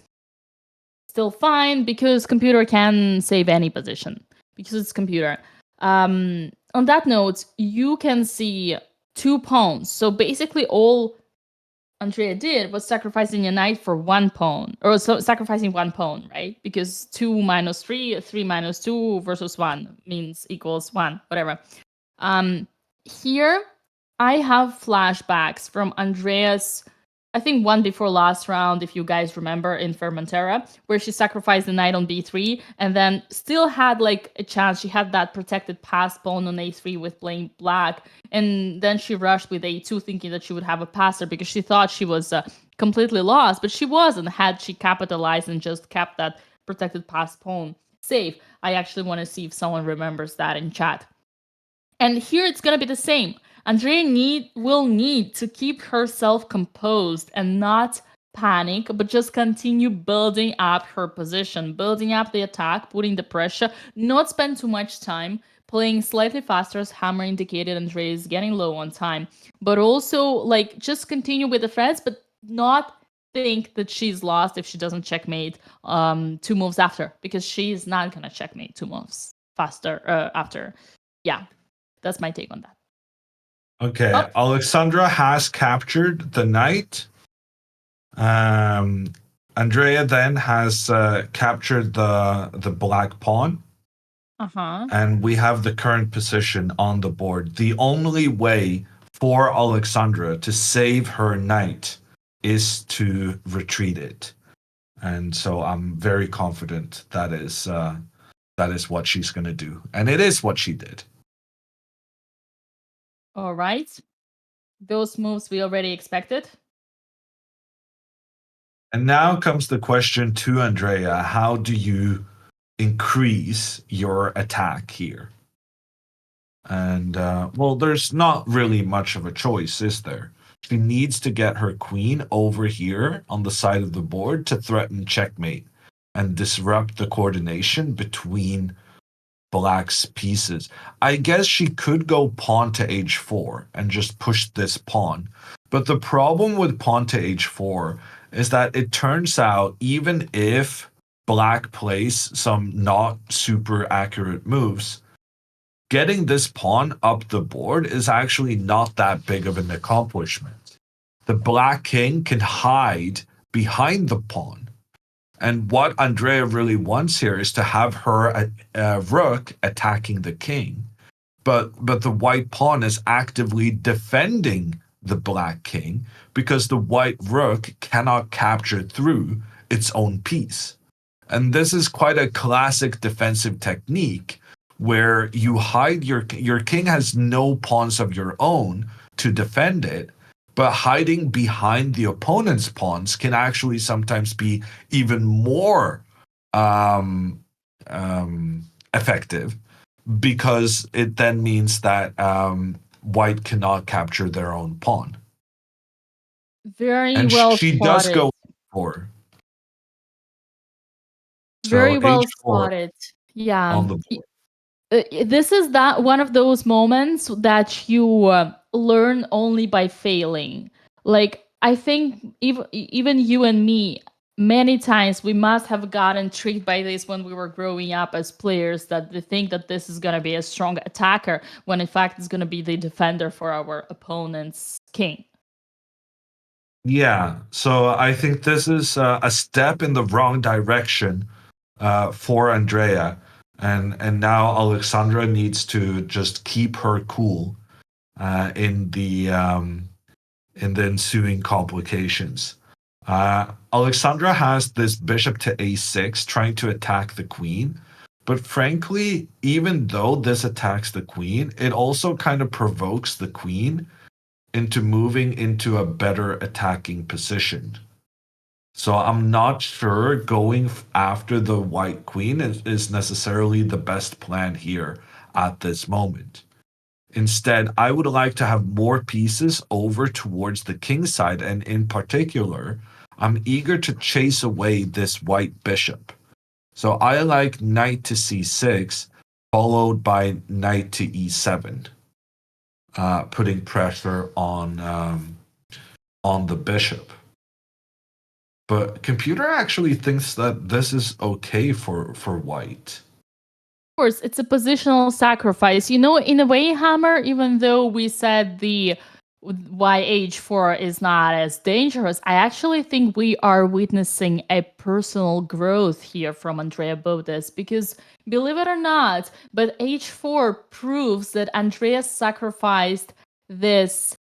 still fine because computer can save any position because it's computer. On that note, you can see 2 pawns. So basically all Andrea did was sacrificing a knight for 1 pawn, or so sacrificing 1 pawn, right? Because 2 minus 3, 3 minus 2 versus 1 means equals 1, whatever. Here, I have flashbacks from Andrea's, I think one before last round, if you guys remember, in Fermentera, where she sacrificed the knight on b3 and then still had like a chance. She had that protected passed pawn on a3 with playing black, and then she rushed with a2 thinking that she would have a passer because she thought she was completely lost, but she wasn't, had she capitalized and just kept that protected passed pawn safe. I actually want to see if someone remembers that in chat. And here it's going to be the same. Andrea will need to keep herself composed and not panic, but just continue building up her position, building up the attack, putting the pressure, not spend too much time, playing slightly faster, as Hammer indicated. Andrea is getting low on time, but also like just continue with the threats, but not think that she's lost if she doesn't checkmate 2 moves after, because she's not going to checkmate 2 moves faster after. Yeah, that's my take on that. Okay, Alexandra has captured the knight. Andrea then has captured the black pawn. And we have the current position on the board. The only way for Alexandra to save her knight is to retreat it. And so I'm very confident that is what she's going to do. And it is what she did. All right. Those moves we already expected. And now comes the question to Andrea. How do you increase your attack here? And, well, there's not really much of a choice, is there? She needs to get her queen over here on the side of the board to threaten checkmate. and disrupt the coordination between Black's pieces. I guess she could go pawn to h4 and just push this pawn. But the problem with pawn to h4 is that it turns out even if Black plays some not super accurate moves, getting this pawn up the board is actually not that big of an accomplishment. The Black king can hide behind the pawn. And what Andrea really wants here is to have her rook attacking the king. But the white pawn is actively defending the Black king because the white rook cannot capture through its own piece. And this is quite a classic defensive technique where you hide your king has no pawns of your own to defend it, but hiding behind the opponent's pawns can actually sometimes be even more effective, because it then means that white cannot capture their own pawn. Very And well she spotted. does go for. Very So well h4 spotted. Yeah. on the board. This is that one of those moments that you learn only by failing. Like, I think even you and me, many times we must have gotten tricked by this when we were growing up as players, that they think that this is going to be a strong attacker when in fact it's going to be the defender for our opponent's king. Yeah, so I think this is a step in the wrong direction for Andrea, and now Alexandra needs to just keep her cool in the ensuing complications. Alexandra has this bishop to a6 trying to attack the queen, but frankly, even though this attacks the queen, it also kind of provokes the queen into moving into a better attacking position. So I'm not sure going after the white queen is necessarily the best plan here at this moment. Instead, I would like to have more pieces over towards the king side, and in particular, I'm eager to chase away this white bishop. So I like knight to c6, followed by knight to e7. Putting pressure on the bishop. But computer actually thinks that this is okay for white. Of course, it's a positional sacrifice. You know, in a way, Hammer, even though we said the why h4 is not as dangerous, I actually think we are witnessing a personal growth here from Andrea BOTEZ, because believe it or not, but h4 proves that Andrea sacrificed this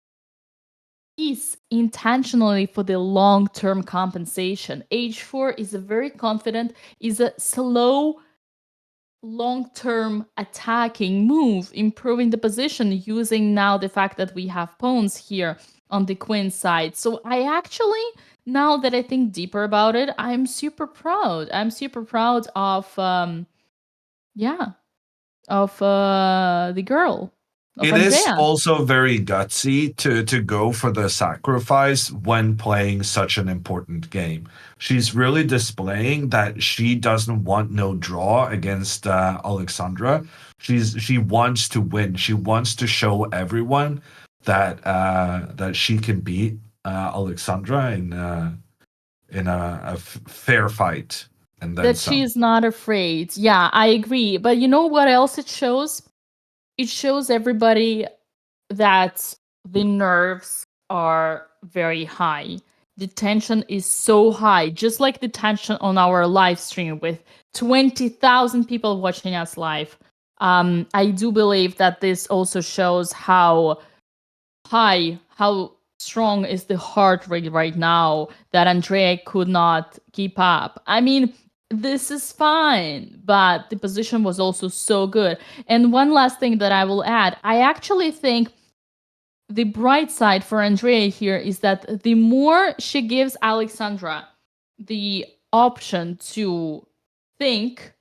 piece intentionally for the long-term compensation. h4 is a very confident, is a slow, long-term attacking move, improving the position using now the fact that we have pawns here on the queen side. So I actually, now that I think deeper about it, I'm super proud. I'm super proud of the girl. It Andrea. is also very gutsy to go for the sacrifice when playing such an important game. She's really displaying that she doesn't want no draw against Alexandra. She wants to win. She wants to show everyone that that she can beat Alexandra in a fair fight, and then that some. she's not afraid. Yeah, I agree. But you know what else it shows? It shows everybody that the nerves are very high. The tension is so high, just like the tension on our live stream with 20,000 people watching us live. I do believe that this also shows how high, how strong is the heart rate right now, that Andrea could not keep up. I mean, this is fine, but the position was also so good. And one last thing that I will add, I actually think the bright side for Andrea here is that the more she gives Alexandra the option to think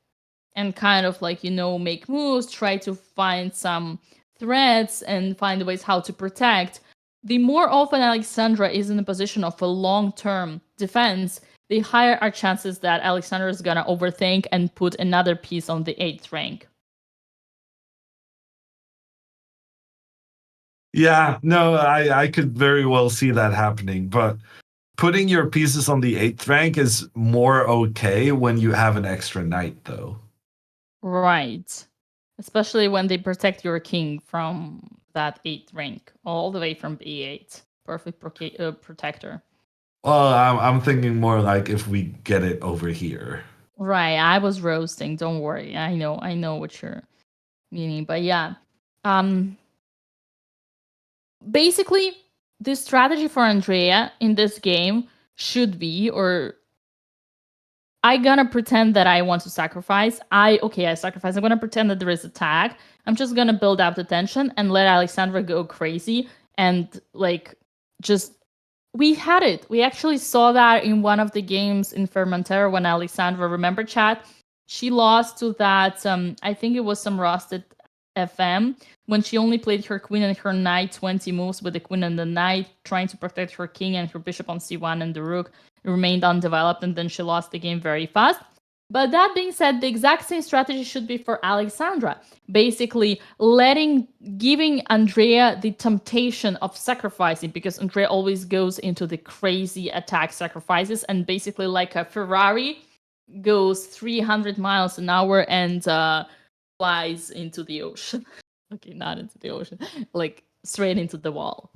and kind of like, make moves, try to find some threats and find ways how to protect, the more often Alexandra is in a position of a long-term defense, the higher are chances that Alexandra is gonna overthink and put another piece on the 8th rank. Yeah, no, I could very well see that happening, but putting your pieces on the 8th rank is more okay when you have an extra knight, though. Right. Especially when they protect your king from that 8th rank, all the way from B8. Perfect protector. Well, I'm thinking more like if we get it over here. Right, I was roasting. Don't worry. I know what you're meaning. But yeah, basically, the strategy for Andrea in this game should be, or I gonna pretend that I want to sacrifice. I sacrifice. I'm gonna pretend that there is a tag. I'm just gonna build up the tension and let Alexandra go crazy and like just. We had it. We actually saw that in one of the games in Fermentera when Alexandra, remember chat? She lost to that, I think it was some Rusted FM, when she only played her queen and her knight 20 moves with the queen and the knight, trying to protect her king and her bishop on c1, and the rook remained undeveloped, and then she lost the game very fast. But that being said, the exact same strategy should be for Alexandra. Basically, giving Andrea the temptation of sacrificing, because Andrea always goes into the crazy attack sacrifices, and basically like a Ferrari goes 300 miles an hour and flies into the ocean. Okay, not into the ocean, like straight into the wall.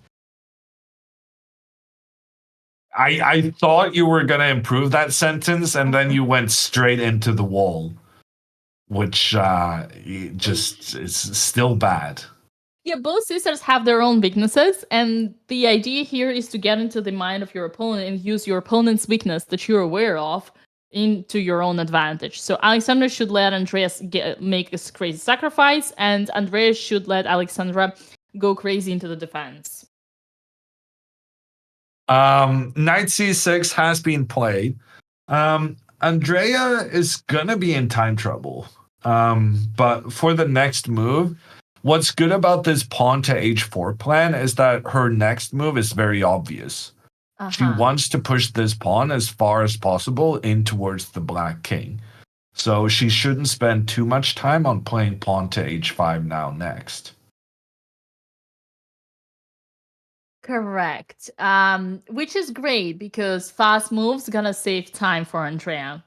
I thought you were gonna improve that sentence, and then you went straight into the wall, which just is still bad. Yeah, both sisters have their own weaknesses, and the idea here is to get into the mind of your opponent and use your opponent's weakness that you're aware of into your own advantage. So Alexandra should let Andreas make this crazy sacrifice, and Andreas should let Alexandra go crazy into the defense. Knight c6 has been played. Andrea is gonna be in time trouble. But for the next move, what's good about this pawn to h4 plan is that her next move is very obvious. She wants to push this pawn as far as possible in towards the black king. So she shouldn't spend too much time on playing pawn to h5 now next. Correct. Which is great because fast moves gonna save time for Andrea.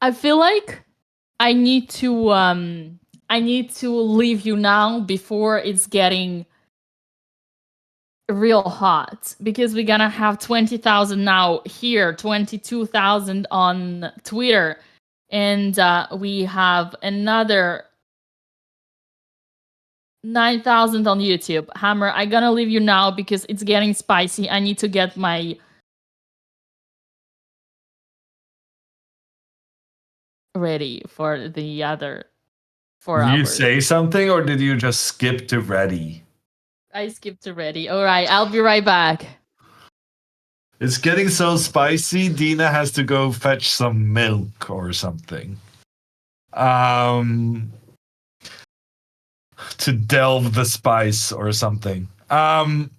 I feel like I need to leave you now before it's getting real hot, because we're gonna have 20,000 now here, 22,000 on Twitter, and we have another 9,000 on YouTube. Hammer, I'm gonna leave you now because it's getting spicy. I need to get my ready for the other 4 hours. Did you say something, or did you just skip to ready? I skipped to ready. All right, I'll be right back. It's getting so spicy, Dina has to go fetch some milk or something. To delve the spice or something. Pawn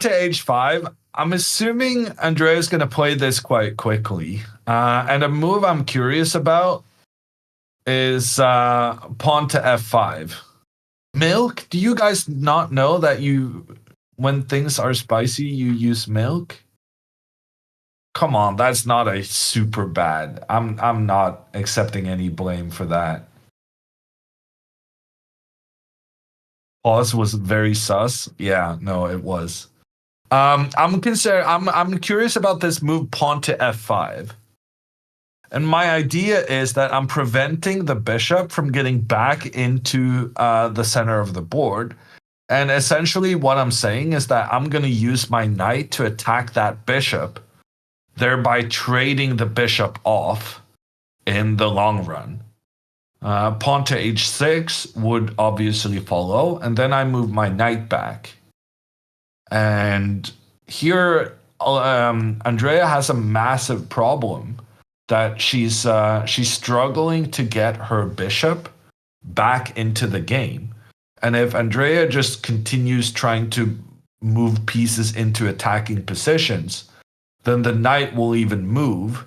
to h5. I'm assuming Andrea's going to play this quite quickly. And a move I'm curious about is pawn to f5. Milk? Do you guys not know that when things are spicy, you use milk? Come on, that's not a super bad. I'm not accepting any blame for that. Pause was very sus. Yeah, no, it was. I'm curious about this move pawn to f5. And my idea is that I'm preventing the bishop from getting back into the center of the board. And essentially what I'm saying is that I'm going to use my knight to attack that bishop, thereby trading the bishop off in the long run. Pawn to h6 would obviously follow, and then I move my knight back. And here, Andrea has a massive problem that she's struggling to get her bishop back into the game. And if Andrea just continues trying to move pieces into attacking positions, then the knight will even move,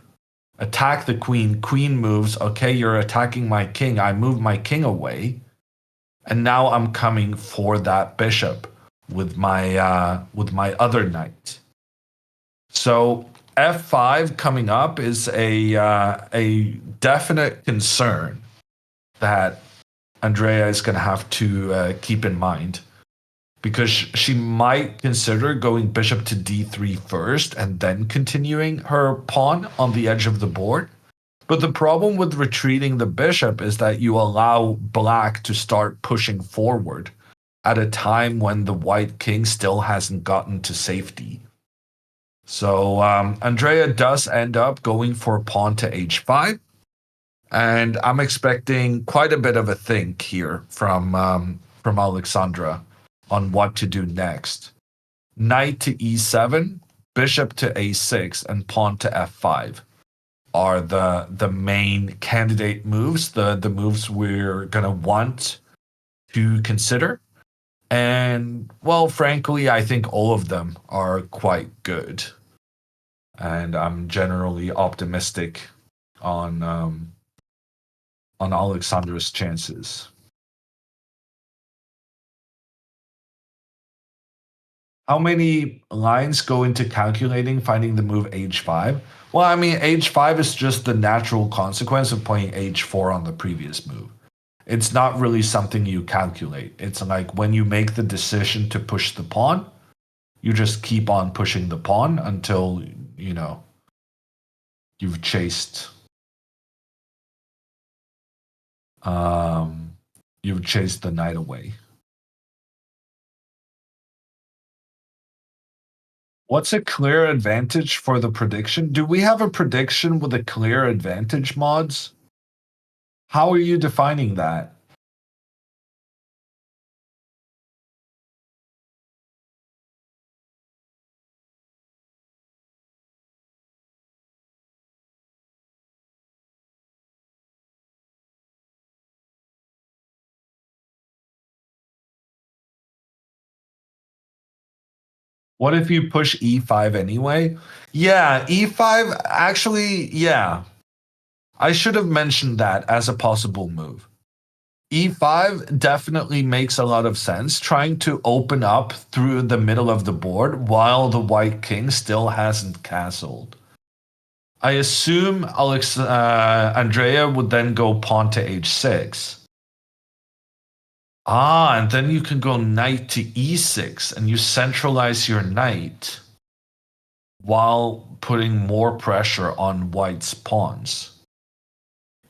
attack the queen. Queen moves. Okay, you're attacking my king. I move my king away, and now I'm coming for that bishop with my other knight. So f5 coming up is a definite concern that Andrea is going to have to keep in mind, because she might consider going bishop to d3 first and then continuing her pawn on the edge of the board. But the problem with retreating the bishop is that you allow black to start pushing forward at a time when the white king still hasn't gotten to safety. So Andrea does end up going for pawn to h5. And I'm expecting quite a bit of a think here from Alexandra on what to do next. Knight to e7, bishop to a6, and pawn to f5 are the main candidate moves, the moves we're going to want to consider. And, well, frankly, I think all of them are quite good. And I'm generally optimistic on Alexandra's chances. How many lines go into calculating finding the move h5? Well, I mean, h5 is just the natural consequence of playing h4 on the previous move. It's not really something you calculate. It's like when you make the decision to push the pawn, you just keep on pushing the pawn until, you know, you've chased the knight away. What's a clear advantage for the prediction? Do we have a prediction with a clear advantage, mods? How are you defining that? What if you push e5 anyway? Yeah, e5, actually, yeah. I should have mentioned that as a possible move. e5 definitely makes a lot of sense, trying to open up through the middle of the board while the white king still hasn't castled. I assume Andrea would then go pawn to h6. Ah, and then you can go knight to e6 and you centralize your knight while putting more pressure on white's pawns.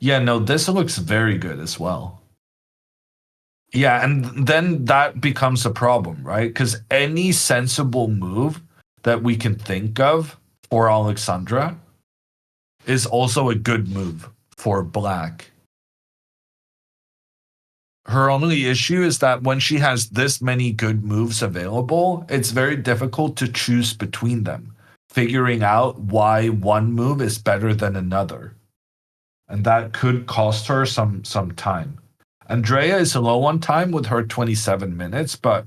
Yeah, no, this looks very good as well. Yeah, and then that becomes a problem, right? Because any sensible move that we can think of for Alexandra is also a good move for black. Her only issue is that when she has this many good moves available, it's very difficult to choose between them, figuring out why one move is better than another. And that could cost her some time. Andrea is low on time with her 27 minutes, but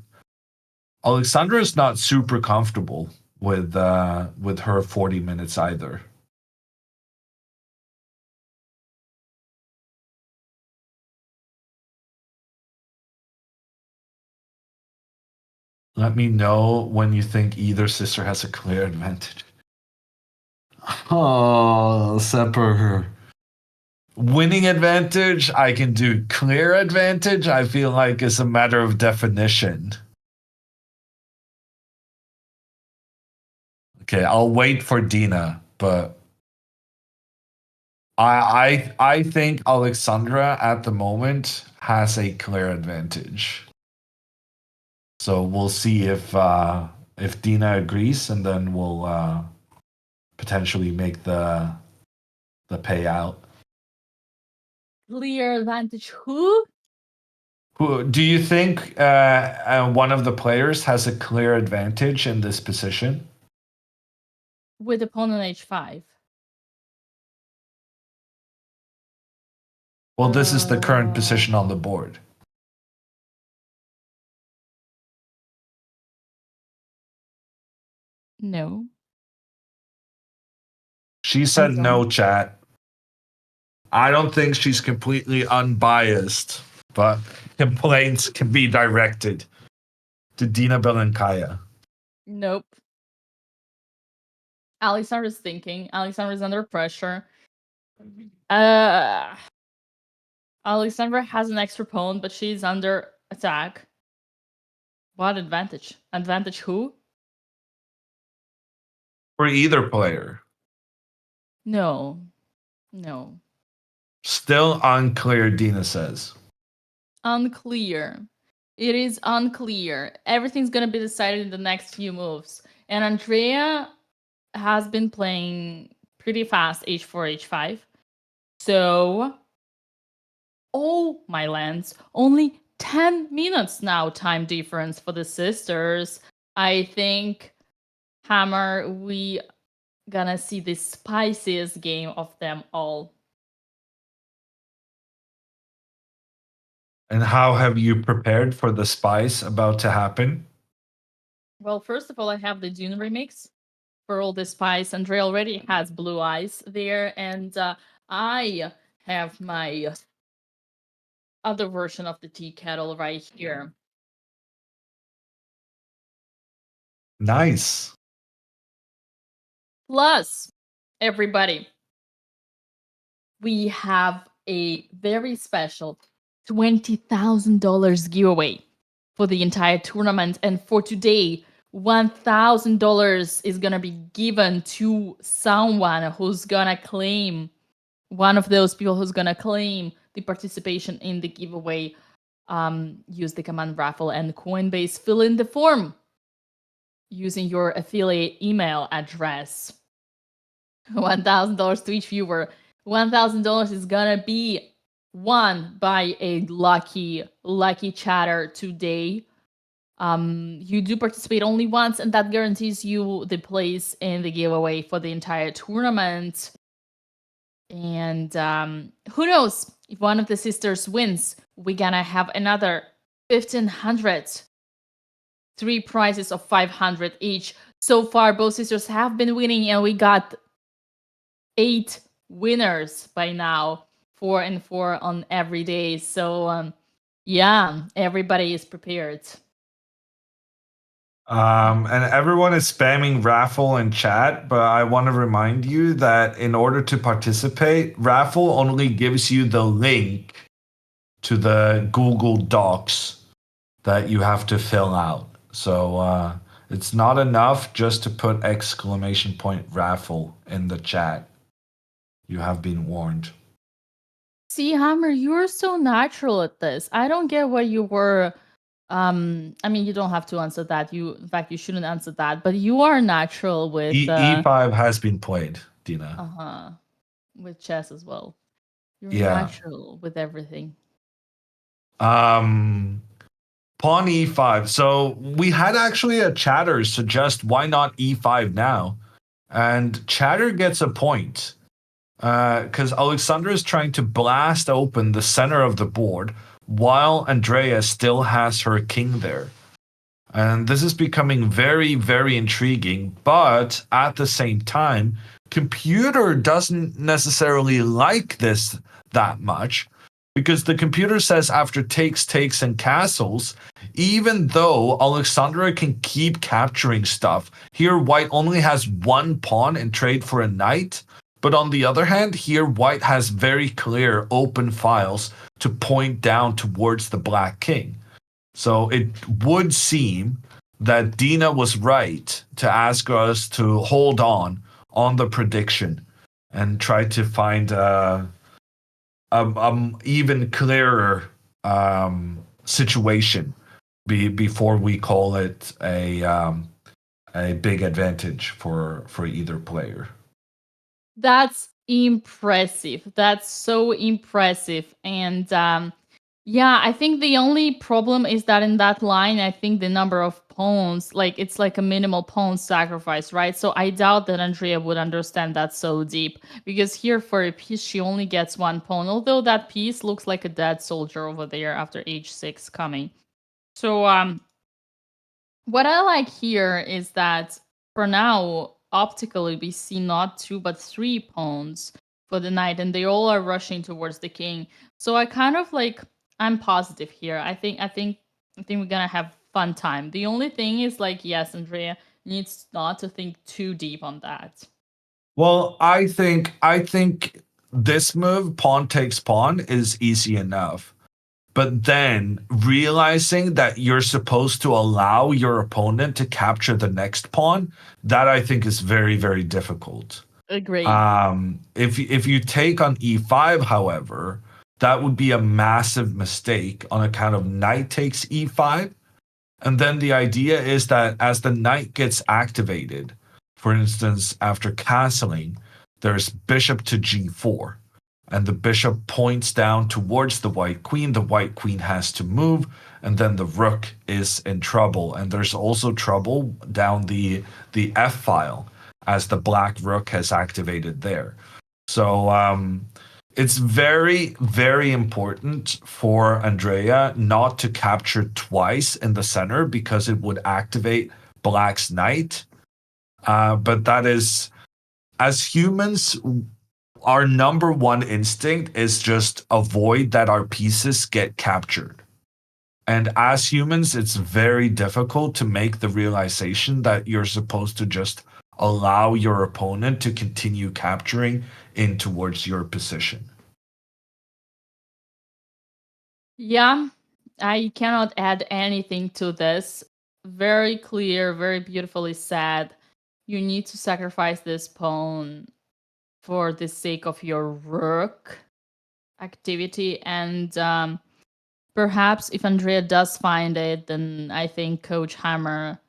Alexandra is not super comfortable with her 40 minutes either. Let me know when you think either sister has a clear advantage. Oh, Sepper. Winning advantage, I can do. Clear advantage, I feel like is a matter of definition. Okay, I'll wait for Dina, but I think Alexandra at the moment has a clear advantage. So we'll see if Dina agrees, and then we'll potentially make the payout. Clear advantage who? Who do you think one of the players has a clear advantage in this position? With the pawn on h5. Well, this is the current position on the board. No. She said no, chat. I don't think she's completely unbiased, but complaints can be directed to Dina Belenkaya. Nope. Alexandra's thinking. Alexandra's under pressure. Alexandra has an extra pawn, but she's under attack. What advantage? Advantage who? For either player. No. No. Still unclear, Dina says. Unclear. It is unclear. Everything's gonna be decided in the next few moves. And Andrea has been playing pretty fast h4, h5. So, oh my lands, only 10 minutes now time difference for the sisters. I think, Hammer, we gonna see the spiciest game of them all. And how have you prepared for the spice about to happen? Well, first of all, I have the Dune remix for all the spice. Andrea already has blue eyes there, and I have my other version of the tea kettle right here. Nice. Plus, everybody, we have a very special $20,000 giveaway for the entire tournament. And for today, $1,000 is going to be given to someone who's going to claim, one of those people who's going to claim the participation in the giveaway. Use the command raffle and Coinbase, fill in the form using your affiliate email address. $1,000 to each viewer. $1,000 is gonna be won by a lucky chatter today. You do participate only once, and that guarantees you the place in the giveaway for the entire tournament. And who knows, if one of the sisters wins, we're gonna have another 1,500. 3 prizes of 500 each. So far, both sisters have been winning, and we got 8 winners by now, 4 and 4 on every day. So yeah, everybody is prepared. And everyone is spamming raffle in chat, but I want to remind you that in order to participate, raffle only gives you the link to the Google Docs that you have to fill out. So it's not enough just to put !raffle in the chat. You have been warned. See, Hammer, you're so natural at this. I don't get what you were. I mean, you don't have to answer that. In fact, you shouldn't answer that. But you are natural with E5 has been played, Dina. With chess as well. You're natural with everything. Pawn e5. So we had actually a chatter suggest why not e5 now, and chatter gets a point. Because Alexandra is trying to blast open the center of the board while Andrea still has her king there. And this is becoming very, very intriguing. But at the same time, computer doesn't necessarily like this that much, because the computer says after takes, and castles, even though Alexandra can keep capturing stuff, here white only has 1 pawn in trade for a knight. But on the other hand, here white has very clear open files to point down towards the black king. So it would seem that Dina was right to ask us to hold on the prediction and try to find a even clearer situation before we call it a big advantage for either player. That's impressive. That's so impressive. And yeah, I think the only problem is that in that line, I think the number of pawns, like it's like a minimal pawn sacrifice, right? So I doubt that Andrea would understand that so deep, because here for a piece, she only gets 1 pawn, although that piece looks like a dead soldier over there after h6 coming. So what I like here is that for now, optically, we see not 2 but 3 pawns for the knight, and they all are rushing towards the king. So I kind of like, I'm positive here. I think we're gonna have fun time. The only thing is like, yes, Andrea needs not to think too deep on that. Well, I think this move, pawn takes pawn, is easy enough. But then realizing that you're supposed to allow your opponent to capture the next pawn, that I think is very, very difficult. Agree. If you take on e5, however, that would be a massive mistake on account of knight takes e5. And then the idea is that as the knight gets activated, for instance, after castling, there's bishop to g4. And the bishop points down towards the white queen. The white queen has to move, and then the rook is in trouble. And there's also trouble down the f file as the black rook has activated there. So it's very, very important for Andrea not to capture twice in the center because it would activate black's knight. But that is, as humans, our number one instinct is just avoid that our pieces get captured. And as humans, it's very difficult to make the realization that you're supposed to just allow your opponent to continue capturing in towards your position. Yeah, I cannot add anything to this. Very clear, very beautifully said. You need to sacrifice this pawn for the sake of your rook activity. And perhaps if Andrea does find it, then I think Coach Hammer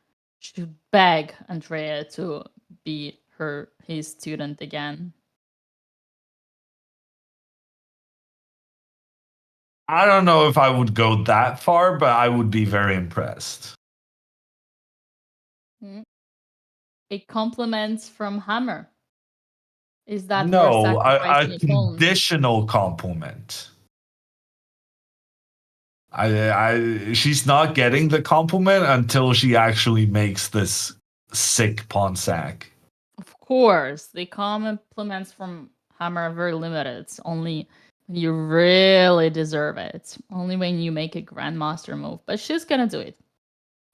should beg Andrea to be his student again. I don't know if I would go that far, but I would be very impressed. A compliment from Hammer. Is that no, a conditional compliment? She's not getting the compliment until she actually makes this sick pawn sack. Of course, the compliments from Hammer are very limited. It's only when you really deserve it. Only when you make a grandmaster move. But she's gonna do it.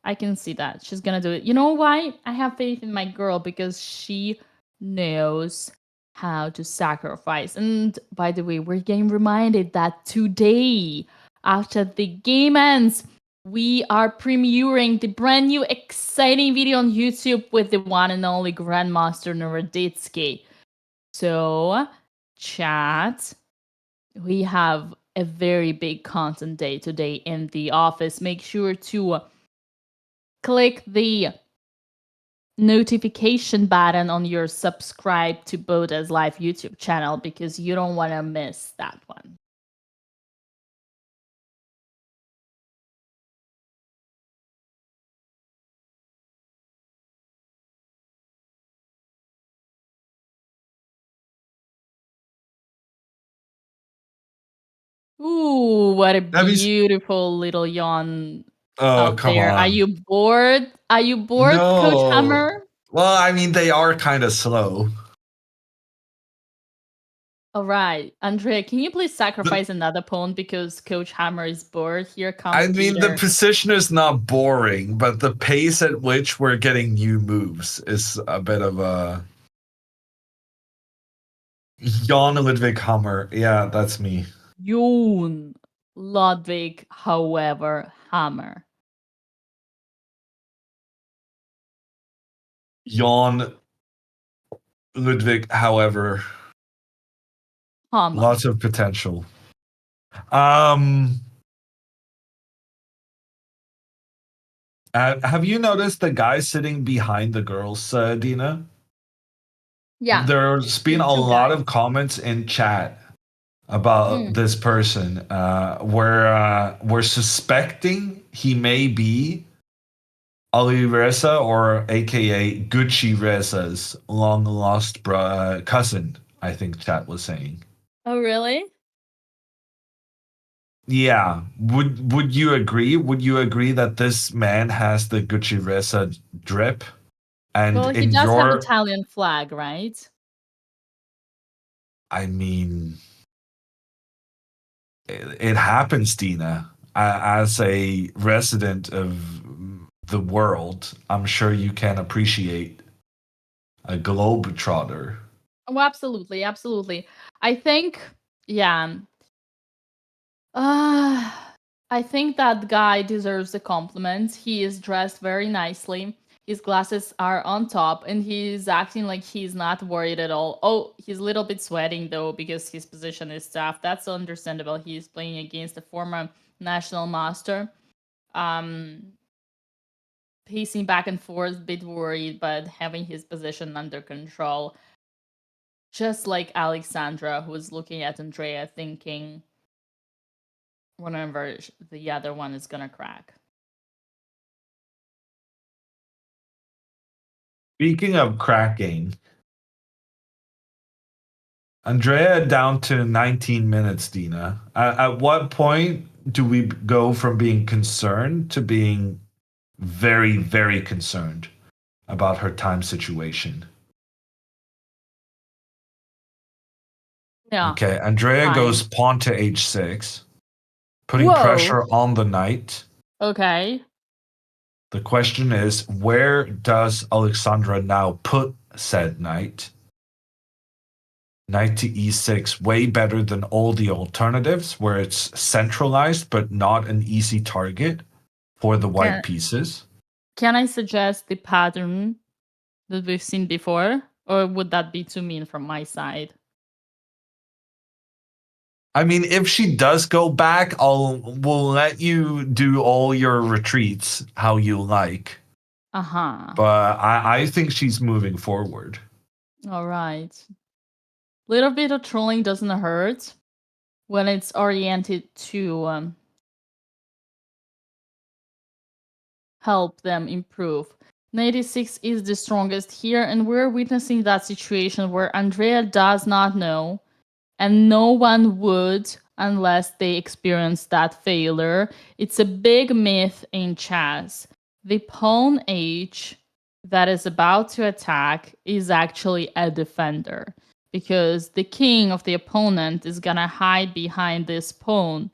I can see that. She's gonna do it. You know why? I have faith in my girl because she knows how to sacrifice. And by the way, we're getting reminded that today, after the game ends, we are premiering the brand new exciting video on YouTube with the one and only Grandmaster Noroditsky. So, chat, we have a very big content day today in the office. Make sure to click the notification button on your subscribe to BotezLive YouTube channel because you don't want to miss that one. Ooh, what a beautiful little yawn out come there. on. Are you bored? Are you bored, Coach Hammer? Well, I mean, they are kind of slow. All right. Andrea, can you please sacrifice another pawn because Coach Hammer is bored? Here comes I mean, Peter. the position is not boring, but the pace at which we're getting new moves is a bit of a... Jan Ludwig Hammer. Yeah, that's me. Jon Ludwig, however, Hammer. Jan Ludwig, however, Hammer. lots of potential. Have you noticed the guy sitting behind the girls, Dina? Yeah. There's been a lot of comments in chat about this person. We're suspecting he may be Ali Reza, or aka Gucci Reza's long lost cousin, I think chat was saying. Oh, really? Yeah. Would you agree? Would you agree that this man has the Gucci Reza drip? And Well, he in does have your, Italian flag, right? I mean, it happens, Dina. As a resident of the world, I'm sure you can appreciate a globetrotter. Oh, absolutely, absolutely. I think, yeah. Uh, I think that guy deserves a compliment. He is dressed very nicely. His glasses are on top, and he's acting like he's not worried at all. Oh, he's a little bit sweating though because his position is tough. That's understandable. He's playing against a former national master. Um, pacing back and forth, a bit worried, but having his position under control. Just like Alexandra, who was looking at Andrea, thinking, whenever the other one is gonna crack. Speaking of cracking, Andrea down to 19 minutes, Dina. At what point do we go from being concerned to being very, very concerned about her time situation? Yeah. Okay, Andrea Fine. goes pawn to h6, putting Whoa. pressure on the knight. Okay. The question is, where does Alexandra now put said knight? Knight to e6, way better than all the alternatives where it's centralized but not an easy target for the white pieces. Can I suggest the pattern that we've seen before? Or would that be too mean from my side? I mean, if she does go back, we'll let you do all your retreats how you like. Uh-huh. But I think she's moving forward. All right. Little bit of trolling doesn't hurt when it's oriented to help them improve. 96 is the strongest here, and we're witnessing that situation where Andrea does not know, and no one would unless they experience that failure. It's a big myth in chess. The pawn h that is about to attack is actually a defender, because the king of the opponent is gonna hide behind this pawn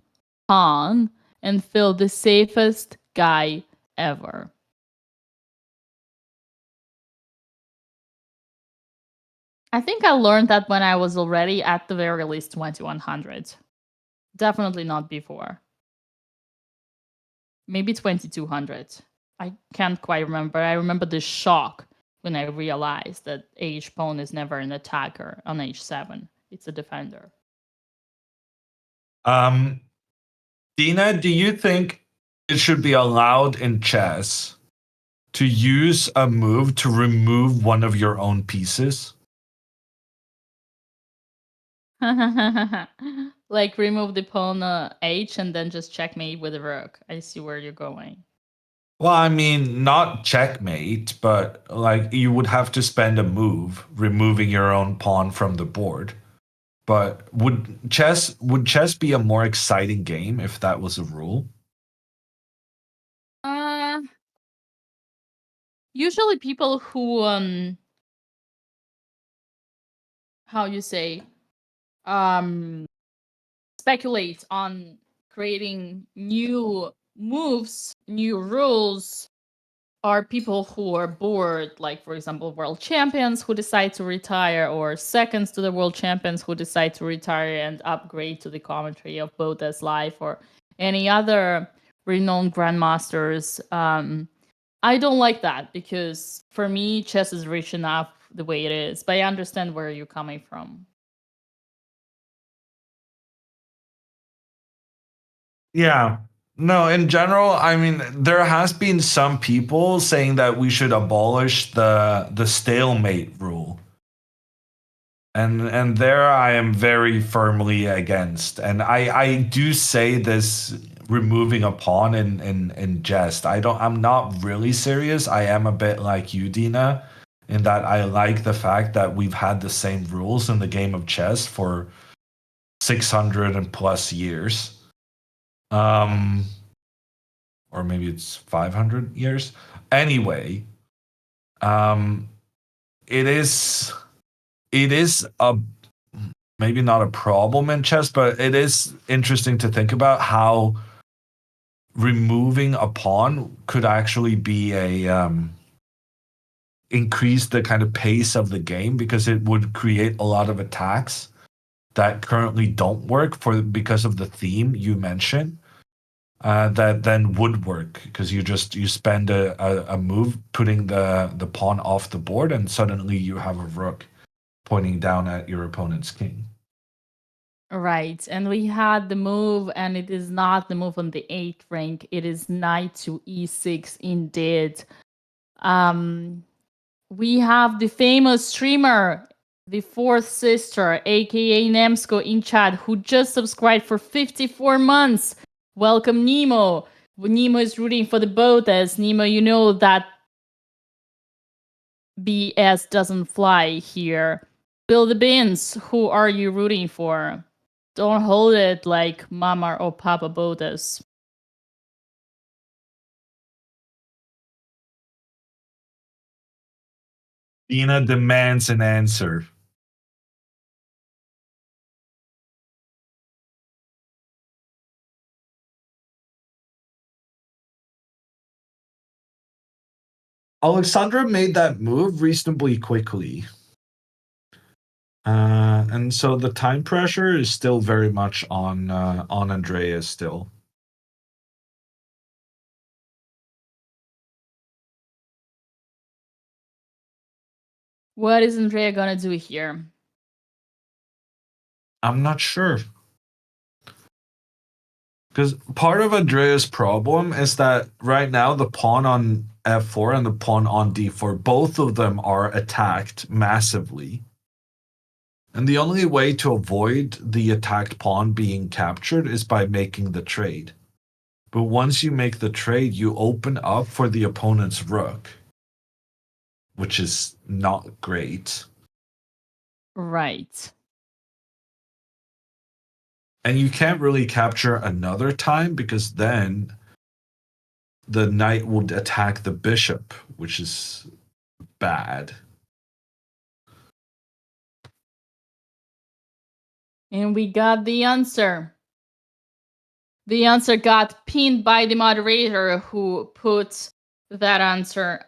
and feel the safest guy ever. I think I learned that when I was already at the very least 2100. Definitely not before. Maybe 2200. I can't quite remember. I remember the shock when I realized that h pawn is never an attacker on h7. It's a defender. Dina, do you think it should be allowed in chess to use a move to remove one of your own pieces? Like remove the pawn h and then just checkmate with the rook. I see where you're going. Well, I mean, not checkmate, but like you would have to spend a move removing your own pawn from the board. But would chess be a more exciting game if that was a rule? Usually people who how you say speculate on creating new moves, new rules, are people who are bored, like for example world champions who decide to retire, or seconds to the world champions who decide to retire and upgrade to the commentary of BotezLive, or any other renowned grandmasters. I don't like that, because for me chess is rich enough the way it is, but I understand where you're coming from. Yeah. No, in general, I mean, there has been some people saying that we should abolish the stalemate rule. And there I am very firmly against. And I do say this removing a pawn in jest. I'm not really serious. I am a bit like you, Dina, in that I like the fact that we've had the same rules in the game of chess for 600 and plus years. Or maybe it's 500 years. Anyway, Um, it is a maybe not a problem in chess, but it is interesting to think about how removing a pawn could actually be a increase the kind of pace of the game, because it would create a lot of attacks that currently don't work because of the theme you mentioned. That then would work, because you spend a move putting the pawn off the board, and suddenly you have a rook pointing down at your opponent's king. Right, and we had the move, and it is not the move on the 8th rank. It is knight to e6 indeed. We have the famous streamer, the fourth sister, aka Nemsko, in chat, who just subscribed for 54 months. Welcome, Nemo. Nemo is rooting for the BOTEZ. Nemo, you know that BS doesn't fly here. Bill the Beans, who are you rooting for? Don't hold it like Mama or Papa BOTEZ. Dina demands an answer. Alexandra made that move reasonably quickly. And so the time pressure is still very much on Andrea still. What is Andrea gonna do here? I'm not sure. Because part of Andrea's problem is that right now the pawn on f4 and the pawn on d4, both of them are attacked massively. And the only way to avoid the attacked pawn being captured is by making the trade. But once you make the trade, you open up for the opponent's rook, which is not great. Right. And you can't really capture another time, because then the knight would attack the bishop, which is bad. And we got the answer. The answer got pinned by the moderator, who put that answer.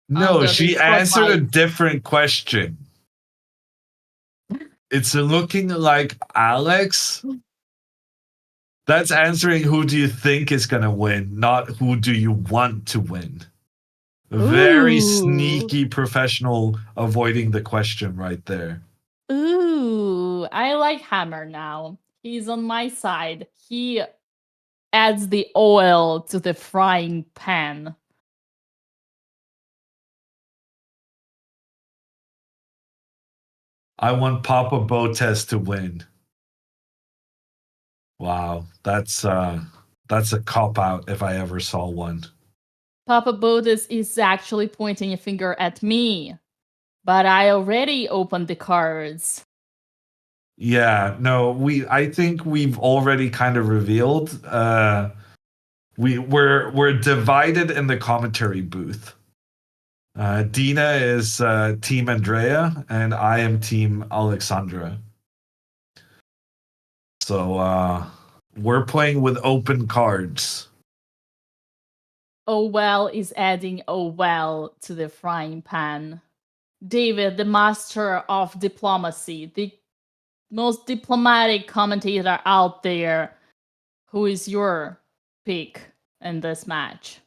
No, she answered a different question. It's looking like Alex. That's answering who do you think is going to win, not who do you want to win. Very sneaky professional avoiding the question right there. Ooh, I like Hammer now. He's on my side. He adds the oil to the frying pan. I want Papa BOTEZ to win. Wow, that's a cop-out if I ever saw one. Papa BOTEZ is actually pointing a finger at me, but I already opened the cards. Yeah, no, I think we've already kind of revealed. We're divided in the commentary booth. Dina is Team Andrea, and I am Team Alexandra. So we're playing with open cards. Oh well is adding oh well to the frying pan. David, the master of diplomacy, the most diplomatic commentator out there, who is your pick in this match?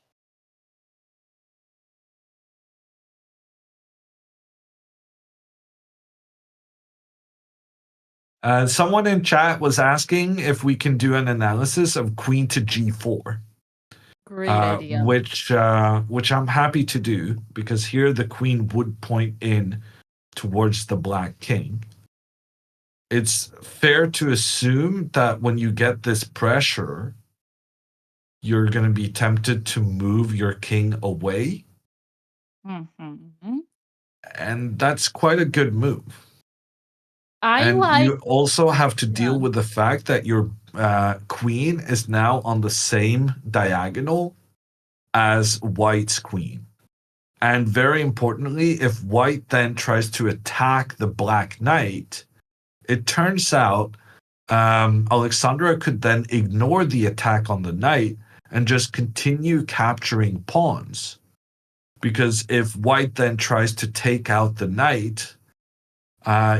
Someone in chat was asking if we can do an analysis of Queen to G4. Great idea. Which I'm happy to do, because here the queen would point in towards the black king. It's fair to assume that when you get this pressure, you're going to be tempted to move your king away. Mm-hmm. And that's quite a good move. You also have to deal with the fact that your queen is now on the same diagonal as white's queen. And very importantly, if white then tries to attack the black knight, it turns out Alexandra could then ignore the attack on the knight and just continue capturing pawns. Because if white then tries to take out the knight,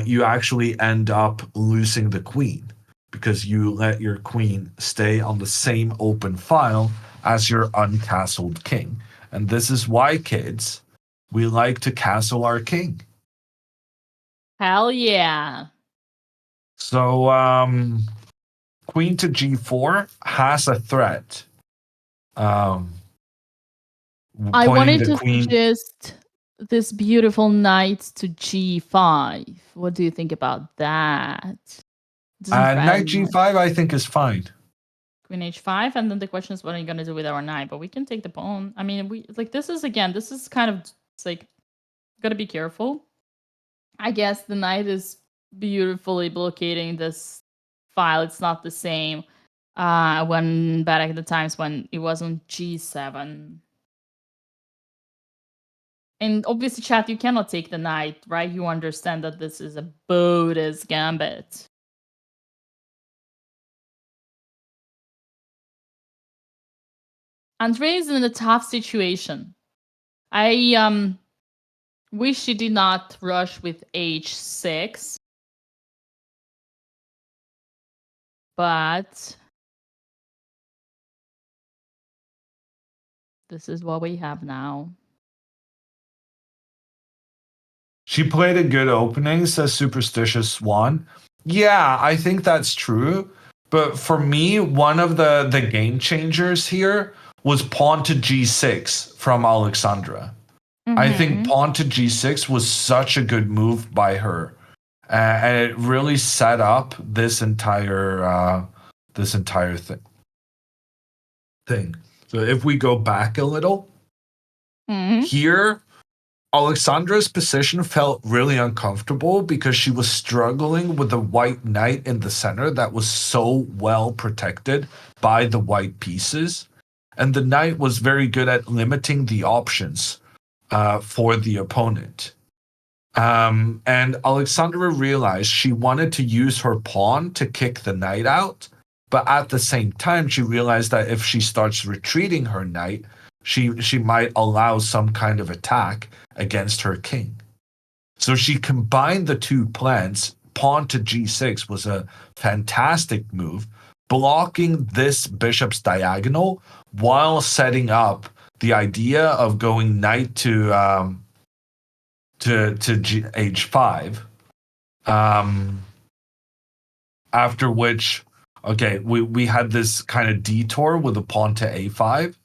you actually end up losing the queen because you let your queen stay on the same open file as your uncastled king. And this is why, kids, we like to castle our king. Hell yeah. So, queen to g4 has a threat. I Pointing wanted the to queen. suggest this beautiful knight to g5. What do you think about that? Knight g5, I think, is fine. Queen h5, and then the question is, what are you gonna do with our knight? But we can take the pawn. I mean, this is kind of, it's like, gotta be careful. I guess the knight is beautifully blockading this file. It's not the same when back at the times when it was on g7. And obviously, chat, you cannot take the knight, right? You understand that this is a BOTEZ gambit. Andrea is in a tough situation. I wish she did not rush with h6. But this is what we have now. She played a good opening, says Superstitious Swan. Yeah, I think that's true. But for me, one of the game changers here was pawn to g6 from Alexandra. I think pawn to g6 was such a good move by her. And it really set up this entire thing. So if we go back a little, here, Alexandra's position felt really uncomfortable because she was struggling with the white knight in the center that was so well protected by the white pieces. And the knight was very good at limiting the options for the opponent. And Alexandra realized she wanted to use her pawn to kick the knight out. But at the same time, she realized that if she starts retreating her knight, she might allow some kind of attack against her king. So she combined the two plans. Pawn to g6 was a fantastic move, blocking this bishop's diagonal while setting up the idea of going knight to h5. After which, okay, we had this kind of detour with a pawn to a5.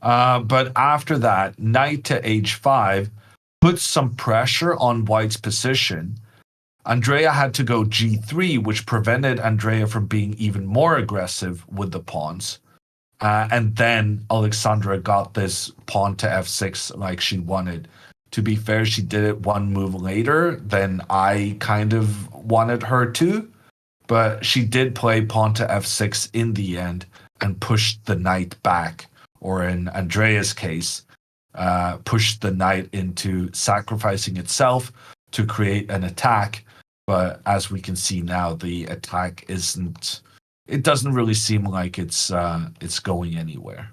But after that, knight to h5 puts some pressure on white's position. Andrea had to go g3, which prevented Andrea from being even more aggressive with the pawns. And then Alexandra got this pawn to f6 like she wanted. To be fair, she did it one move later than I kind of wanted her to. But she did play pawn to f6 in the end and pushed the knight back. Or in Andrea's case, pushed the knight into sacrificing itself to create an attack. But as we can see now, the attack it doesn't really seem like it's going anywhere.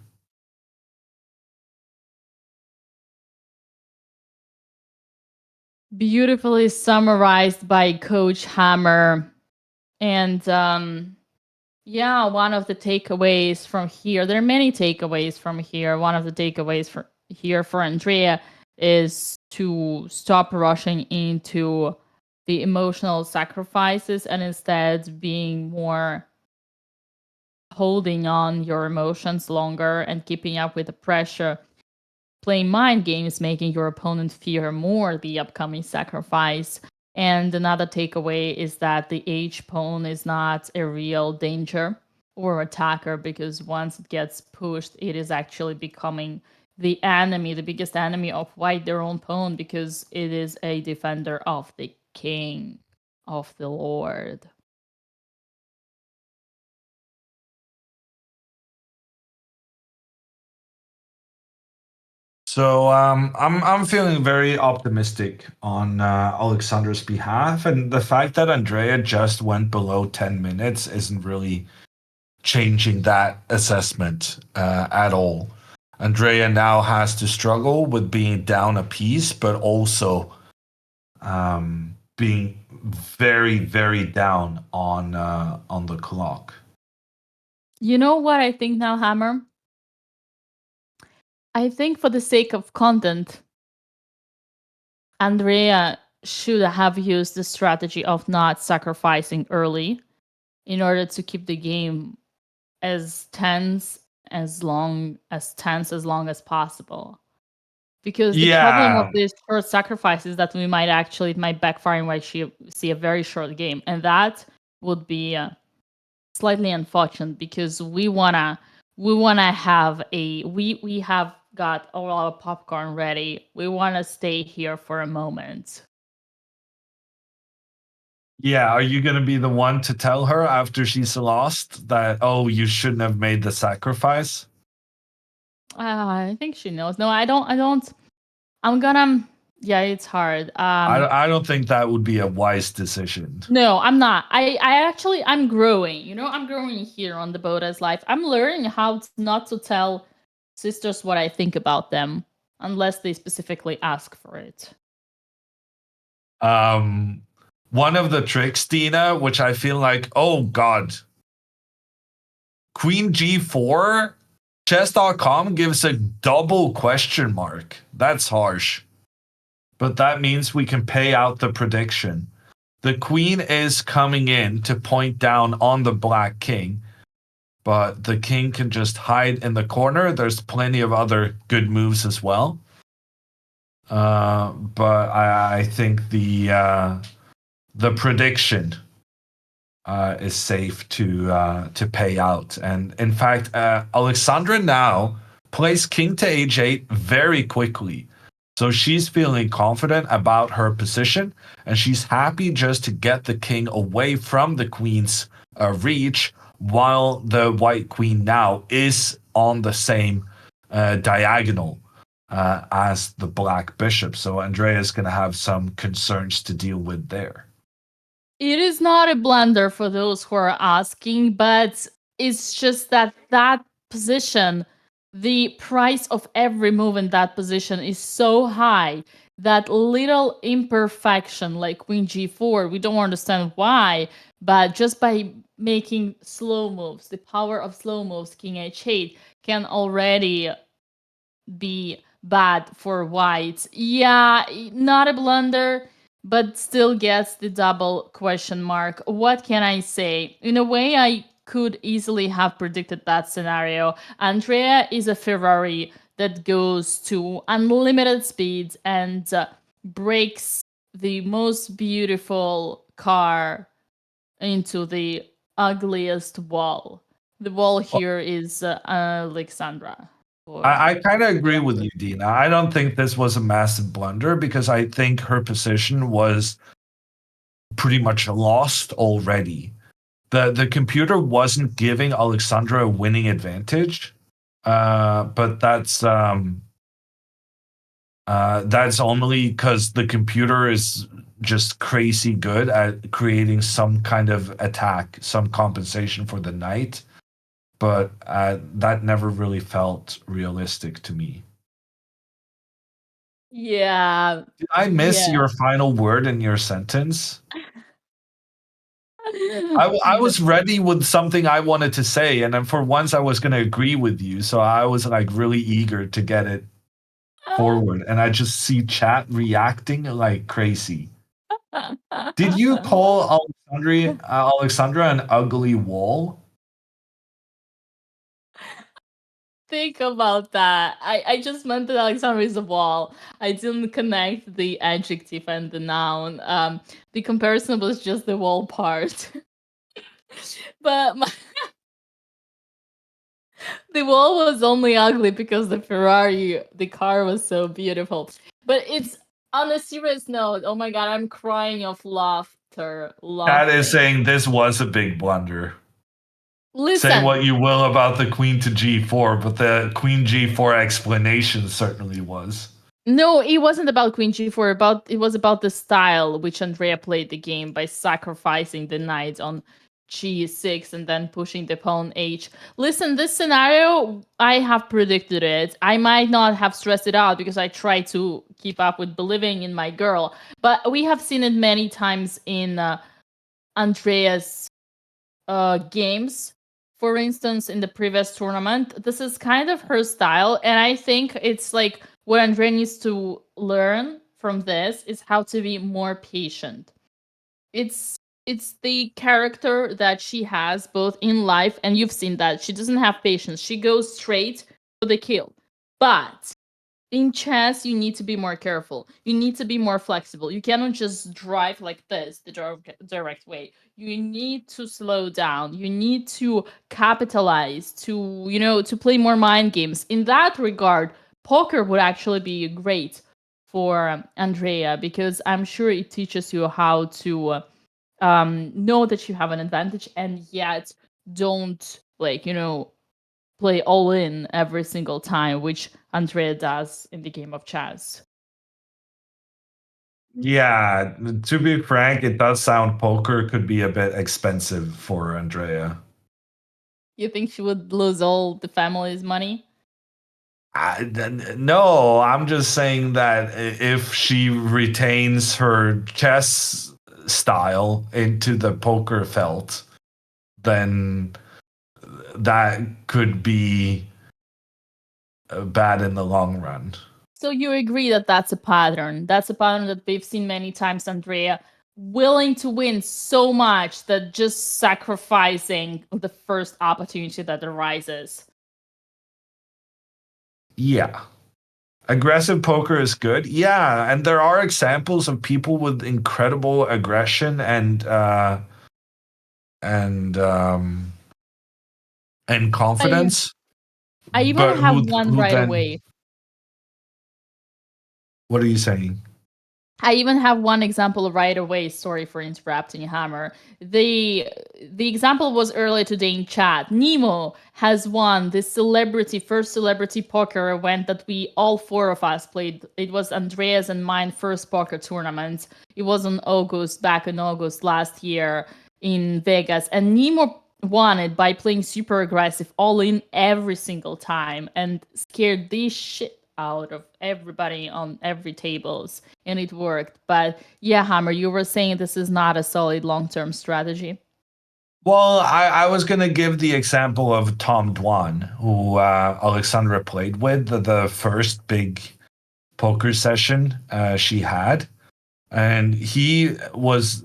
Beautifully summarized by Coach Hammer. And yeah, one of the takeaways from here, there are many takeaways from here. One of the takeaways for Andrea is to stop rushing into the emotional sacrifices and instead being more holding on your emotions longer and keeping up with the pressure. Playing mind games, making your opponent fear more the upcoming sacrifice. And another takeaway is that the H pawn is not a real danger or attacker, because once it gets pushed, it is actually becoming the enemy, the biggest enemy of white, their own pawn, because it is a defender of the king, of the lord. So I'm feeling very optimistic on Alexandra's behalf, and the fact that Andrea just went below 10 minutes isn't really changing that assessment at all. Andrea now has to struggle with being down a piece, but also being very, very down on the clock. You know what I think now, Hammer? I think for the sake of content, Andrea should have used the strategy of not sacrificing early in order to keep the game as tense as long as possible. Because the problem of this short sacrifice is that it might backfire and might see a very short game, and that would be slightly unfortunate because we wanna have we have got all our popcorn ready. We wanna stay here for a moment. Yeah, are you going to be the one to tell her after she's lost that, oh, you shouldn't have made the sacrifice? I think she knows. No, I don't. I'm gonna. Yeah, it's hard. I don't think that would be a wise decision. No, I'm not. I'm growing. I'm growing here on the BotezLive. I'm learning how not to tell sisters what I think about them unless they specifically ask for it. One of the tricks, Dina, which I feel like, oh god, Queen G4, chess.com gives a double question mark. That's harsh. But that means we can pay out the prediction. The queen is coming in to point down on the black king, but the king can just hide in the corner. There's plenty of other good moves as well. But I think the prediction is safe to pay out. And in fact, Alexandra now plays king to h8 very quickly. So she's feeling confident about her position, and she's happy just to get the king away from the queen's reach, while the white queen now is on the same diagonal as the black bishop. So Andrea's going to have some concerns to deal with there. It is not a blunder for those who are asking, but it's just that position, the price of every move in that position is so high that little imperfection like Queen G4, we don't understand why, but just by making slow moves, the power of slow moves, King H8, can already be bad for white. Yeah, not a blunder, but still gets the double question mark. What can I say? In a way, I could easily have predicted that scenario. Andrea is a Ferrari that goes to unlimited speeds and breaks the most beautiful car into the ugliest wall. The wall here is Alexandra. I kind of agree with you, Dina. I don't think this was a massive blunder because I think her position was pretty much lost already. The computer wasn't giving Alexandra a winning advantage, but that's only because the computer is just crazy good at creating some kind of attack, some compensation for the knight. But that never really felt realistic to me. Yeah. Did I miss your final word in your sentence? I was ready with something I wanted to say, and then for once I was going to agree with you, so I was like really eager to get it forward, and I just see chat reacting like crazy. Did you call Alexandra an ugly wall? Think about that. I just meant that Alexandra is a wall. I didn't connect the adjective and the noun. The comparison was just the wall part. But the wall was only ugly because the Ferrari, the car was so beautiful. But it's on a serious note. Oh my god, I'm crying of laughter. That is saying this was a big blunder. Listen. Say what you will about the queen to g4, but the queen g4 explanation certainly was. No, it wasn't about queen g4. It was about the style which Andrea played the game by sacrificing the knight on g6 and then pushing the pawn h. Listen, this scenario, I have predicted it. I might not have stressed it out because I try to keep up with believing in my girl, but we have seen it many times in Andrea's games. For instance, in the previous tournament, this is kind of her style, and I think it's like what Andrea needs to learn from this is how to be more patient. It's the character that she has both in life, and you've seen that she doesn't have patience. She goes straight for the kill. But in chess, you need to be more careful. You need to be more flexible. You cannot just drive like this, the direct way. You need to slow down. You need to capitalize, to play more mind games. In that regard, poker would actually be great for Andrea, because I'm sure it teaches you how to know that you have an advantage and yet don't play all in every single time, which Andrea does in the game of chess. Yeah, to be frank, it does sound poker could be a bit expensive for Andrea. You think she would lose all the family's money? No, I'm just saying that if she retains her chess style into the poker felt, then that could be bad in the long run. So you agree that that's a pattern. That's a pattern that we've seen many times, Andrea, willing to win so much that just sacrificing the first opportunity that arises. Yeah. Aggressive poker is good. Yeah, and there are examples of people with incredible aggression and confidence. I even have one right away. What are you saying? I even have one example right away. Sorry for interrupting, Hammer. The example was earlier today in chat. Nemo has won this first celebrity poker event that we all four of us played. It was Andrea's and mine first poker tournament. It was back in August last year in Vegas, and Nemo won it by playing super aggressive, all in every single time, and scared the shit out of everybody on every tables, and it worked. But yeah, Hammer, you were saying this is not a solid long-term strategy. Well, I was going to give the example of Tom Dwan, who Alexandra played with, the first big poker session she had. And he was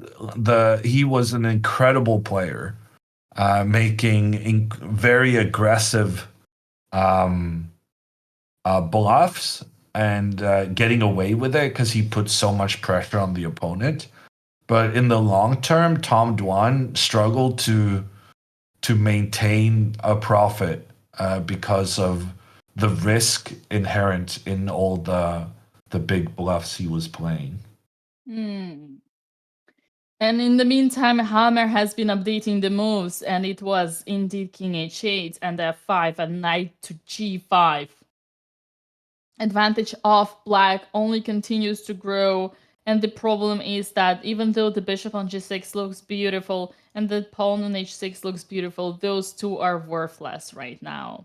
an incredible player, making very aggressive bluffs and getting away with it because he put so much pressure on the opponent. But in the long term, Tom Dwan struggled to maintain a profit because of the risk inherent in all the big bluffs he was playing. And in the meantime, Hammer has been updating the moves, and it was indeed King H8 and F5 and Knight to G5. Advantage of Black only continues to grow, and the problem is that even though the bishop on G6 looks beautiful and the pawn on H6 looks beautiful, those two are worthless right now.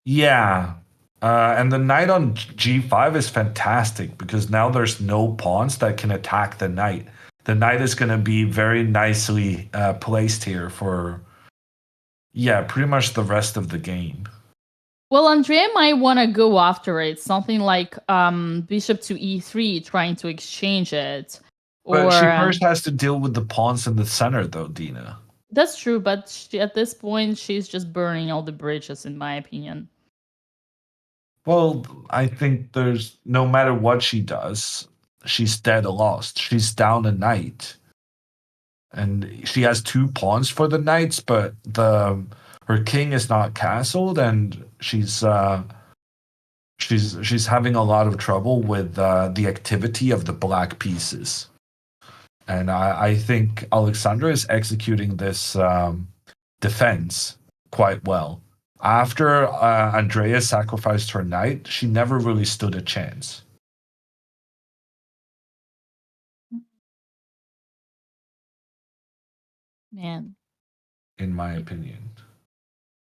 Yeah. And the knight on G5 is fantastic because now there's no pawns that can attack the knight. The knight is going to be very nicely placed here for, pretty much the rest of the game. Well, Andrea might want to go after it. Something like bishop to E3, trying to exchange it. But she first has to deal with the pawns in the center, though, Dina. That's true, but at this point, she's just burning all the bridges, in my opinion. Well, I think there's no matter what she does, she's dead or lost. She's down a knight. And she has 2 pawns for the knights, but her king is not castled, and she's having a lot of trouble with the activity of the black pieces. And I think Alexandra is executing this defense quite well. After Andrea sacrificed her knight, she never really stood a chance. Man. In my opinion.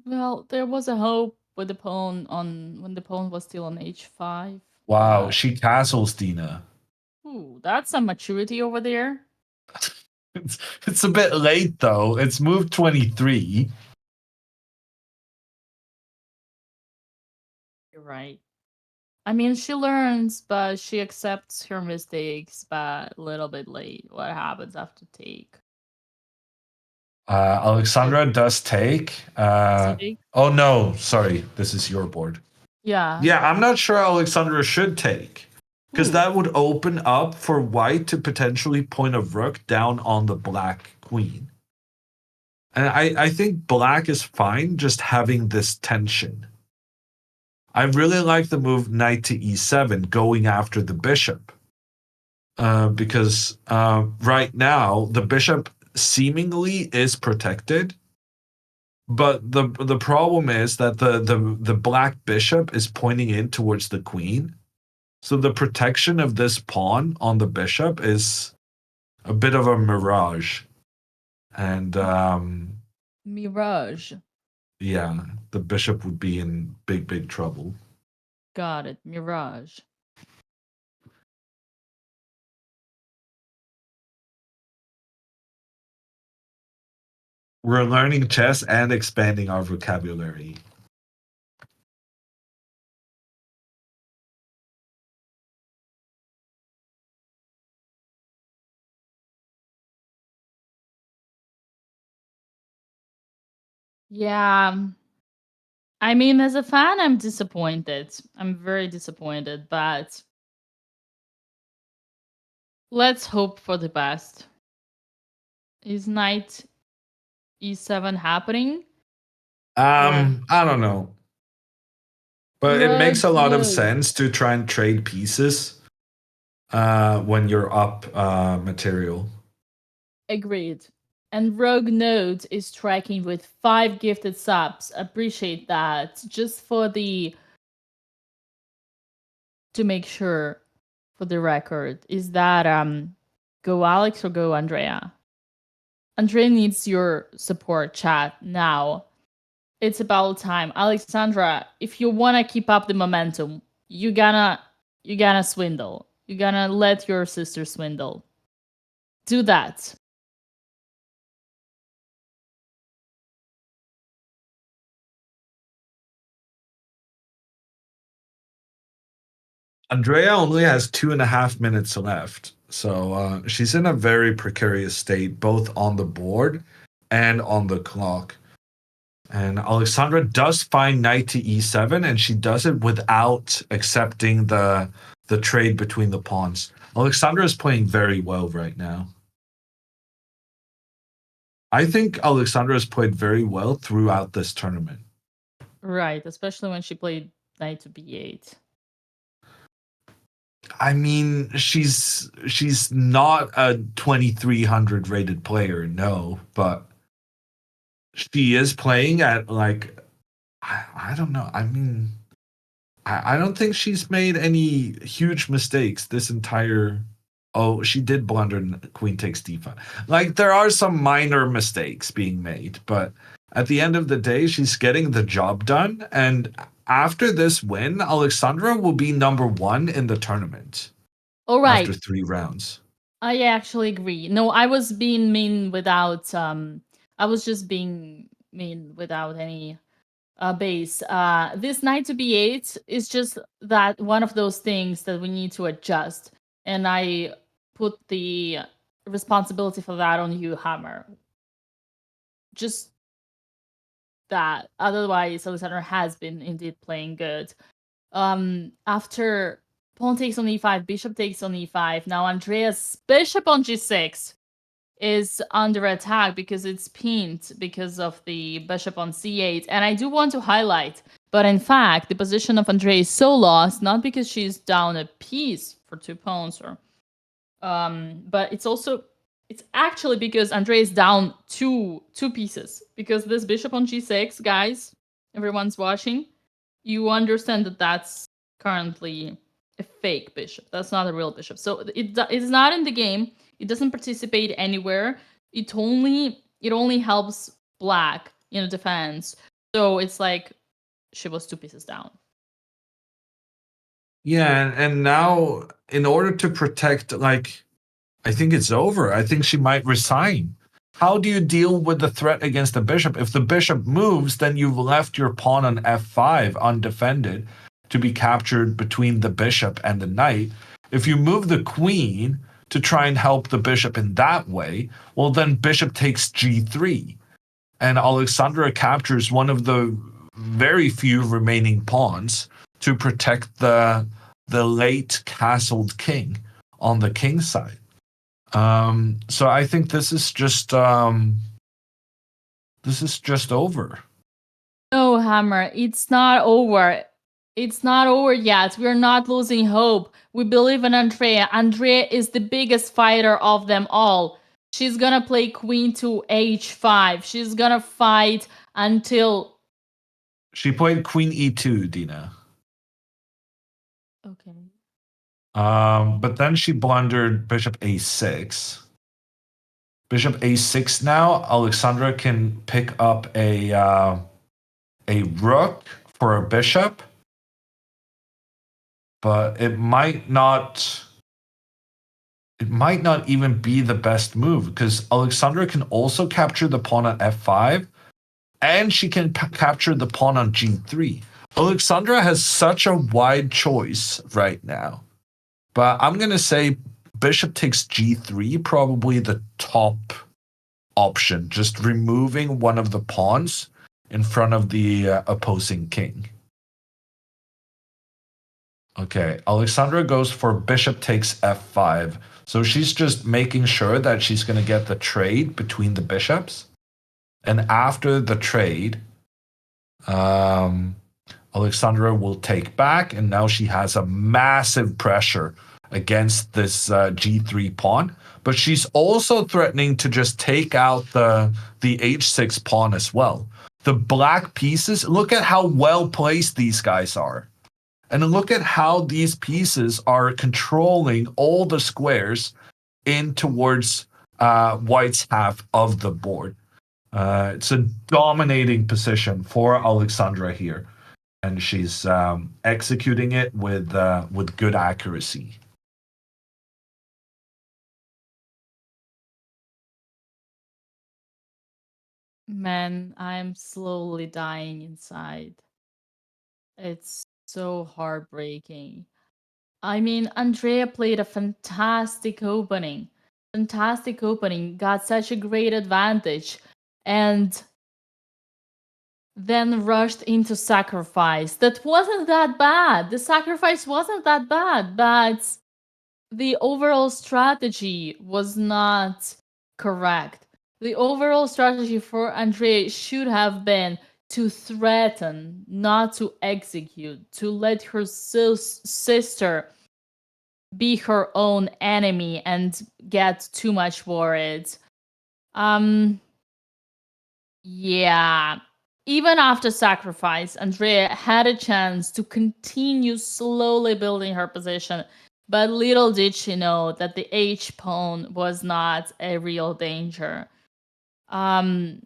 Well, there was a hope with the pawn on when the pawn was still on h5. Wow, she castles Dina. Ooh, that's some maturity over there. It's a bit late though. It's moved 23. You're right. I mean, she learns, but she accepts her mistakes, but a little bit late. What happens after take? Alexandra does take. Oh no, sorry. This is your board. Yeah. Yeah, I'm not sure Alexandra should take. Because that would open up for white to potentially point a rook down on the black queen. And I think black is fine just having this tension. I really like the move knight to e7 going after the bishop. Because right now the bishop seemingly is protected. But the problem is that the black bishop is pointing in towards the queen. So the protection of this pawn on the bishop is a bit of a mirage. And mirage. Yeah, the bishop would be in big trouble. Got it. Mirage. We're learning chess and expanding our vocabulary. Yeah. I mean, as a fan, I'm disappointed. I'm very disappointed, but let's hope for the best. Is knight e7 happening? I don't know. But it makes a lot of sense to try and trade pieces when you're up material. Agreed. And Rogue Note is tracking with 5 gifted subs. Appreciate that. Just for the... to make sure, for the record, is that go Alex or go Andrea? Andrea needs your support, chat, now. It's about time. Alexandra, if you want to keep up the momentum, you gonna swindle. You're gonna let your sister swindle. Do that. Andrea only has 2.5 minutes left. So she's in a very precarious state, both on the board and on the clock. And Alexandra does find knight to e7, and she does it without accepting the trade between the pawns. Alexandra is playing very well right now. I think Alexandra has played very well throughout this tournament. Right, especially when she played knight to b8. I mean, she's not a 2300 rated player, no, but she is playing at like I don't know. I mean, I don't think she's made any huge mistakes this entire. Oh, she did blunder queen takes d5. Like there are some minor mistakes being made, but at the end of the day, she's getting the job done. And after this win, Alexandra will be #1 in the tournament. All right. After 3 rounds. I actually agree. No, I was being mean without I was just being mean without any base. This knight to b8 is just that one of those things that we need to adjust. And I put the responsibility for that on you, Hammer. Just that. Otherwise, Alexandra has been indeed playing good. After pawn takes on e5, bishop takes on e5. Now Andrea's bishop on g6 is under attack because it's pinned because of the bishop on c8. And I do want to highlight, but in fact, the position of Andrea is so lost, not because she's down a piece for 2 pawns, or but it's also It's actually because Andrea is down two pieces. Because this bishop on g6, guys, everyone's watching, you understand that that's currently a fake bishop. That's not a real bishop. So it's not in the game. It doesn't participate anywhere. It only helps black in a defense. So it's like she was 2 pieces down. Yeah, and now in order to protect, like, I think it's over. I think she might resign. How do you deal with the threat against the bishop? If the bishop moves, then you've left your pawn on f5 undefended to be captured between the bishop and the knight. If you move the queen to try and help the bishop in that way, well, then bishop takes g3. And Alexandra captures one of the very few remaining pawns to protect the late castled king on the king side. So I think this is just over. No, Hammer, it's not over. It's not over yet. We're not losing hope. We believe in Andrea. Andrea is the biggest fighter of them all. She's gonna play queen to h5. She's gonna fight until... She played queen e2, Dina. Okay. But then she blundered bishop a6. Bishop a6 now. Alexandra can pick up a rook for a bishop. But it might not even be the best move because Alexandra can also capture the pawn on f5 and she can capture the pawn on g3. Alexandra has such a wide choice right now. But I'm going to say bishop takes g3, probably the top option, just removing one of the pawns in front of the opposing king. Okay, Alexandra goes for bishop takes f5. So she's just making sure that she's going to get the trade between the bishops. And after the trade, Alexandra will take back, and now she has a massive pressure against this g3 pawn. But she's also threatening to just take out the h6 pawn as well. The black pieces, look at how well placed these guys are. And look at how these pieces are controlling all the squares in towards white's half of the board. It's a dominating position for Alexandra here. And she's executing it with good accuracy. Man, I'm slowly dying inside. It's so heartbreaking. I mean, Andrea played a fantastic opening. Fantastic opening, got such a great advantage, and then rushed into sacrifice. That wasn't that bad. The sacrifice wasn't that bad, but the overall strategy was not correct. The overall strategy for Andrea should have been to threaten, not to execute, to let her sister be her own enemy and get too much worried. Yeah. Even after sacrifice, Andrea had a chance to continue slowly building her position, but little did she know that the H pawn was not a real danger. I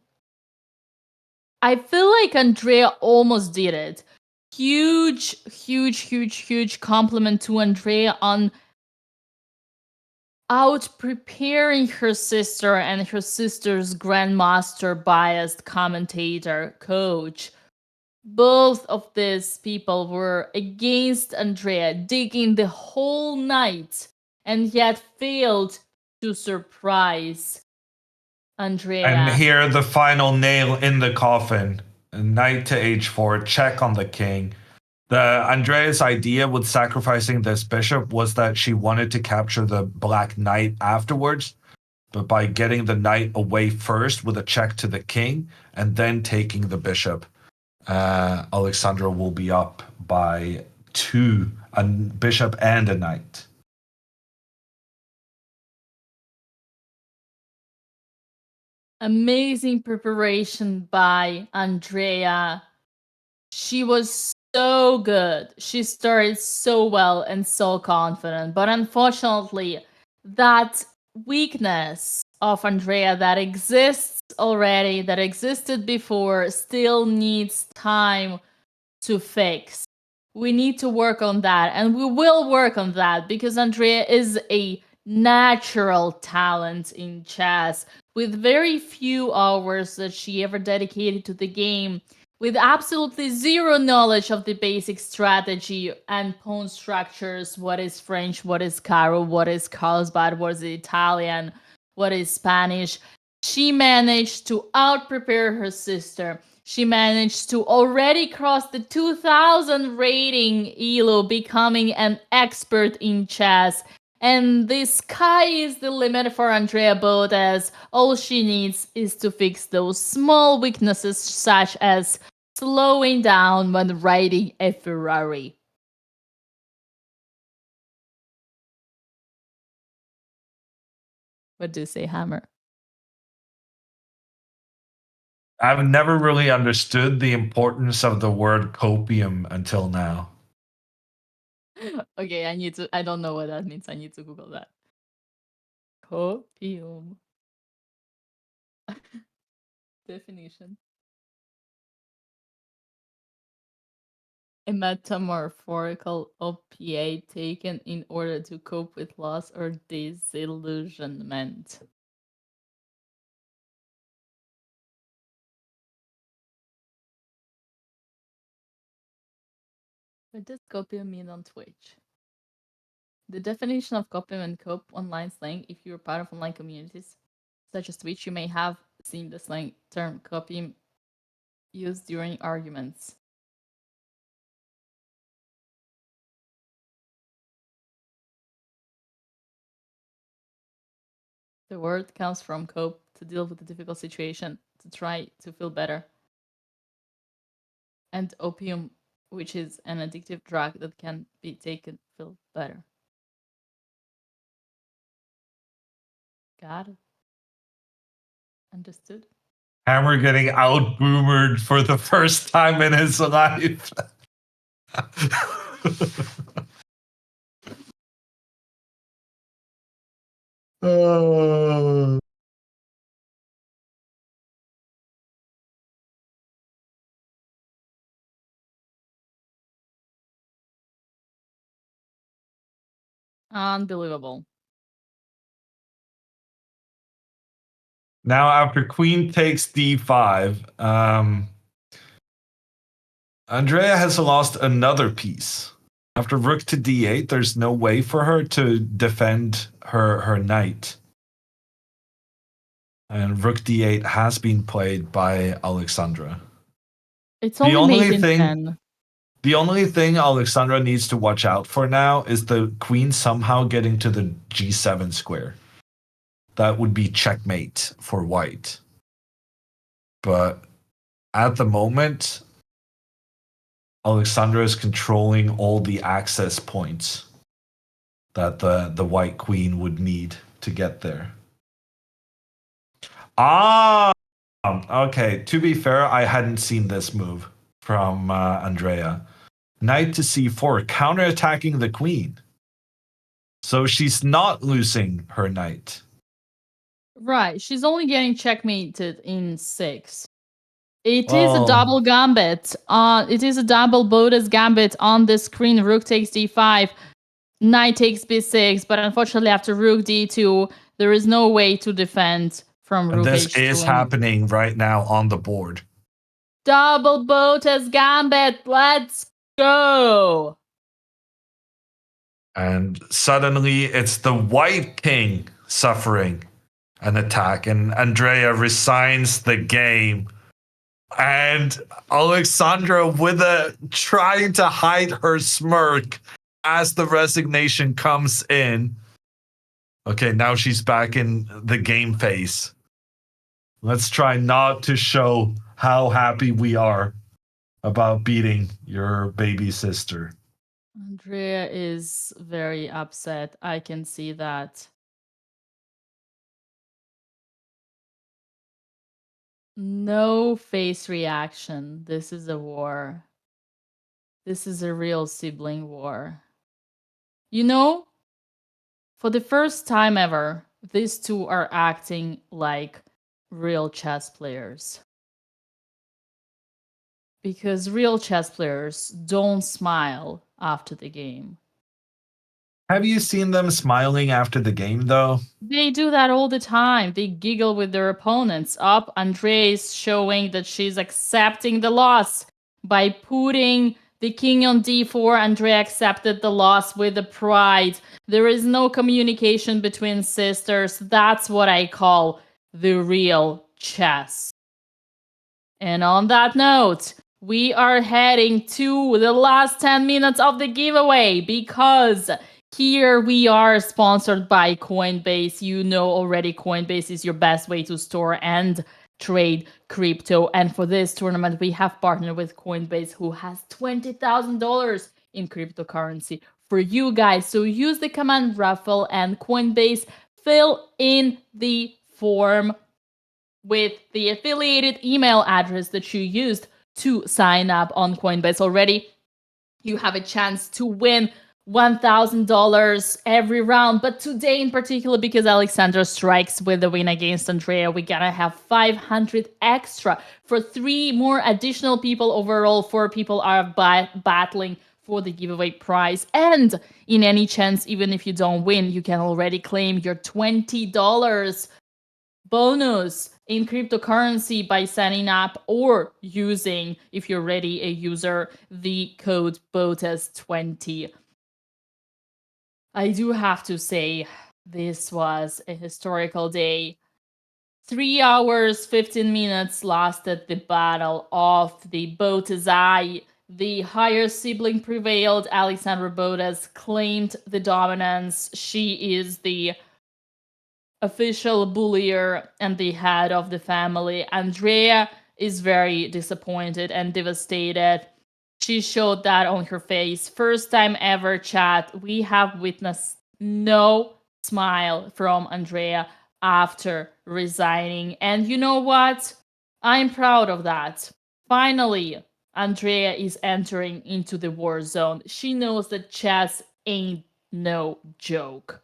feel like Andrea almost did it. Huge compliment to Andrea on out preparing her sister and her sister's grandmaster biased commentator coach. Both of these people were against Andrea, digging the whole night, and yet failed to surprise Andrea. And here, the final nail in the coffin. Knight to h4, check on the king. Andrea's idea with sacrificing this bishop was that she wanted to capture the black knight afterwards, but by getting the knight away first with a check to the king and then taking the bishop, Alexandra will be up by 2, a bishop and a knight. Amazing preparation by Andrea. She was so good. She started so well and so confident. But unfortunately, that weakness of Andrea that exists already, that existed before, still needs time to fix. We need to work on that, and we will work on that because Andrea is a natural talent in chess with very few hours that she ever dedicated to the game, with absolutely zero knowledge of the basic strategy and pawn structures. What is French? What is Caro? What is Carlsbad? What is Italian? What is Spanish? She managed to out-prepare her sister. She managed to already cross the 2000 rating ELO, becoming an expert in chess. And the sky is the limit for Andrea Botez. All she needs is to fix those small weaknesses, such as slowing down when riding a Ferrari. What do you say, Hammer? I've never really understood the importance of the word copium until now. Okay, I don't know what that means. I need to Google that. Copium. Definition. A metamorphorical opiate taken in order to cope with loss or disillusionment. What does copium mean on Twitch? The definition of copium and cope online slang, if you're part of online communities such as Twitch, you may have seen the slang term copium used during arguments. The word comes from cope, to deal with a difficult situation, to try to feel better. And opium, which is an addictive drug that can be taken to feel better. Got it. Understood. Hammer getting out boomered for the first time in his life. Oh. Unbelievable. Now, after queen takes d5, Andrea has lost another piece. After rook to d8, there's no way for her to defend her knight. And rook d8 has been played by Alexandra. It's only made in 10. The only thing Alexandra needs to watch out for now is the queen somehow getting to the g7 square. That would be checkmate for white. But at the moment, Alexandra is controlling all the access points that the white queen would need to get there. Okay. To be fair, I hadn't seen this move from Andrea. Knight to c4, counterattacking the queen. So she's not losing her knight. Right, she's only getting checkmated in 6. It is a double gambit. It is a double BOTEZ gambit on the screen. Rook takes d5, knight takes b6, but unfortunately after rook d2, there is no way to defend from rook this h2. Is happening right now on the board. Double BOTEZ gambit, let's go! And suddenly it's the white king suffering an attack, and Andrea resigns the game. And Alexandra trying to hide her smirk as the resignation comes in. Okay, now she's back in the game phase. Let's try not to show how happy we are about beating your baby sister. Andrea is very upset. I can see that. No face reaction. This is a war. This is a real sibling war. You know, for the first time ever, these two are acting like real chess players. Because real chess players don't smile after the game. Have you seen them smiling after the game, though? They do that all the time. They giggle with their opponents. Andre's showing that she's accepting the loss by putting the king on d4. Andrea accepted the loss with a pride. There is no communication between sisters. That's what I call the real chess. And on that note, we are heading to the last 10 minutes of the giveaway because here we are sponsored by Coinbase. You know already Coinbase is your best way to store and trade crypto. And for this tournament, we have partnered with Coinbase, who has $20,000 in cryptocurrency for you guys. So use the command raffle and Coinbase, fill in the form with the affiliated email address that you used to sign up on Coinbase already. You have a chance to win $1,000 every round. But today in particular, because Alexandra strikes with the win against Andrea, we're gonna have 500 extra for 3 more additional people. Overall, 4 people are battling for the giveaway prize. And in any chance, even if you don't win, you can already claim your $20 bonus in cryptocurrency by signing up or using, if you're already a user, the code BOTEZ20. I do have to say, this was a historical day. 3 hours, 15 minutes lasted the battle of the BOTEZ. The higher sibling prevailed. Alexandra BOTEZ claimed the dominance. She is the official bullier and the head of the family. Andrea is very disappointed and devastated. She showed that on her face. First time ever, chat, we have witnessed no smile from Andrea after resigning. And you know what? I'm proud of that. Finally, Andrea is entering into the war zone. She knows that chess ain't no joke.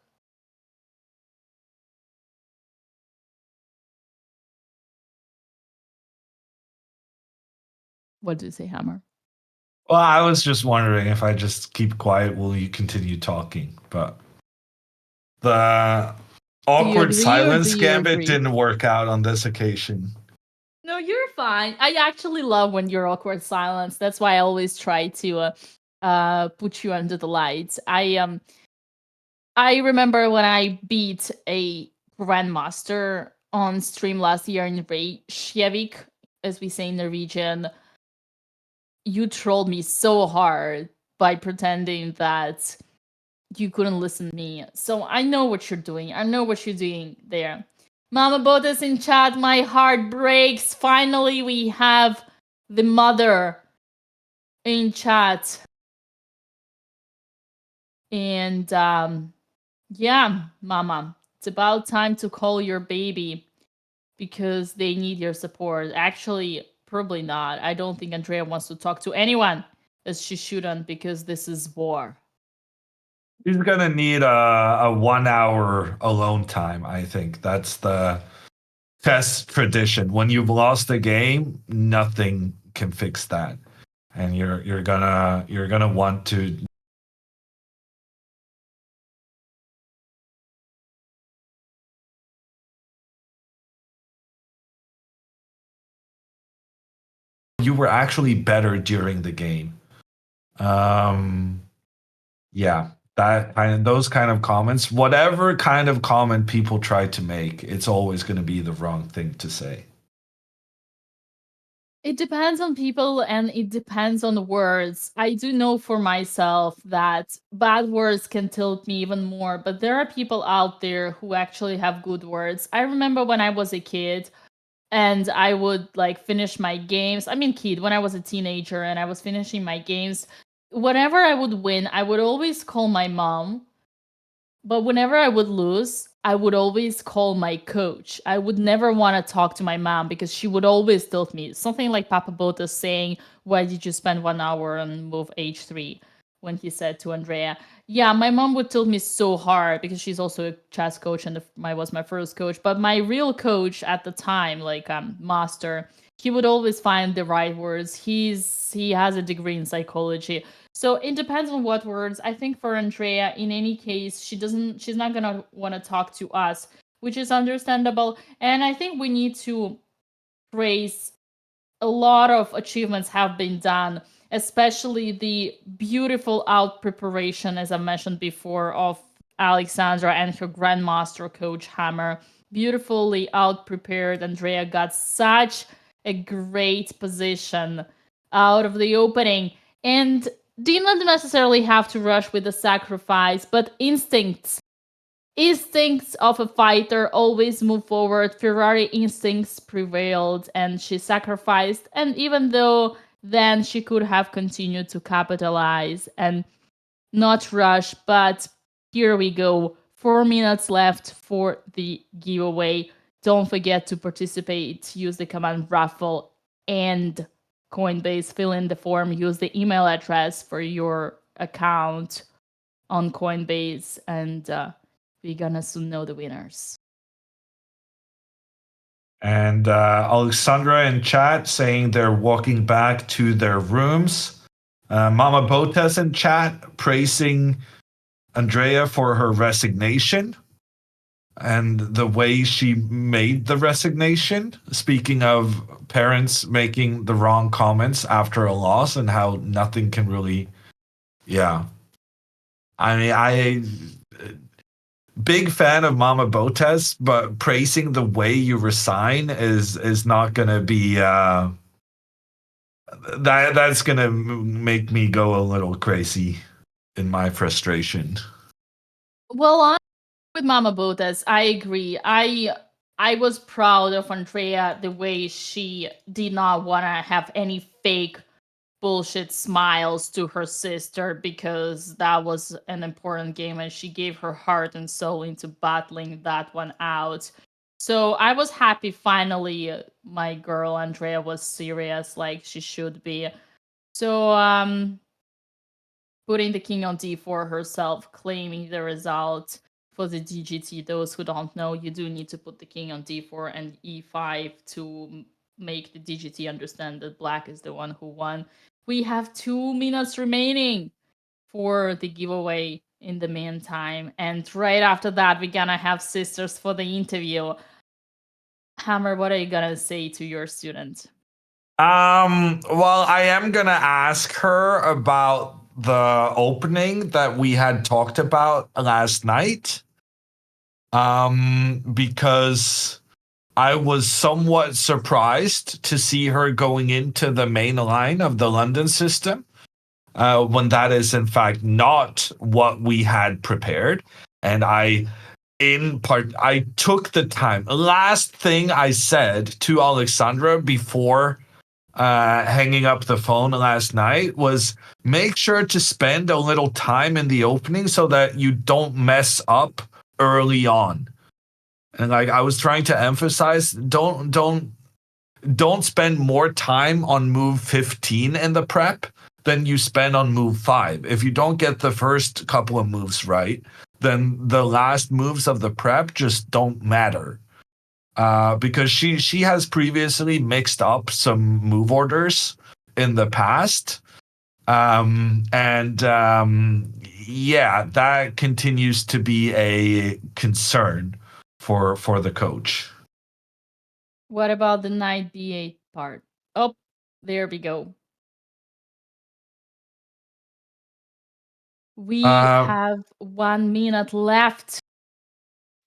What do you say, Hammer? Well, I was just wondering if I just keep quiet, will you continue talking? But the awkward silence gambit didn't work out on this occasion. No, you're fine. I actually love when you're awkward silence. That's why I always try to put you under the lights. I remember when I beat a grandmaster on stream last year in Reykjavik, as we say in Norwegian. You trolled me so hard by pretending that you couldn't listen to me. So I know what you're doing. I know what you're doing there. Mama BOTEZ in chat, my heart breaks. Finally, we have the mother in chat. And yeah, Mama, it's about time to call your baby because they need your support. Actually, probably not. I don't think Andrea wants to talk to anyone, as she shouldn't, because this is war. She's gonna need a 1 hour alone time, I think. That's the chess tradition. When you've lost a game, nothing can fix that. And you're gonna want to you were actually better during the game. Yeah, those kind of comments, whatever kind of comment people try to make, it's always going to be the wrong thing to say. It depends on people and it depends on the words. I do know for myself that bad words can tilt me even more, but there are people out there who actually have good words. I remember when I was a kid and I would like finish my games. I mean, when I was a teenager and I was finishing my games, whenever I would win, I would always call my mom. But whenever I would lose, I would always call my coach. I would never want to talk to my mom because she would always tell me something like Papa BOTEZ saying, "Why did you spend 1 hour on move H3?" When he said to Andrea, yeah, my mom would tell me so hard because she's also a chess coach and was my first coach. But my real coach at the time, like master, he would always find the right words. He has a degree in psychology. So it depends on what words. I think for Andrea, in any case, she's not gonna want to talk to us, which is understandable. And I think we need to praise a lot of achievements have been done, especially the beautiful out preparation, as I mentioned before, of Alexandra and her grandmaster coach Hammer. Beautifully out prepared. Andrea got such a great position out of the opening. And didn't necessarily have to rush with the sacrifice, but instincts of a fighter always move forward. Ferrari instincts prevailed and she sacrificed. And even though then she could have continued to capitalize and not rush, but here we go. 4 minutes left for the giveaway. Don't forget to participate. Use the command raffle and Coinbase. Fill in the form. Use the email address for your account on Coinbase, and we're gonna soon know the winners. And Alexandra in chat saying they're walking back to their rooms. Mama BOTEZ in chat praising Andrea for her resignation and the way she made the resignation. Speaking of parents making the wrong comments after a loss and how nothing can really, yeah. I mean, big fan of Mama BOTEZ, but praising the way you resign is not gonna be that's gonna make me go a little crazy in my frustration. Well, with Mama BOTEZ, I agree. I was proud of Andrea the way she did not want to have any fake bullshit smiles to her sister, because that was an important game and she gave her heart and soul into battling that one out. So I was happy finally my girl Andrea was serious like she should be. So putting the king on d4 herself, claiming the result for the DGT. Those who don't know, you do need to put the king on d4 and e5 to make the DGT understand that black is the one who won. We have 2 minutes remaining for the giveaway in the meantime. And right after that, we're gonna have sisters for the interview. Hammer, what are you gonna say to your student? Well, I am gonna ask her about the opening that we had talked about last night. Because I was somewhat surprised to see her going into the main line of the London system, when that is in fact not what we had prepared. And I took the time. Last thing I said to Alexandra before hanging up the phone last night was, make sure to spend a little time in the opening so that you don't mess up early on. And like I was trying to emphasize, don't spend more time on move 15 in the prep than you spend on move 5. If you don't get the first couple of moves right, then the last moves of the prep just don't matter. Because she has previously mixed up some move orders in the past. Yeah, that continues to be a concern for the coach. What about the knight b8 part? Oh, there we go. We have 1 minute left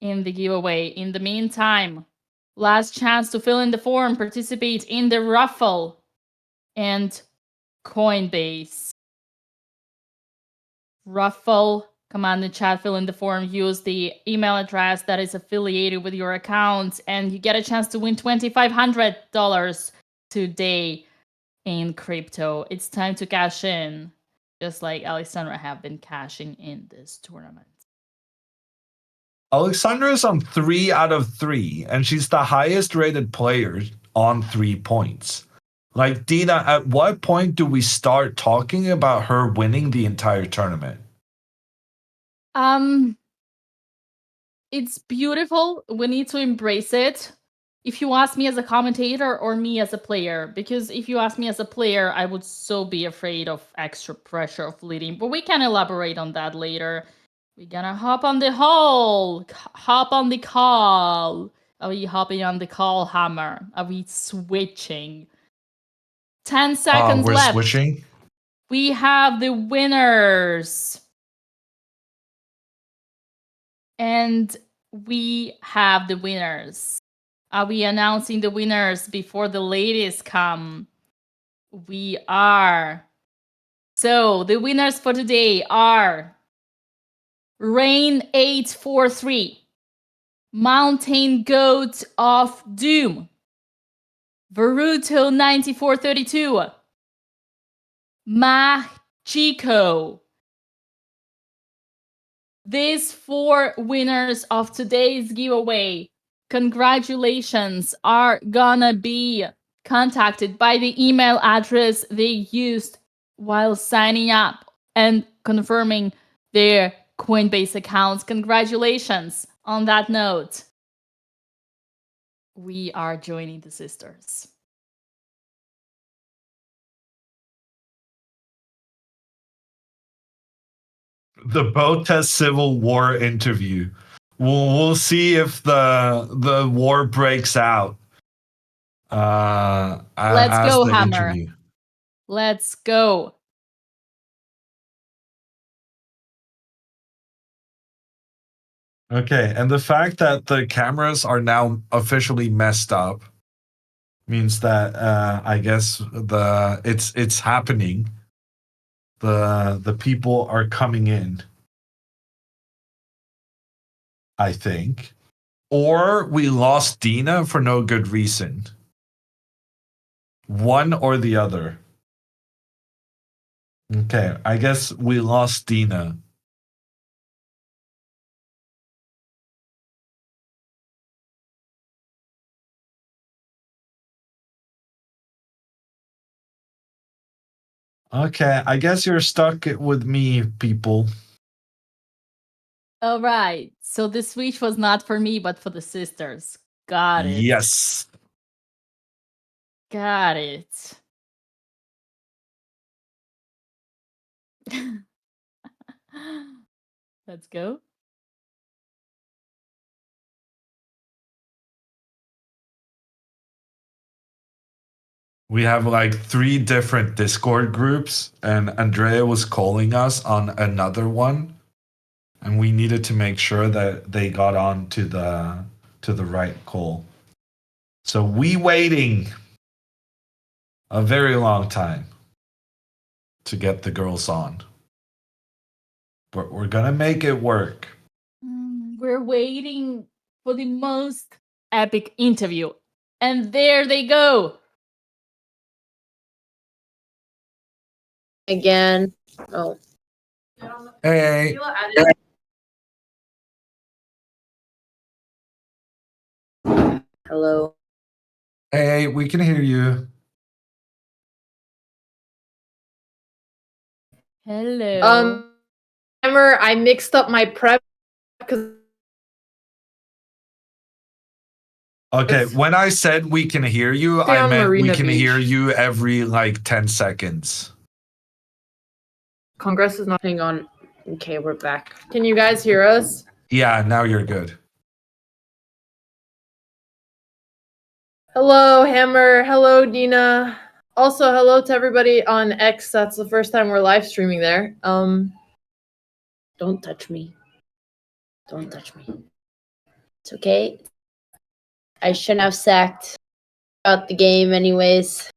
in the giveaway. In the meantime, last chance to fill in the form, participate in the raffle, and Coinbase. Raffle, command in chat, fill in the form, use the email address that is affiliated with your account, and you get a chance to win $2,500 today in crypto. It's time to cash in, just like Alexandra have been cashing in this tournament. Alexandra is on 3 out of 3, and she's the highest rated player on 3 points. Like, Dina, at what point do we start talking about her winning the entire tournament? It's beautiful. We need to embrace it. If you ask me as a commentator or me as a player, because if you ask me as a player, I would so be afraid of extra pressure of leading, but we can elaborate on that later. We're gonna hop on the hop on the call. Are we hopping on the call, Hammer? Are we switching? 10 seconds we're left. Switching? We have the winners. And we have the winners. Are we announcing the winners before the ladies come? We are. So the winners for today are Rain843, Mountain Goat of Doom, Veruto9432, Machiko. These 4 winners of today's giveaway, congratulations, are gonna be contacted by the email address they used while signing up and confirming their Coinbase accounts. Congratulations on that note. We are joining the sisters. The BOTEZ Civil War interview. We'll see if the war breaks out. Let's go, Hammer. Interview. Let's go. Okay, and the fact that the cameras are now officially messed up means that I guess it's happening. The people are coming in, I think. Or we lost Dina for no good reason. One or the other. Okay, I guess we lost Dina. Okay, I guess you're stuck with me, people. All right. So the switch was not for me, but for the sisters. Got it. Yes. Got it. Let's go. We have like 3 different Discord groups, and Andrea was calling us on another one, and we needed to make sure that they got on to the right call. So we waiting a very long time to get the girls on, but we're gonna make it work. We're waiting for the most epic interview, and there they go. Again. Oh. Hey. Hello. Hey, we can hear you. Hello. Hammer, I mixed up my prep because. Okay, when I said we can hear you, I meant we can hear you every like 10 seconds. Congress is not. Hang on. Okay, we're back. Can you guys hear us? Yeah, now you're good. Hello, Hammer. Hello, Dina. Also, hello to everybody on X. That's the first time we're live streaming there. Don't touch me. Don't touch me. It's okay. I shouldn't have sacked out the game anyways.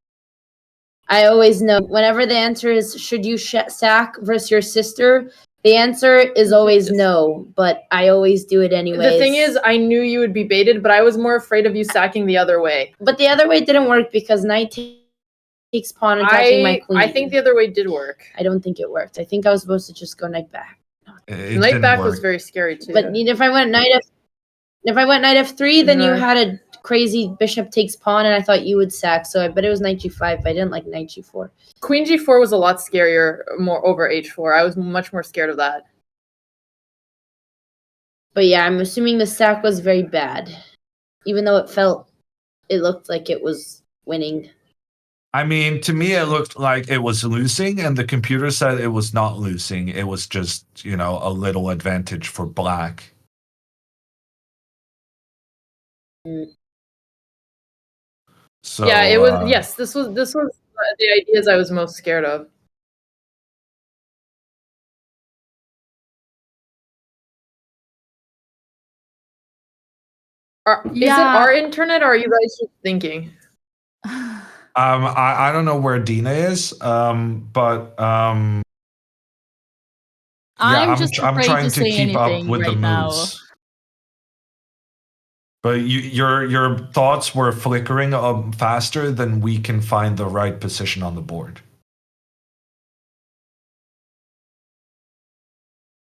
I always know whenever the answer is should you sack versus your sister, the answer is always no, but I always do it anyways. The thing is, I knew you would be baited, but I was more afraid of you sacking the other way. But the other way didn't work because knight takes pawn and attacking my queen. I think the other way did work. I don't think it worked. I think I was supposed to just go knight back. No, It Knight didn't back work. was very scary too. But if I went knight f3, then you had a crazy bishop takes pawn, and I thought you would sack. So I bet it was knight g5. But I didn't like knight g4. Queen g4 was a lot scarier, more over h4. I was much more scared of that. But yeah, I'm assuming the sack was very bad, even though it looked like it was winning. I mean, to me, it looked like it was losing, and the computer said it was not losing. It was just, a little advantage for black. So yeah, it was. Yes, this was the ideas I was most scared of. Is it our internet, or are you guys just thinking? I don't know where Dina is, but I'm just I'm afraid trying to to say keep up anything with the right now. moves. But your thoughts were flickering faster than we can find the right position on the board.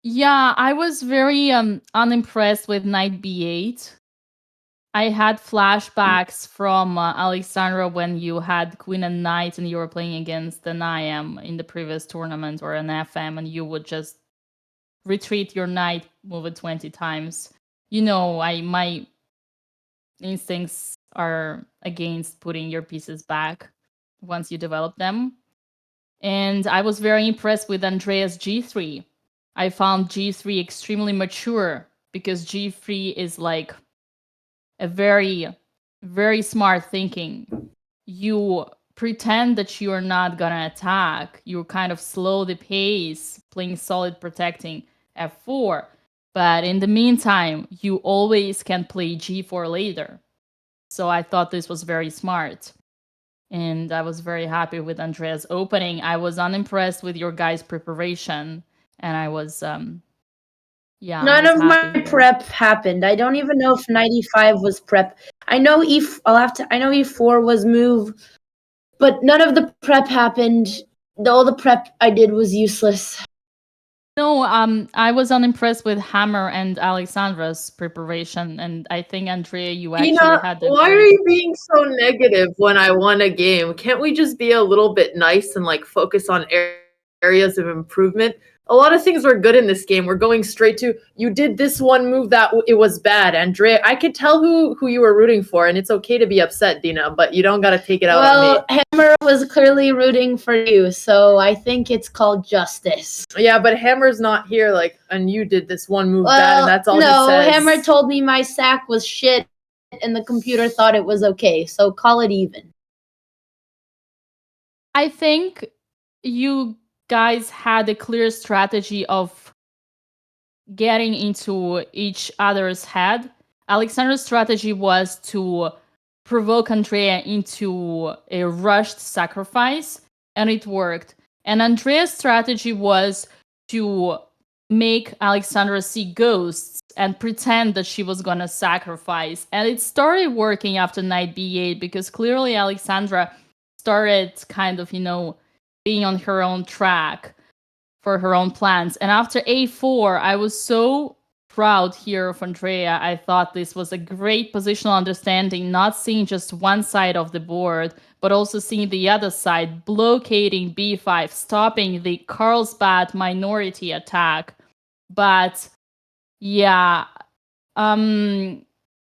Yeah, I was very unimpressed with knight b8. I had flashbacks from Alexandra when you had queen and knight and you were playing against an IM in the previous tournament or an FM, and you would just retreat your knight, move it 20 times. My instincts are against putting your pieces back once you develop them. And I was very impressed with Andrea's g3. I found g3 extremely mature because g3 is like a very, very smart thinking. You pretend that you are not gonna attack. You kind of slow the pace, playing solid, protecting f4. But in the meantime, you always can play g4 later. So I thought this was very smart. And I was very happy with Andrea's opening. I was unimpressed with your guys' preparation. And I was None of my prep happened. I don't even know if 95 was prep. I know e4 was move, but none of the prep happened. All the prep I did was useless. No, I was unimpressed with Hammer and Alexandra's preparation, and I think Andrea, you actually had the. Why are you being so negative when I won a game? Can't we just be a little bit nice and focus on areas of improvement? A lot of things were good in this game. We're going straight to, you did this one move that it was bad. Andrea, I could tell who you were rooting for, and it's okay to be upset, Dina, but you don't got to take it out on me. Well, Hammer was clearly rooting for you, so I think it's called justice. Yeah, but Hammer's not here, and you did this one move bad, and that's all he says. No, Hammer told me my sack was shit, and the computer thought it was okay, so call it even. I think you guys had a clear strategy of getting into each other's head. Alexandra's strategy was to provoke Andrea into a rushed sacrifice, and it worked. And Andrea's strategy was to make Alexandra see ghosts and pretend that she was gonna sacrifice. And it started working after knight b8 because clearly Alexandra started kind of, being on her own track for her own plans. And after a4, I was so proud here of Andrea. I thought this was a great positional understanding, not seeing just one side of the board, but also seeing the other side, blockading b5, stopping the Carlsbad minority attack. But yeah,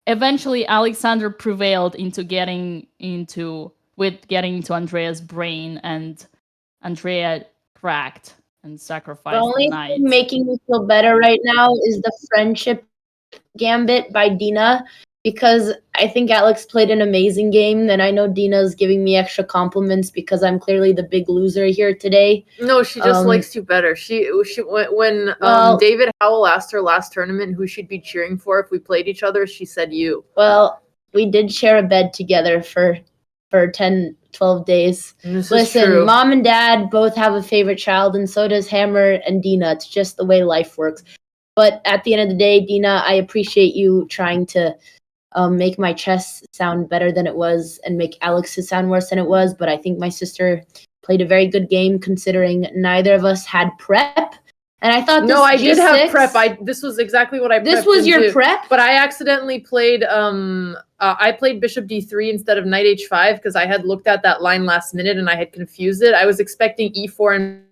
eventually Alexander prevailed into getting into Andrea's brain, and Andrea cracked and sacrificed the only knight. thing making me feel better right now is the friendship gambit by Dina, because I think Alex played an amazing game, and I know Dina's giving me extra compliments because I'm clearly the big loser here today. No, she just likes you better. When David Howell asked her last tournament who she'd be cheering for if we played each other, she said you. Well, we did share a bed together for 10, 12 days. Listen, Mom and Dad both have a favorite child, and so does Hammer and Dina. It's just the way life works. But at the end of the day, Dina, I appreciate you trying to make my chess sound better than it was and make Alex's sound worse than it was. But I think my sister played a very good game considering neither of us had prep. And I thought No, I did have G6 prep. This was exactly what I prepped. This was your into, prep? but I accidentally played. I played Bishop D3 instead of Knight H5 because I had looked at that line last minute and I had confused it. I was expecting E4 and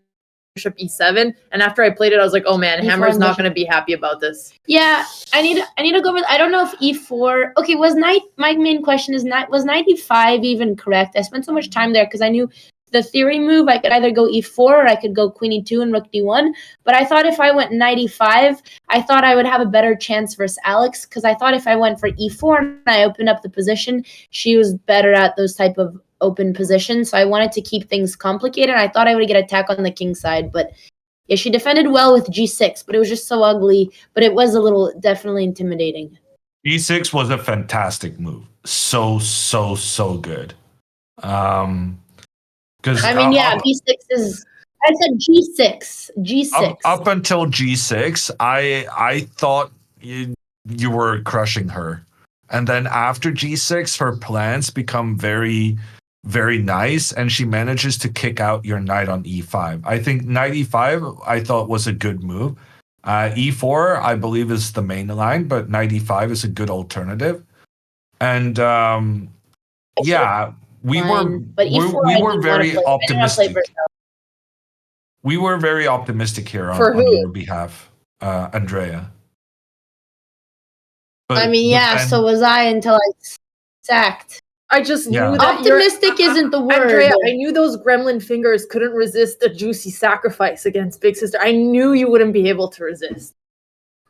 Bishop E7, and after I played it, I was like, "Oh man, Hammer's not going to be happy about this." Yeah, I need to go with. I don't know if E4. Okay, was knight? My main question is was knight E5 even correct? I spent so much time there because I knew the theory move. I could either go E4 or I could go Queen E2 and Rook D1. But I thought if I went knight E5, I thought I would have a better chance versus Alex because I thought if I went for E4 and I opened up the position, she was better at those type of open positions. So I wanted to keep things complicated. I thought I would get attack on the king side, but yeah, she defended well with G6, but it was just so ugly. But it was a little definitely intimidating. E6 was a fantastic move. So good. Because I mean, yeah, B6 is. I said G6. G6. Up until G6, I thought you were crushing her, and then after G6, her plans become very, very nice, and she manages to kick out your knight on E5. I think knight E5 I thought was a good move. E4 I believe is the main line, but knight E5 is a good alternative. And yeah. We were very optimistic. We were very optimistic here on your behalf, Andrea. But, I mean, yeah, so was I until I sacked. I just knew that optimistic isn't the word. Andrea, I knew those gremlin fingers couldn't resist a juicy sacrifice against Big Sister. I knew you wouldn't be able to resist.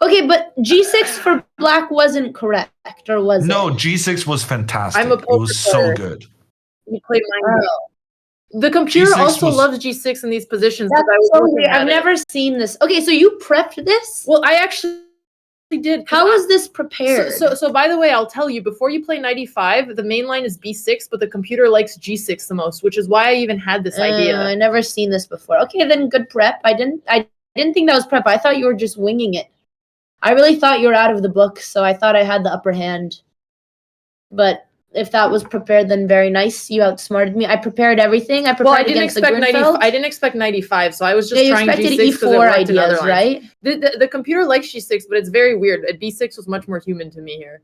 Okay, but G6 for black wasn't correct, or was it? No, G6 was fantastic. I'm a it was so good. You played mine. The computer also loves G6 in these positions. That's so weird. I've never seen this. Okay, so you prepped this? Well, I actually did. How was this prepared? So by the way, I'll tell you, before you play knight E5, the main line is B6, but the computer likes G6 the most, which is why I even had this idea. I never seen this before. Okay, then good prep. I didn't think that was prep. I thought you were just winging it. I really thought you were out of the book, so I thought I had the upper hand. But if that was prepared, then very nice. You outsmarted me. I prepared everything. I didn't expect knight E5, so I was just trying G6 because it worked ideas, right? The computer likes G6, but it's very weird. B6 was much more human to me here.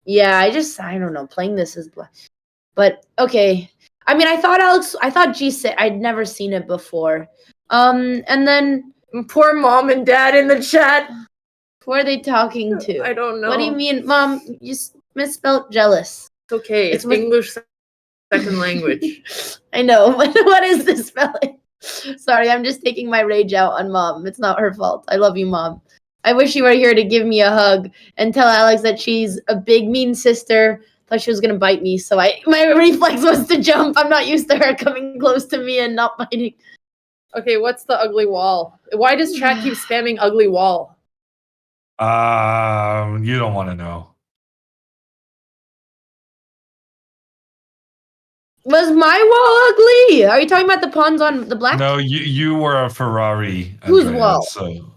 Yeah, I don't know. Playing this is, but okay. I mean, I thought G6. I'd never seen it before. And then poor mom and dad in the chat. Who are they talking to? I don't know. What do you mean, Mom? You misspelled jealous. It's okay. It's English second language. I know. What is this spelling? Sorry, I'm just taking my rage out on Mom. It's not her fault. I love you, Mom. I wish you were here to give me a hug and tell Alex that she's a big, mean sister. Thought she was going to bite me, so my reflex was to jump. I'm not used to her coming close to me and not biting. Okay, what's the ugly wall? Why does chat keep spamming ugly wall? You don't want to know. Was my wall ugly? Are you talking about the pawns on the black? No, you were a Ferrari. Whose Andrea, wall? So.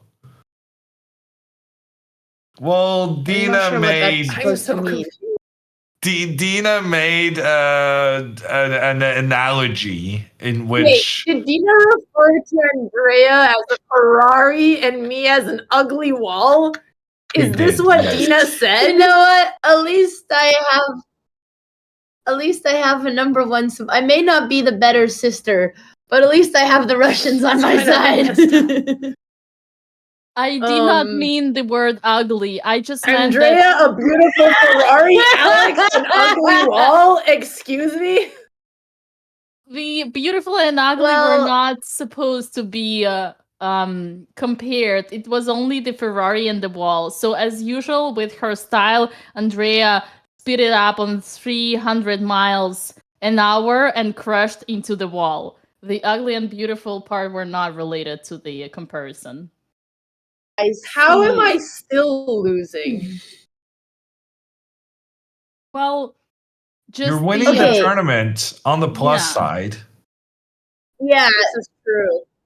Well, Dina made. Dina made an analogy in which. Wait, did Dina refer to Andrea as a Ferrari and me as an ugly wall? Is this what Dina said? You know what? At least I have a number one. I may not be the better sister, but at least I have the Russians on my side. I did not mean the word ugly. I just meant Andrea, a beautiful Ferrari, Alex, an ugly wall. Excuse me. The beautiful and ugly were not supposed to be compared. It was only the Ferrari and the wall. So as usual with her style, Andrea speeded up on 300 miles an hour and crashed into the wall. The ugly and beautiful part were not related to the comparison. How am I still losing? Well, just you're winning the tournament on the plus side. Yeah,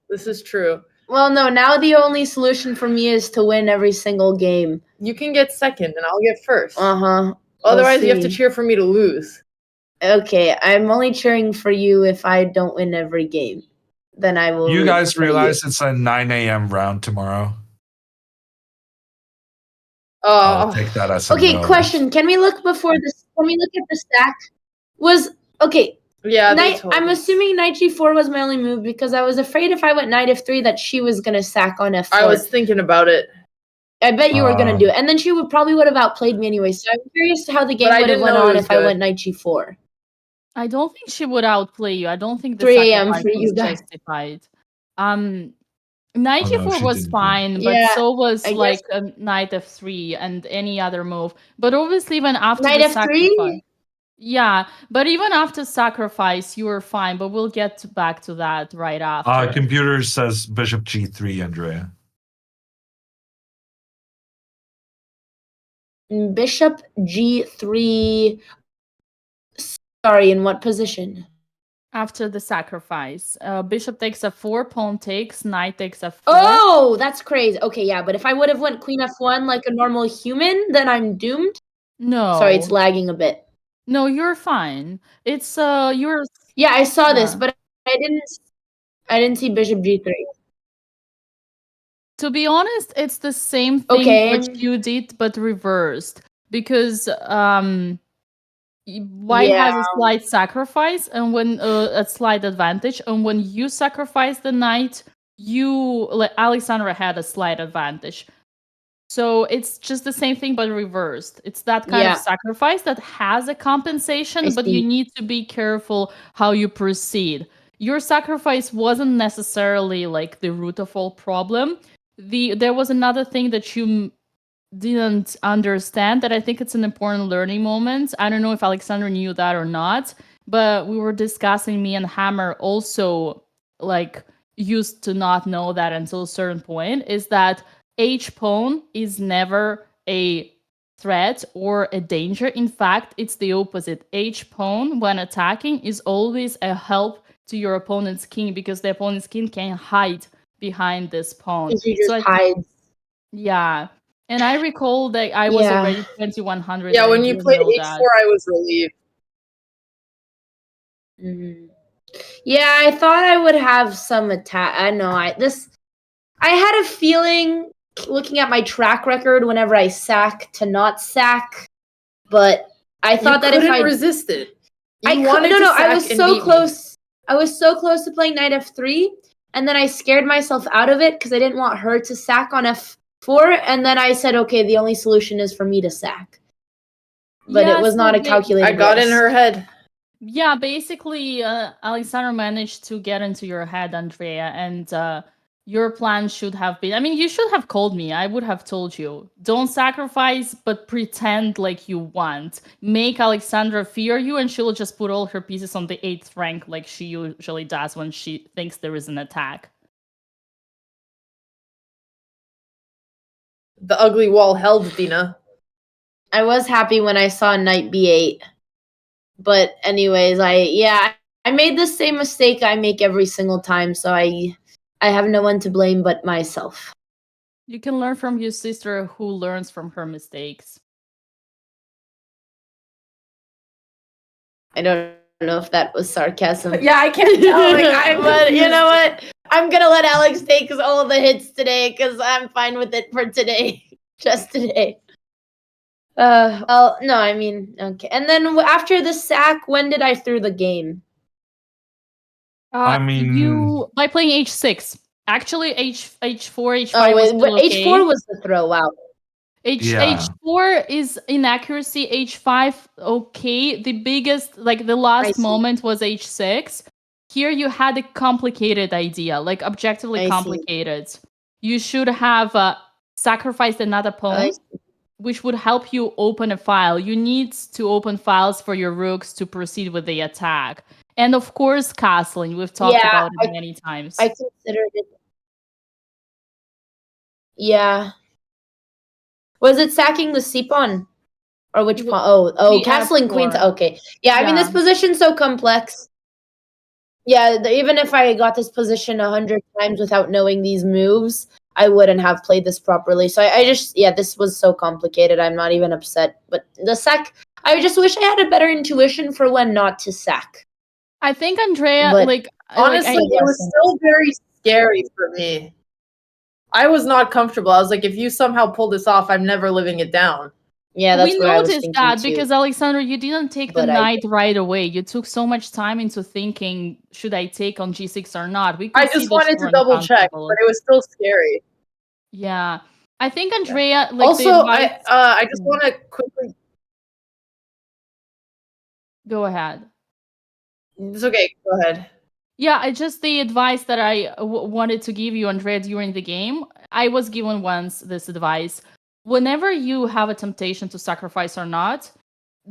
This is true. Well, no, now the only solution for me is to win every single game. You can get second and I'll get first. Uh-huh. Otherwise, you have to cheer for me to lose. Okay, I'm only cheering for you if I don't win every game. then I will. You guys realize it's a 9 a.m. round tomorrow? I'll take that as a Okay, no. question. Can we look before this? Can we look at the stack? Yeah, I'm assuming knight g4 was my only move because I was afraid if I went knight f3 that she was gonna sack on f4. I was thinking about it. I bet you were gonna do it, and then she would have outplayed me anyway. So I'm curious how the game I would have didn't went know it on was if I good. went knight g4. I don't think she would outplay you. I don't think the 3 a.m. sacrifice for you was guys. justified. Knight Oh, no, g4 she was didn't. fine, but Yeah, so was I like guess- knight f3 and any other move. But obviously, even after Knight the f3? sacrifice, yeah. But even after sacrifice, you were fine. But we'll get back to that right after. Computer says bishop g3, Andrea. Bishop g3. Sorry, in what position? After the sacrifice, bishop takes f4, pawn takes, knight takes f4. Oh, that's crazy. Okay, yeah, but if I would have went queen f1 like a normal human, then I'm doomed. No. Sorry, it's lagging a bit. No, you're fine. It's you're. Yeah, I saw this, Yeah. but I didn't see bishop g3. To be honest, it's the same thing Okay. which you did, but reversed. Because white has a slight sacrifice and when a slight advantage, and when you sacrifice the knight, Alexandra had a slight advantage. So it's just the same thing but reversed. It's that kind of sacrifice that has a compensation, but you need to be careful how you proceed. Your sacrifice wasn't necessarily like the root of all problem. There was another thing that you didn't understand that I think it's an important learning moment. I don't know if Alexandra knew that or not, but we were discussing, me and Hammer also like used to not know that until a certain point, is that H pawn is never a threat or a danger. In fact, it's the opposite. H pawn, when attacking, is always a help to your opponent's king because the opponent's king can hide behind this pawn. She just hides. Yeah. And I recall that I was already 2100. Yeah, and when I you didn't played know h4, that. I was relieved. Yeah, I thought I would have some attack. I know. I had a feeling looking at my track record whenever I sack to not sack, but I thought that if I resist it, I was so close. I was so close to playing knight f3, and then I scared myself out of it because I didn't want her to sack on f4, and then I said, okay, the only solution is for me to sack. But it was not a calculated I got risk. in her head. Yeah, basically, Alexandra managed to get into your head, Andrea, and your plan should have been... I mean, you should have called me. I would have told you. Don't sacrifice, but pretend like you want. Make Alexandra fear you, and she'll just put all her pieces on the 8th rank like she usually does when she thinks there is an attack. The ugly wall held, Dina. I was happy when I saw knight b8. But anyways, I made the same mistake I make every single time, so I have no one to blame but myself. You can learn from your sister who learns from her mistakes. I don't know if that was sarcasm. Yeah, I can't tell. But you know what? I'm gonna let Alex take all the hits today because I'm fine with it for today. Just today. Well, no, I mean, okay. And then after the sack, when did I through the game? I mean, you by playing h6. Actually, h4, h5 Oh, was still okay. h4 was the throw out. H4 is inaccuracy. H5, okay. The biggest, like the last moment was h6. Here you had a complicated idea, like objectively complicated. You should have sacrificed another pawn, which would help you open a file. You need to open files for your rooks to proceed with the attack. And of course, castling. We've talked about it many times. I considered it. Yeah. Was it sacking the c pawn? Or which pawn? Oh, castling queen. Okay. Yeah, I mean, this position's so complex. Yeah, even if I got this position 100 times without knowing these moves, I wouldn't have played this properly. So I just, this was so complicated. I'm not even upset. But the sack, I just wish I had a better intuition for when not to sack. I think Andrea, But honestly, it was still very scary for me. I was not comfortable. I was like, if you somehow pull this off, I'm never living it down. Yeah, that's we what I was noticed thinking that too. because Alexandra, you didn't take the But knight right away. You took so much time into thinking, should I take on g6 or not? We could I see just that wanted you to were double check, uncomfortable. but it was still scary. Yeah, I think Andrea. Like Also, the advice... I just want to quickly. Go ahead. It's okay. Go ahead. Yeah, I just the advice that I wanted to give you, Andrea, during the game. I was given once this advice. Whenever you have a temptation to sacrifice or not,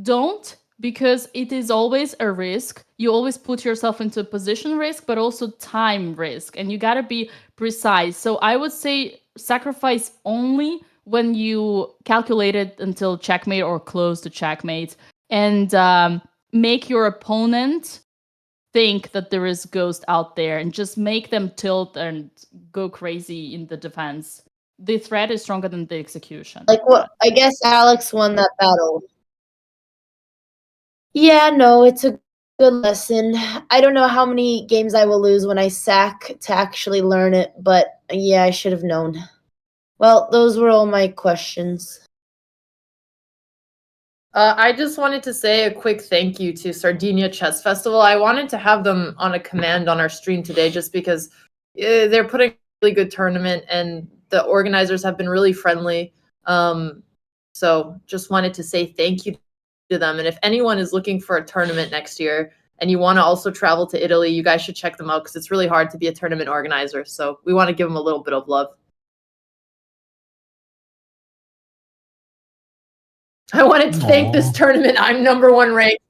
don't, because it is always a risk. You always put yourself into a position risk, but also time risk, and you got to be precise. So I would say sacrifice only when you calculate it until checkmate or close to checkmate, and make your opponent think that there is ghost out there, and just make them tilt and go crazy in the defense. The threat is stronger than the execution. Like what? I guess Alex won that battle. Yeah, no, it's a good lesson. I don't know how many games I will lose when I sack to actually learn it, but yeah, I should have known. Well, those were all my questions. I just wanted to say a quick thank you to Sardinia Chess Festival. I wanted to have them on a command on our stream today just because they're putting a really good tournament and the organizers have been really friendly. So just wanted to say thank you to them. And if anyone is looking for a tournament next year and you want to also travel to Italy, you guys should check them out because it's really hard to be a tournament organizer. So we want to give them a little bit of love. I wanted to thank this tournament. I'm #1 ranked.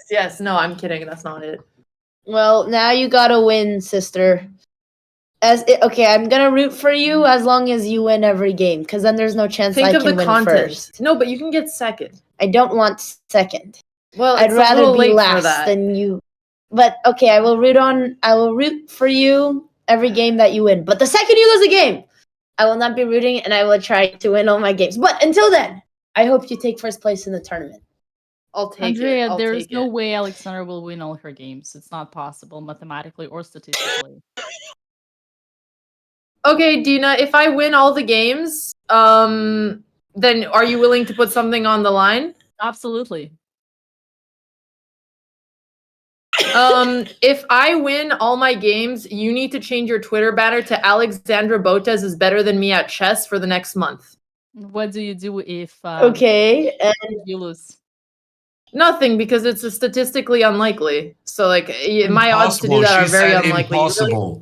Yes. No, I'm kidding. That's not it. Well, now you gotta win, sister. Okay, I'm gonna root for you as long as you win every game, because then there's no chance I can win first. No, but you can get second. I don't want second. Well, I'd rather be last than you. But okay, I will root for you every game that you win. But the second you lose a game, I will not be rooting, and I will try to win all my games. But until then, I hope you take first place in the tournament. I'll take Andrea, it. there is no way Alexandra will win all her games. It's not possible mathematically or statistically. Okay, Dina, if I win all the games, then are you willing to put something on the line? Absolutely. If I win all my games, you need to change your Twitter banner to Alexandra Botez is better than me at chess for the next month. What do you do if okay, and you lose? Nothing, because it's statistically unlikely. So, like, my odds to do that are very unlikely. Impossible.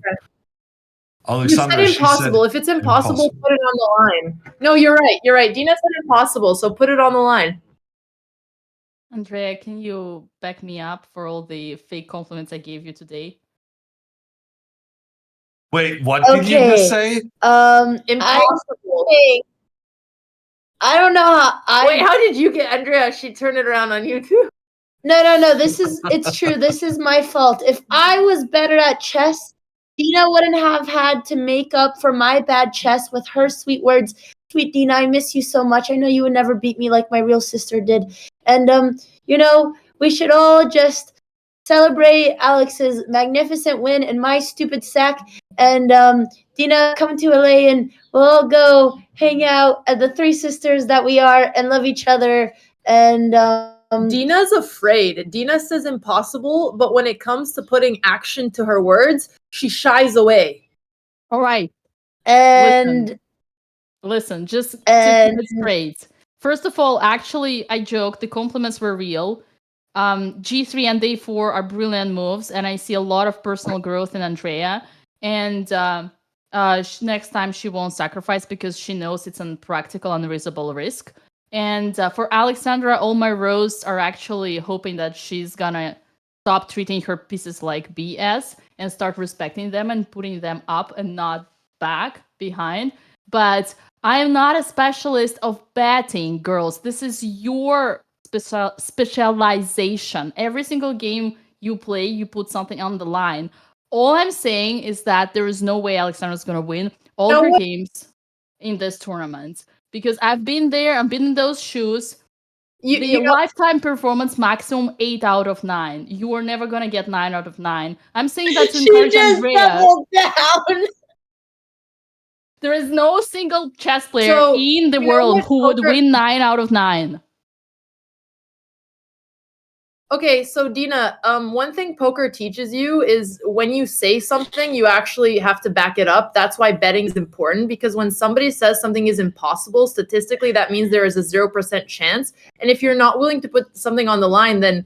You said impossible. If it's impossible, put it on the line. No, you're right. Dina said impossible, so put it on the line. Andrea, can you back me up for all the fake compliments I gave you today? Wait, what did you just say? Impossible. I don't know how Wait, how did you get Andrea? She turned it around on YouTube. No. It's true. This is my fault. If I was better at chess, Dina wouldn't have had to make up for my bad chess with her sweet words. Sweet Dina, I miss you so much. I know you would never beat me like my real sister did. And we should all just celebrate Alex's magnificent win and my stupid sack. And Dina, come to LA and we'll all go hang out at the three sisters that we are and love each other. And Dina's afraid. Dina says impossible, but when it comes to putting action to her words, she shies away. All right. And listen, just to keep it straight. First of all, actually, I joked. The compliments were real. G3 and Day4 are brilliant moves, and I see a lot of personal growth in Andrea. And next time she won't sacrifice because she knows it's an practical, unreasonable risk. And for Alexandra, all my roasts are actually hoping that she's gonna stop treating her pieces like BS and start respecting them and putting them up and not back behind. But I am not a specialist of betting, girls. This is your specialization. Every single game you play, you put something on the line. All I'm saying is that there is no way Alexandra's going to win all her games in this tournament. Because I've been there, I've been in those shoes. The lifetime performance maximum 8 out of 9. You are never gonna get 9 out of 9. I'm saying that to encourage Andrea. Down. There is no single chess player in the world who would win 9 out of 9. Okay, so Dina, one thing poker teaches you is when you say something, you actually have to back it up. That's why betting is important, because when somebody says something is impossible, statistically, that means there is a 0% chance. And if you're not willing to put something on the line, then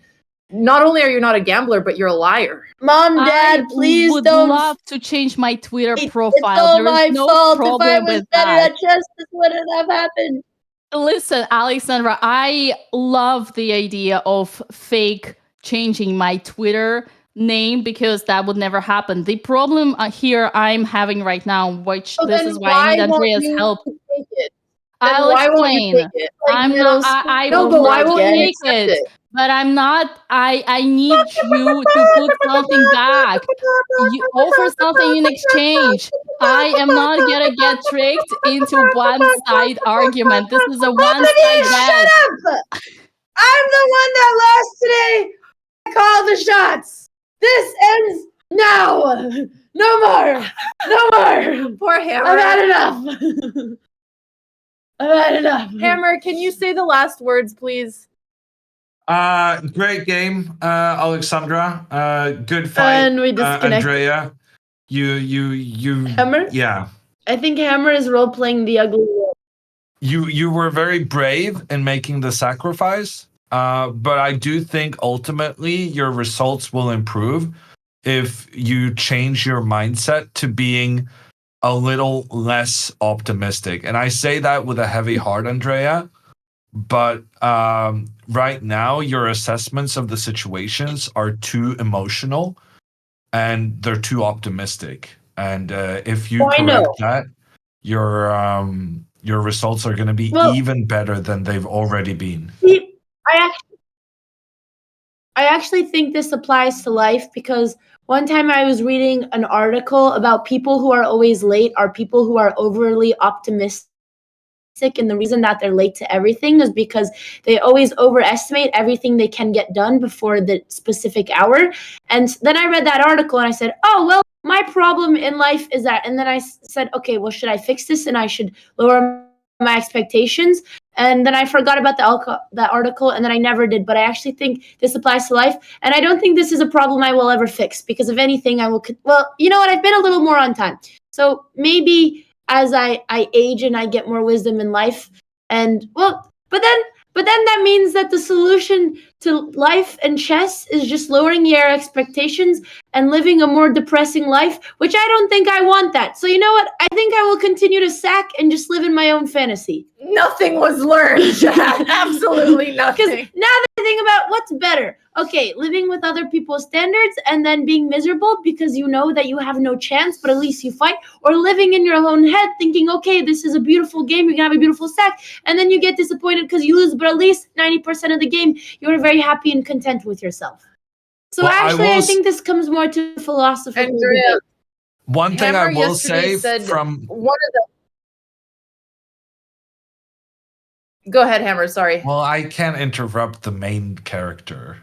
not only are you not a gambler, but you're a liar. Mom, Dad, please would don't. love to change my Twitter profile. It's all There is my no fault. problem If I was with better that. at chess, this wouldn't have happened. Listen, Alexandra, I love the idea of fake changing my Twitter name because that would never happen. The problem here I'm having right now, which this is why I need Andrea's help. I'll explain. I'm not. I will not take it. But I'm not. I need you to put something back. You offer something in exchange. I am not gonna get tricked into one-side argument. This is a one-side bet. Shut up! I'm the one that lost today. I call the shots. This ends now. No more. No more. Poor Hammer. I've had enough. I've had enough. Hammer, can you say the last words, please? Great game, Alexandra. Good fight, And we disconnected. Andrea. You. Hammer? Yeah. I think Hammer is role playing the ugly role. You were very brave in making the sacrifice. But I do think ultimately your results will improve if you change your mindset to being a little less optimistic. And I say that with a heavy heart, Andrea. But right now, your assessments of the situations are too emotional and they're too optimistic. And if you correct that, your results are going to be even better than they've already been. I actually think this applies to life because one time I was reading an article about people who are always late are people who are overly optimistic. And the reason that they're late to everything is because they always overestimate everything they can get done before the specific hour. And then I read that article and I said, oh, well, my problem in life is that. And then I said, okay, well, should I fix this? And I should lower my expectations. And then I forgot about that article, and then I never did. But I actually think this applies to life. And I don't think this is a problem I will ever fix because if anything, I will. Well, you know what? I've been a little more on time. So maybe as I age and I get more wisdom in life. And well, but then that means that the solution to life and chess is just lowering your expectations and living a more depressing life, which I don't think I want that. So you know what? I think I will continue to sack and just live in my own fantasy. Nothing was learned, Chad. Absolutely nothing. Because now that I think about what's better, okay, living with other people's standards and then being miserable because you know that you have no chance, but at least you fight, or living in your own head thinking, okay, this is a beautiful game, you're gonna have a beautiful sack, and then you get disappointed because you lose, but at least 90% of the game, you're very happy and content with yourself. So well, I think this comes more to philosophy. Andrea, one thing Hammer I will say from one of the. Go ahead, Hammer. Sorry. Well, I can't interrupt the main character.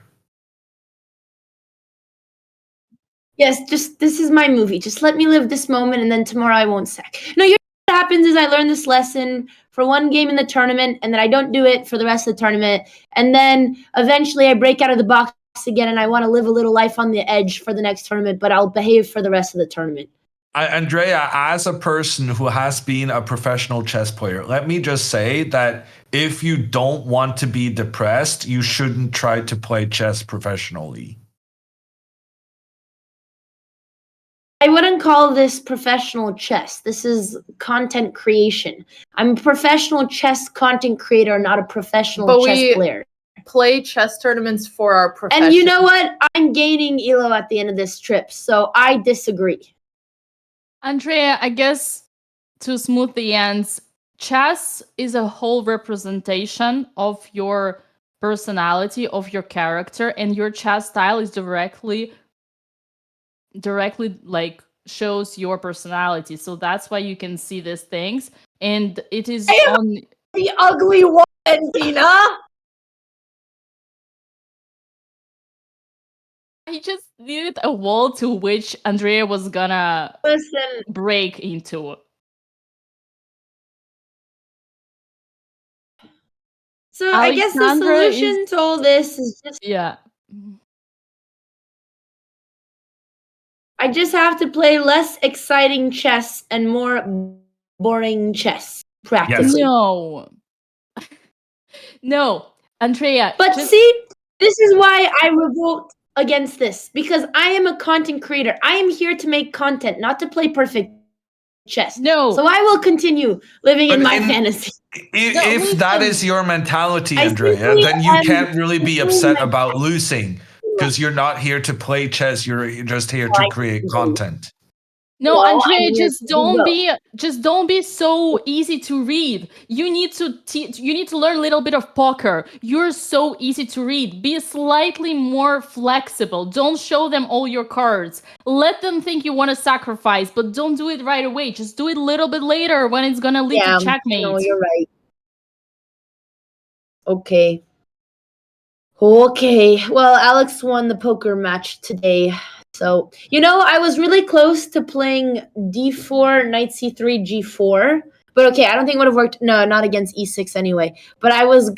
Yes, just this is my movie. Just let me live this moment, and then tomorrow I won't sack. No, what happens is I learn this lesson for one game in the tournament, and then I don't do it for the rest of the tournament, and then eventually I break out of the box again, and I want to live a little life on the edge for the next tournament, but I'll behave for the rest of the tournament. Andrea, as a person who has been a professional chess player, let me just say that if you don't want to be depressed, you shouldn't try to play chess professionally. I wouldn't call this professional chess. This is content creation. I'm a professional chess content creator, not a professional chess player. Play chess tournaments for our profession. And you know what? I'm gaining Elo at the end of this trip, so I disagree. Andrea, I guess to smooth the ends, chess is a whole representation of your personality, of your character, and your chess style is directly like shows your personality. So that's why you can see these things. And it is on the ugly one, Dina. I just needed a wall to which Andrea was gonna Listen, break into. so I guess the Alexandra solution to all this is just Yeah. I just have to play less exciting chess and more boring chess, practically. No. No, Andrea. But just- see, this is why I revolt against this, because I am a content creator. I am here to make content, not to play perfect chess. No. So I will continue living in But my fantasy. If that is your mentality, I Andrea, simply then you am can't really be simply upset my- about losing because you're not here to play chess. You're just here to create content. No, Well, Andrea, I'm here to just don't be so easy to read. You need to learn a little bit of poker. You're so easy to read. Be slightly more flexible. Don't show them all your cards. Let them think you want to sacrifice, but don't do it right away. Just do it a little bit later when it's gonna lead to checkmate. No, you're right. Okay. Okay. Well, Alex won the poker match today. So, I was really close to playing d4, knight c3, g4. But okay, I don't think it would have worked. No, not against e6 anyway. But I was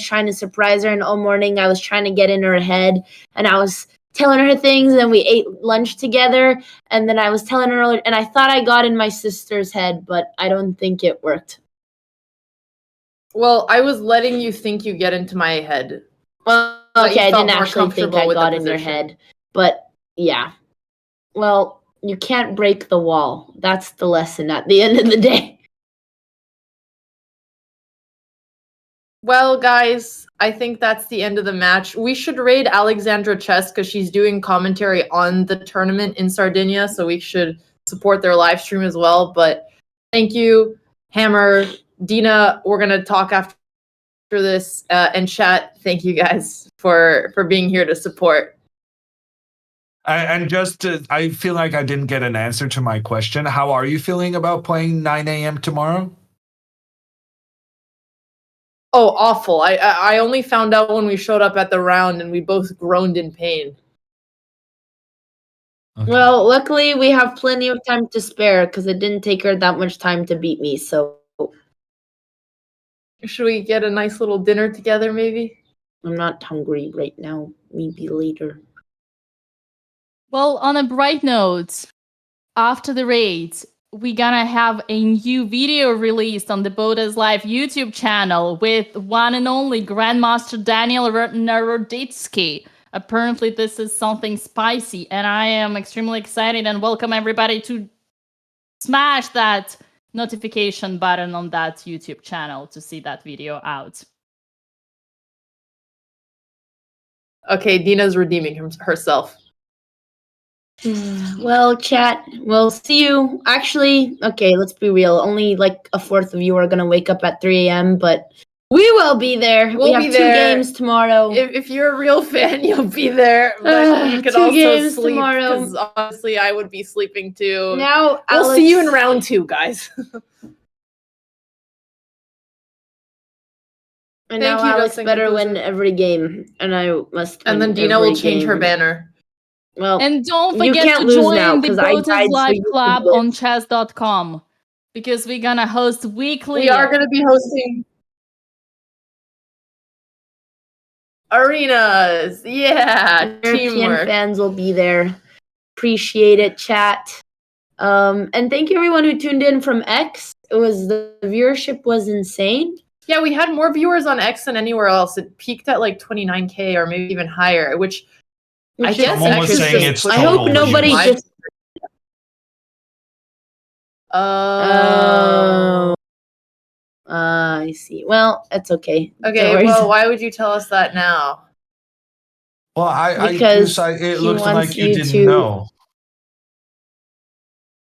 trying to surprise her, and all morning I was trying to get in her head, and I was telling her things, and we ate lunch together, and then I was telling her, and I thought I got in my sister's head, but I don't think it worked. Well, I was letting you think you get into my head. Well, That you okay, I felt didn't more actually think comfortable I with the got in your position. head. But yeah. Well, you can't break the wall. That's the lesson at the end of the day. Well, guys, I think that's the end of the match. We should raid Alexandra Chess because she's doing commentary on the tournament in Sardinia, so we should support their live stream as well. But thank you, Hammer, Dina. We're gonna talk after this, and chat. Thank you guys for being here to support. And I feel like I didn't get an answer to my question. How are you feeling about playing 9 a.m. tomorrow? Oh, awful. I only found out when we showed up at the round and we both groaned in pain. Okay. Well, luckily we have plenty of time to spare because it didn't take her that much time to beat me, so Should we get a nice little dinner together, maybe? I'm not hungry right now. Maybe later. Well, on a bright note, after the raid, we're gonna have a new video released on the BotezLive YouTube channel with one and only Grandmaster Daniel Naroditsky. Apparently, this is something spicy, and I am extremely excited and welcome everybody to smash that notification button on that YouTube channel to see that video out. Okay, Dina's redeeming herself. Well, chat, we'll see you. Actually, okay, let's be real. Only like a fourth of you are going to wake up at 3 a.m., but we will be there. We'll we have be 2 there. games tomorrow. If you're a real fan, you'll be there. But you could 2 also games sleep tomorrow. because honestly, I would be sleeping too. Now, We'll see you in round 2, guys. And Thank now you, Alex Justin better Conclusion. win every game, and I must. And win then Dina every will change her game. banner. Well, And don't you forget can't to lose join now, the 'cause I died, so BotezLive you can Club win. on chess.com because we're gonna host weekly. We are going to be hosting arenas. Yeah, European teamwork. fans will be there. Appreciate it, chat. And thank you everyone who tuned in from X. The viewership was insane. Yeah, we had more viewers on X than anywhere else. It peaked at like 29K or maybe even higher, which I Which guess is Someone was X is saying just it's I total hope nobody views. just. I see. Well, it's okay. Okay, Don't worry. well, why would you tell us that now? Well, Because it he looks like wants you you didn't to- know.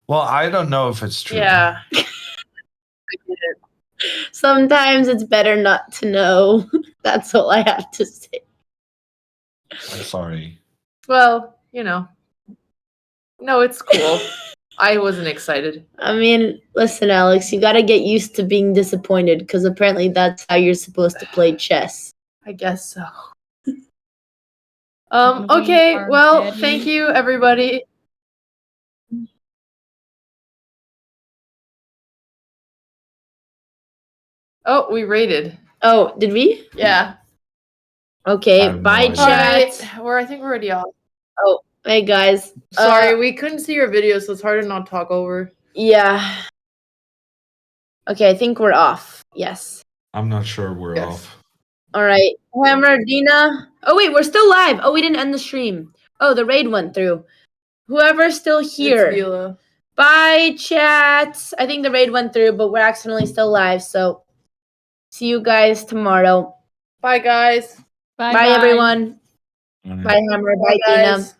Well, I don't know if it's true. Yeah. Sometimes it's better not to know. That's all I have to say. I'm sorry. Well, no, it's cool. I wasn't excited. I mean, listen, Alex, you gotta get used to being disappointed because apparently that's how you're supposed to play chess. I guess so. Okay, are well, ready. thank you, everybody. Oh, we rated. Oh, did we? Yeah. Okay, I have no bye, idea. chat. I think we're already off. Oh, hey, guys. Sorry, we couldn't see your video, so it's hard to not talk over. Yeah. Okay, I think we're off. Yes. I'm not sure we're Yes. off. All right. Hammer, Dina. Oh, wait, we're still live. Oh, we didn't end the stream. Oh, the raid went through. Whoever's still here. It's Vila. Bye, chat. I think the raid went through, but we're accidentally still live. So see you guys tomorrow. Bye, guys. Bye everyone. Bye, Hammer. Bye, Dina. guys.